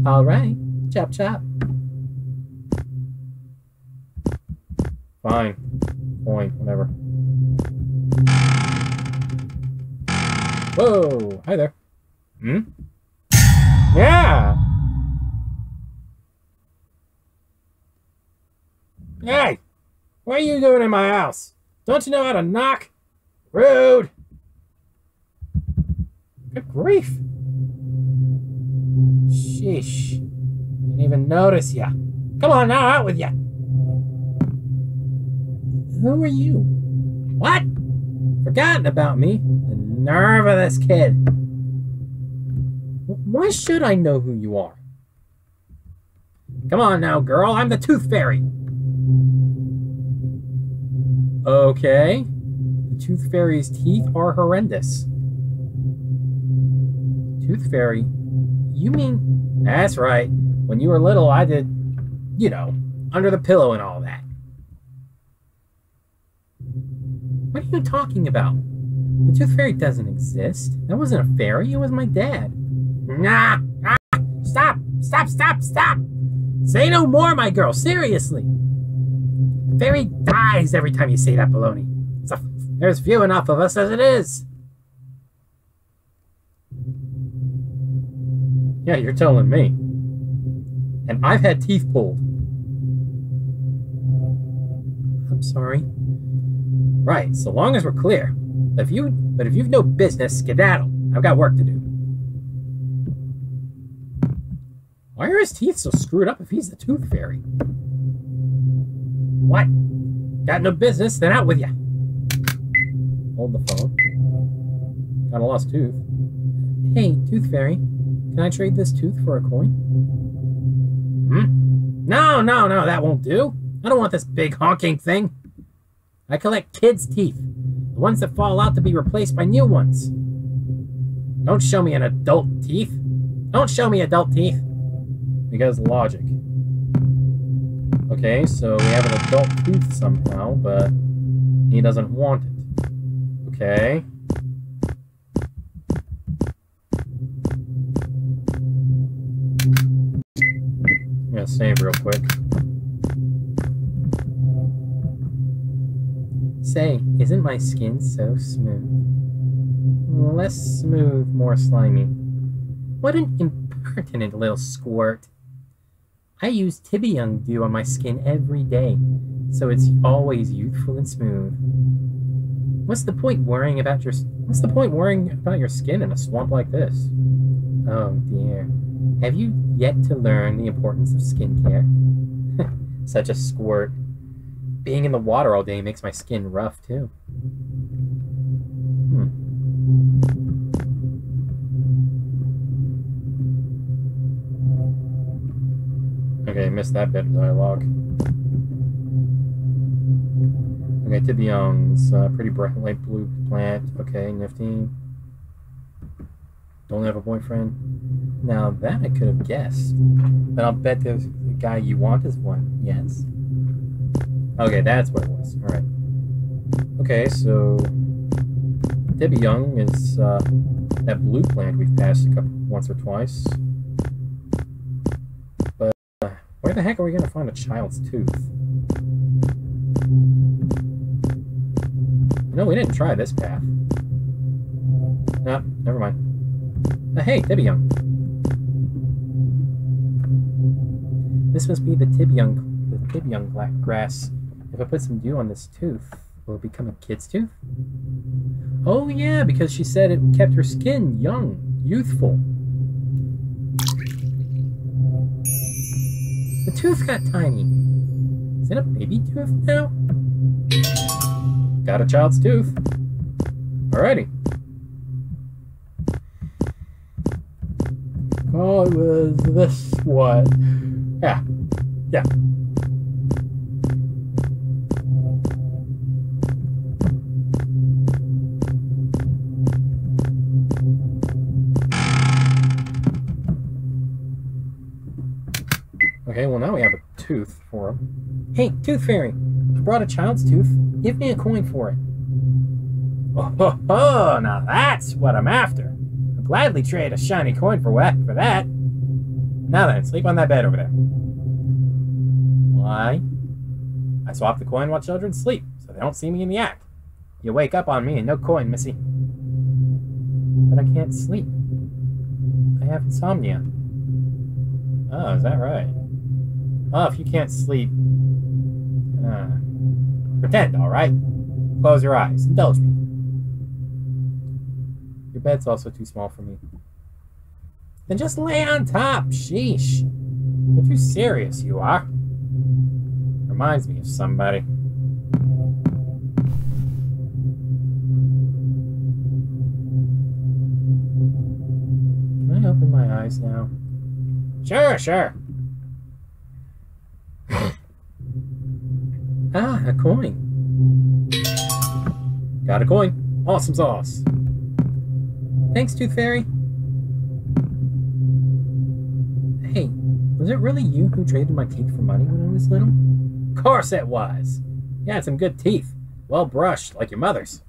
All right. Chop chop. Fine. Coin, whatever. Whoa! Hi there. Hmm? Yeah! Hey! What are you doing in my house? Don't you know how to knock? Rude! Good grief. Sheesh. Didn't even notice ya. Come on now, out with ya. Who are you? What? Forgotten about me? The nerve of this kid. Why should I know who you are? Come on now, girl. I'm the Tooth Fairy. Okay. The Tooth Fairy's teeth are horrendous. Tooth Fairy? You mean... That's right. When you were little, I did, you know, under the pillow and all that. What are you talking about? The Tooth Fairy doesn't exist. That wasn't a fairy. It was my dad. Nah! Stop! Stop! Stop! Stop! Say no more, my girl. Seriously. The fairy dies every time you say that baloney. There's few enough of us as it is. Yeah, you're telling me. And I've had teeth pulled. I'm sorry. Right, so long as we're clear. But if you've no business, skedaddle. I've got work to do. Why are his teeth so screwed up if he's the Tooth Fairy? What? Got no business? Then out with ya. Hold the phone. Got a lost tooth. Hey, Tooth Fairy. Can I trade this tooth for a coin? No, that won't do. I don't want this big honking thing. I collect kids' teeth. The ones that fall out to be replaced by new ones. Don't show me an adult teeth. Don't show me adult teeth. Because logic. Okay, so we have an adult tooth somehow, but he doesn't want it. Okay. I'm gonna save real quick. Say, isn't my skin so smooth? Less smooth, more slimy. What an impertinent little squirt. I use Tibiung dew on my skin every day, so it's always youthful and smooth. What's the point worrying about your skin in a swamp like this? Oh dear. Have you yet to learn the importance of skincare? Such a squirt. Being in the water all day makes my skin rough too. Okay, missed that bit of dialogue. Okay, Tibiung's pretty bright light blue plant. Okay, nifty. Don't have a boyfriend. Now that I could have guessed. But I'll bet the guy you want is one. Yes. Okay, that's what it was. Alright. Okay, so Debbie Young is that blue plant we've passed once or twice. But where the heck are we gonna find a child's tooth? No, we didn't try this path. Nah, never mind. Hey, Debbie Young. This must be the Tibion grass. If I put some dew on this tooth, will it become a kid's tooth? Oh yeah, because she said it kept her skin young, youthful. The tooth got tiny. Is it a baby tooth now? Got a child's tooth. Alrighty. Oh, it was this what? Yeah. Yeah. Okay, well now we have a tooth for him. Hey, Tooth Fairy! I brought a child's tooth. Give me a coin for it. Oh, ho, ho, now that's what I'm after. I'll gladly trade a shiny coin for that. Now then, sleep on that bed over there. Why? I swap the coin while children sleep, so they don't see me in the act. You wake up on me and no coin, missy. But I can't sleep. I have insomnia. Oh, is that right? Oh, if you can't sleep... pretend, alright? Close your eyes. Indulge me. Your bed's also too small for me. Then just lay on top. Sheesh. You're too serious, you are. Reminds me of somebody. Can I open my eyes now? Sure, sure. Ah, a coin. Got a coin. Awesome sauce. Thanks, Tooth Fairy. Hey, was it really you who traded my teeth for money when I was little? Of course it was. You had some good teeth. Well brushed, like your mother's.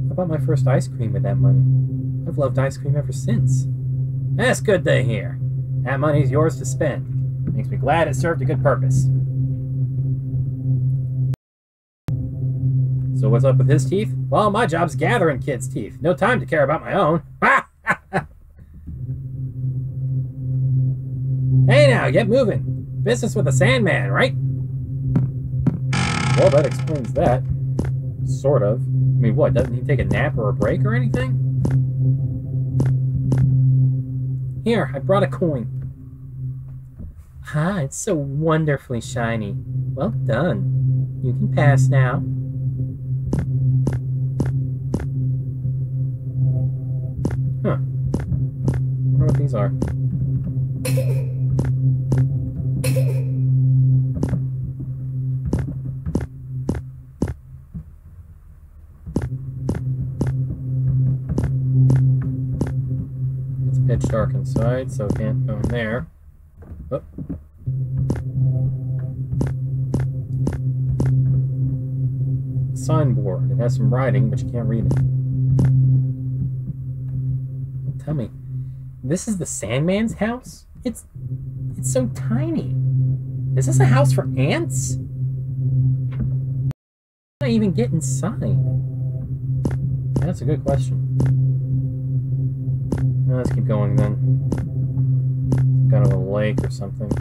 I bought my first ice cream with that money. I've loved ice cream ever since. That's good to hear. That money's yours to spend. Makes me glad it served a good purpose. So what's up with his teeth? Well, my job's gathering kids' teeth. No time to care about my own. Hey now, get moving. Business with the Sandman, right? Well, that explains that. Sort of. I mean, what, doesn't he take a nap or a break or anything? Here, I brought a coin. Ah, it's so wonderfully shiny. Well done. You can pass now. Huh. I wonder what these are. It's pitch dark inside, so it can't go in there. Oh. Signboard. It has some writing, but you can't read it. Tell me, this is the Sandman's house? It's so tiny. Is this a house for ants? How do I even get inside? That's a good question. Let's keep going then. Some kind of a lake or something.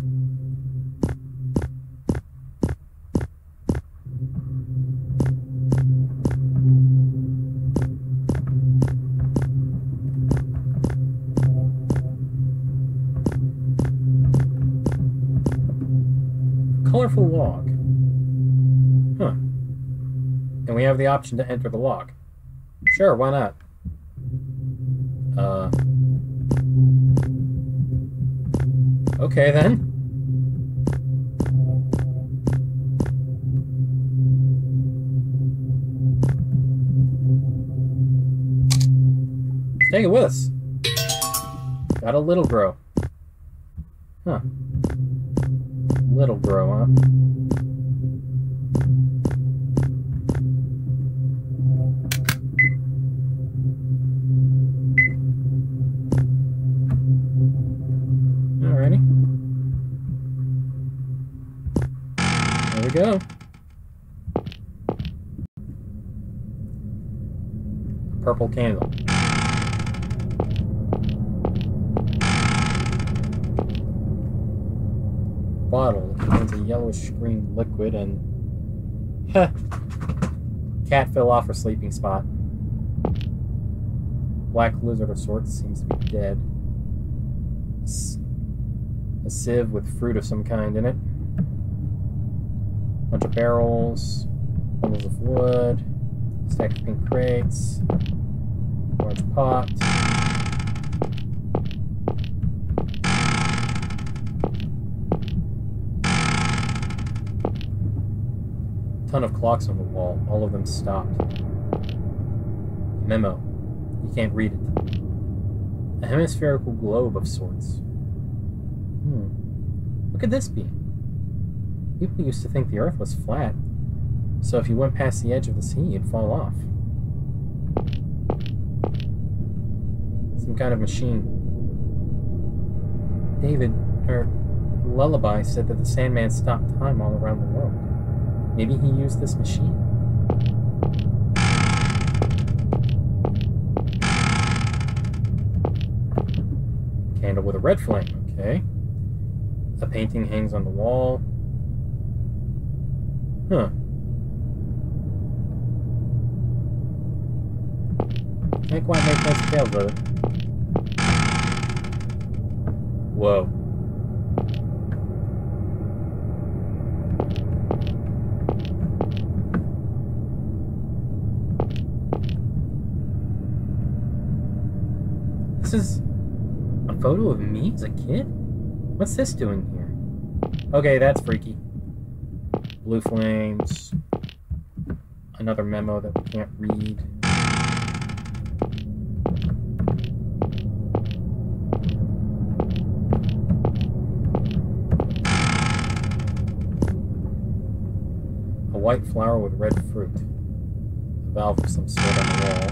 Colorful log. Huh. And we have the option to enter the log. Sure, why not? Okay then. Let's take it with us. Got a little grow. Huh. Little grow, huh? we go. Purple candle. Bottle contains a yellowish green liquid and cat fell off her sleeping spot. Black lizard of sorts seems to be dead. A sieve with fruit of some kind in it. Bunch of barrels, bundles of wood, stack of pink crates, large pot. Ton of clocks on the wall, all of them stopped. Memo. You can't read it. A hemispherical globe of sorts. What could this be? People used to think the Earth was flat, so if you went past the edge of the sea, you'd fall off. Some kind of machine. Lullaby said that the Sandman stopped time all around the world. Maybe he used this machine. Candle with a red flame, okay. A painting hangs on the wall. Huh. Can't quite make heads or tails of it. Whoa. This is a photo of me as a kid? What's this doing here? Okay, that's freaky. Blue flames. Another memo that we can't read. A white flower with red fruit. A valve of some sort on the wall.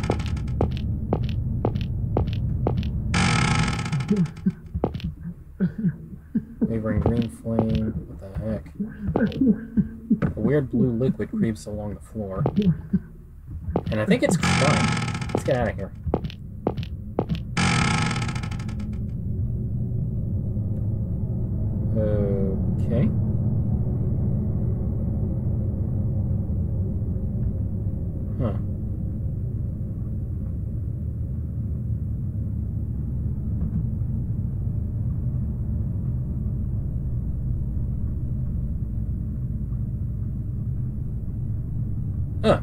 Wavering green flame. What the heck? A weird blue liquid creeps along the floor. And I think it's crying. Let's get out of here. Okay. Huh.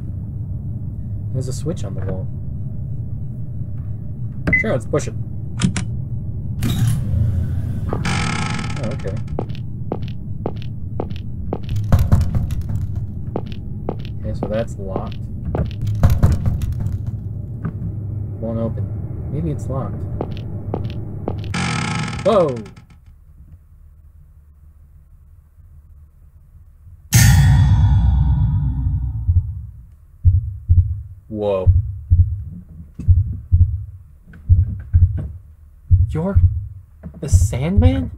There's a switch on the wall. Sure, let's push it. Oh, okay. Okay, so that's locked. Won't open. Maybe it's locked. Whoa! Whoa. You're the Sandman?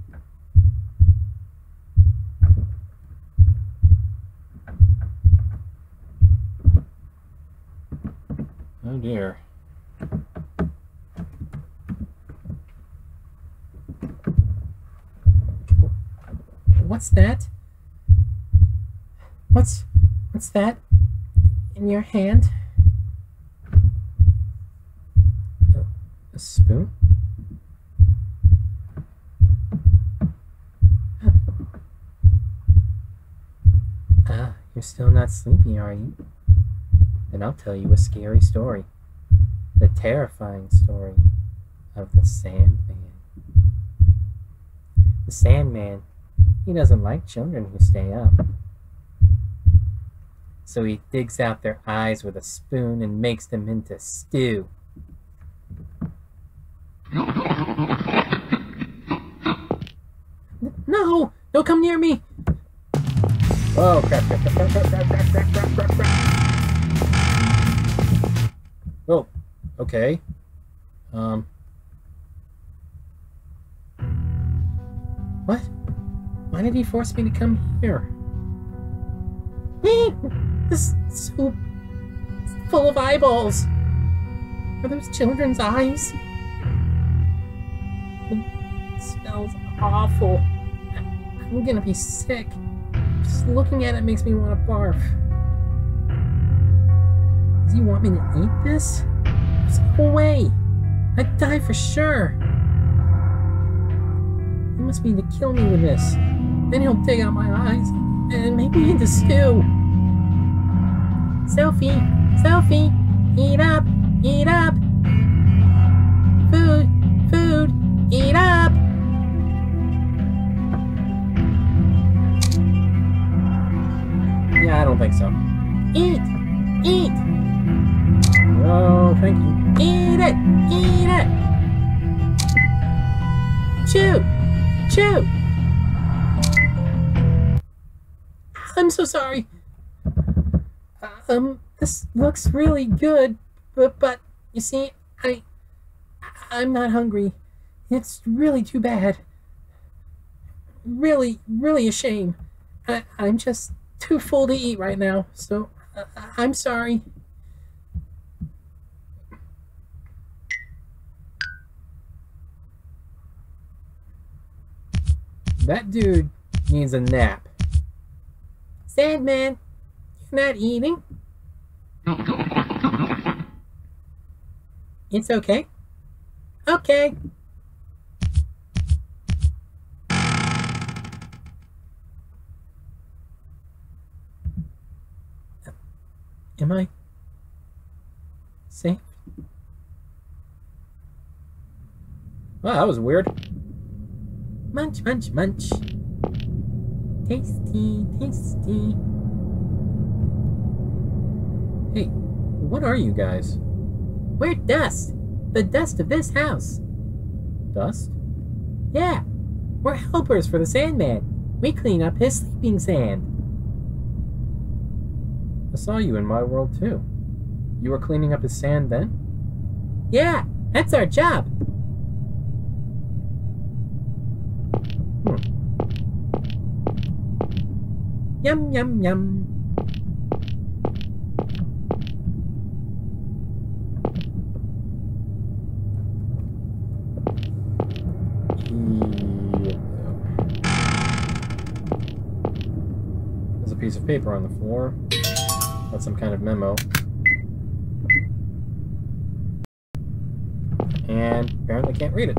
Oh dear. What's that? What's that in your hand? A spoon? Ah, you're still not sleepy, are you? Then I'll tell you a scary story. The terrifying story of the Sandman. The Sandman, he doesn't like children who stay up. So he digs out their eyes with a spoon and makes them into stew. No! Don't come near me! Oh, crap. Oh, okay. What? Why did he force me to come here? This soup is full of eyeballs. Are those children's eyes? It smells awful. I'm gonna be sick. Just looking at it makes me want to barf. Does he want me to eat this? There's no way. I'd die for sure. He must mean to kill me with this. Then he'll dig out my eyes and make me into stew. Sophie, Sophie, eat up, eat up. Food, food, eat up. Yeah, I don't think so. Eat, eat. Oh, thank you. Eat it, eat it. Chew, chew. I'm so sorry. This looks really good, but you see, I'm not hungry. It's really too bad. Really, really a shame. I'm just too full to eat right now, so I'm sorry. That dude needs a nap. Sandman, you're not eating? It's okay. Okay. Am I safe? Wow, that was weird. Munch, munch, munch. Tasty, tasty. Hey, what are you guys? We're dust. The dust of this house. Dust? Yeah. We're helpers for the Sandman. We clean up his sleeping sand. I saw you in my world too. You were cleaning up his sand then? Yeah, that's our job. Yum, yum, yum. There's a piece of paper on the floor. That's some kind of memo. And apparently can't read it.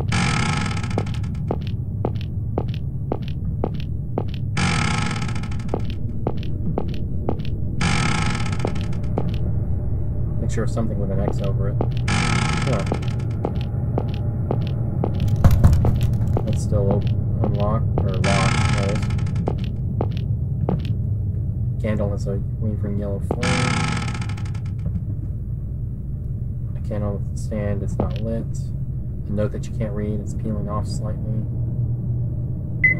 Picture of something with an X over it. Huh. That's still unlocked, or locked, that is. Candle has a wavering yellow flame. A candle with the stand, it's not lit. A note that you can't read, it's peeling off slightly.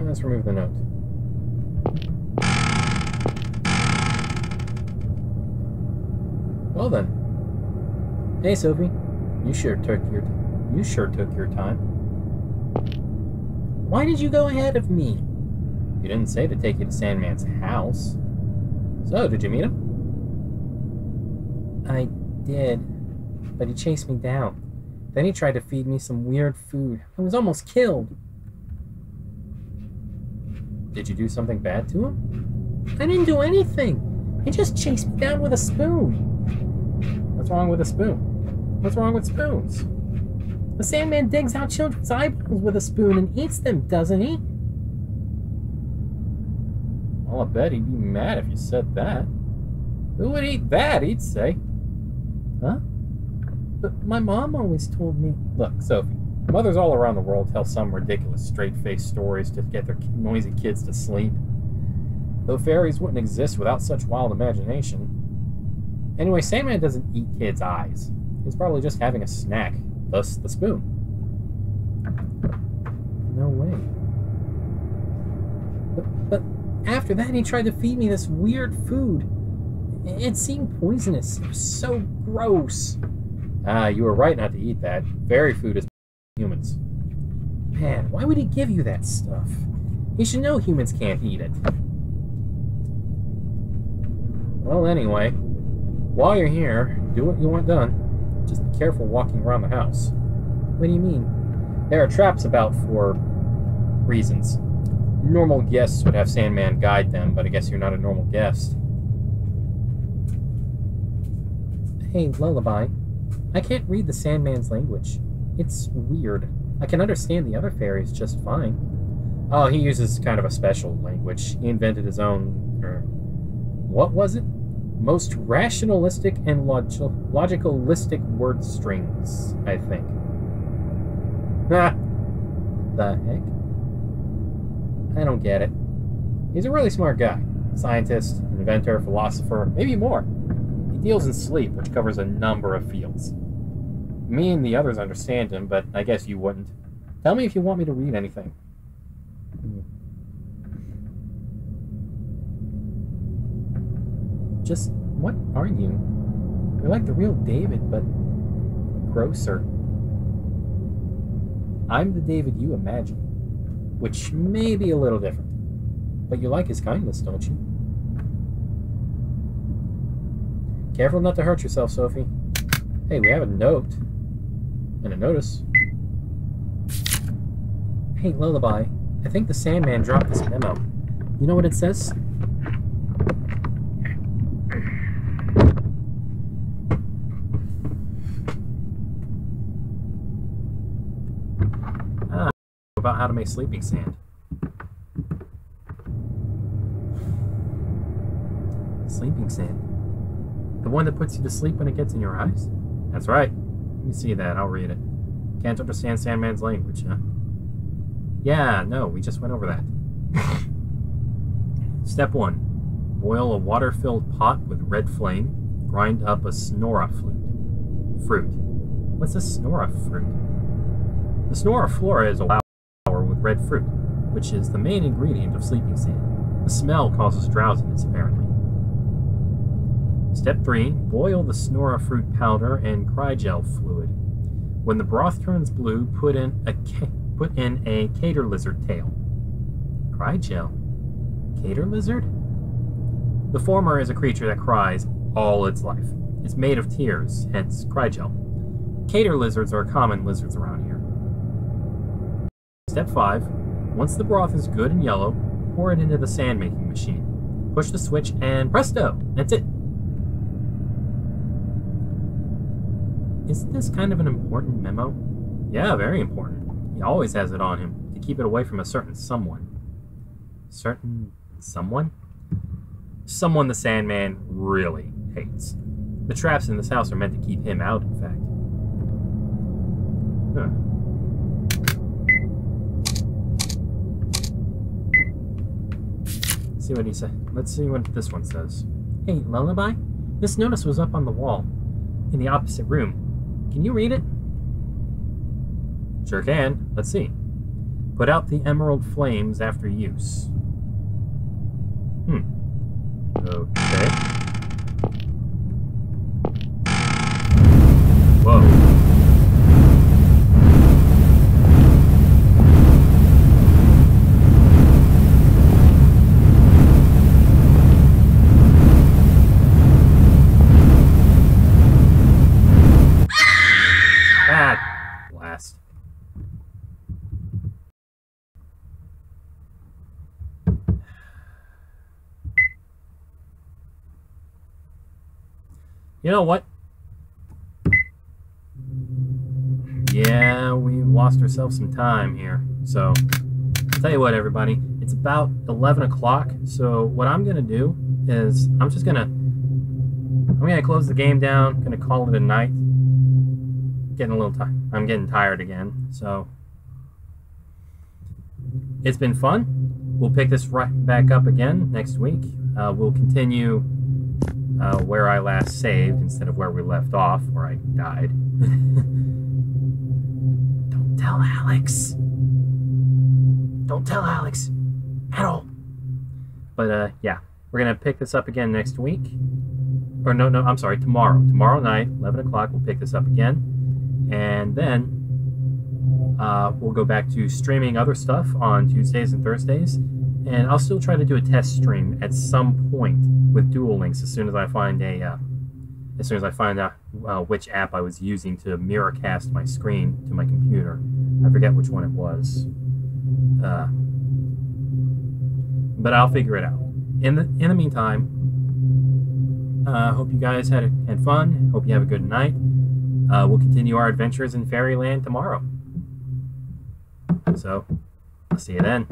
Let's remove the note. Well then. Hey Sophie, you sure took your time. Why did you go ahead of me? You didn't say to take you to Sandman's house. So, did you meet him? I did, but he chased me down. Then he tried to feed me some weird food. I was almost killed. Did you do something bad to him? I didn't do anything. He just chased me down with a spoon. What's wrong with a spoon? What's wrong with spoons? The Sandman digs out children's eyeballs with a spoon and eats them, doesn't he? Well, I bet he'd be mad if you said that. Who would eat that, he'd say. Huh? But my mom always told me... Look, Sophie, mothers all around the world tell some ridiculous straight-faced stories to get their noisy kids to sleep. Though fairies wouldn't exist without such wild imagination. Anyway, Sandman doesn't eat kids' eyes. He's probably just having a snack, thus the spoon. No way. But after that, he tried to feed me this weird food. It seemed poisonous. It was so gross. Ah, you were right not to eat that. Fairy food is humans. Man, why would he give you that stuff? He should know humans can't eat it. Well, anyway, while you're here, do what you want done. Just be careful walking around the house. What do you mean? There are traps about for reasons. Normal guests would have Sandman guide them, but I guess you're not a normal guest. Hey, Lullaby. I can't read the Sandman's language. It's weird. I can understand the other fairies just fine. Oh, he uses kind of a special language. He invented his own, what was it? Most rationalistic and logicalistic word strings, I think. Ah, The heck? I don't get it. He's a really smart guy. Scientist, inventor, philosopher, maybe more. He deals in sleep, which covers a number of fields. Me and the others understand him, but I guess you wouldn't. Tell me if you want me to read anything. Just what are you? You're like the real David, but grosser. I'm the David you imagine, which may be a little different. But you like his kindness, don't you? Careful not to hurt yourself, Sophie. Hey, we have a note. And a notice. Hey, Lullaby. I think the Sandman dropped this memo. You know what it says? About how to make sleeping sand. Sleeping sand? The one that puts you to sleep when it gets in your eyes? That's right. Let me see that. I'll read it. Can't understand Sandman's language, huh? Yeah, no, we just went over that. Step 1. Boil a water-filled pot with red flame. Grind up a snora fruit. What's a snora fruit? The snora flora is a flower with red fruit, which is the main ingredient of sleeping sand. The smell causes drowsiness, apparently. Step 3. Boil the snora fruit powder and crygel fluid. When the broth turns blue, put in a cater lizard tail. Crygel? Cater lizard? The former is a creature that cries all its life. It's made of tears, hence crygel. Cater lizards are common lizards around here. Step 5. Once the broth is good and yellow, pour it into the sand making machine. Push the switch and presto! That's it. Isn't this kind of an important memo? Yeah, very important. He always has it on him, to keep it away from a certain someone. Certain someone? Someone the Sandman really hates. The traps in this house are meant to keep him out, in fact. Huh. See what he said. Let's see what this one says. Hey, Lullaby? This notice was up on the wall, in the opposite room. Can you read it? Sure can. Let's see. Put out the emerald flames after use. Okay. Whoa. Blast. You know what? Yeah, we lost ourselves some time here. So, I'll tell you what, everybody. It's about 11 o'clock. So, what I'm going to do is I'm going to close the game down. Going to call it a night. Getting a little tired. I'm getting tired again. So, it's been fun. We'll pick this right back up again next week. We'll continue where I last saved instead of where we left off, where I died. Don't tell Alex. Don't tell Alex at all. But yeah, we're gonna pick this up again next week. Or no, I'm sorry, tomorrow. Tomorrow night, 11 o'clock, we'll pick this up again, and then we'll go back to streaming other stuff on Tuesdays and Thursdays, And I'll still try to do a test stream at some point with Dual Links as soon as I find out which app I was using to mirrorcast my screen to my computer. I forget which one it was. But I'll figure it out. In the meantime, hope you guys had fun. Hope you have a good night. We'll continue our adventures in Fairyland tomorrow. So, I'll see you then.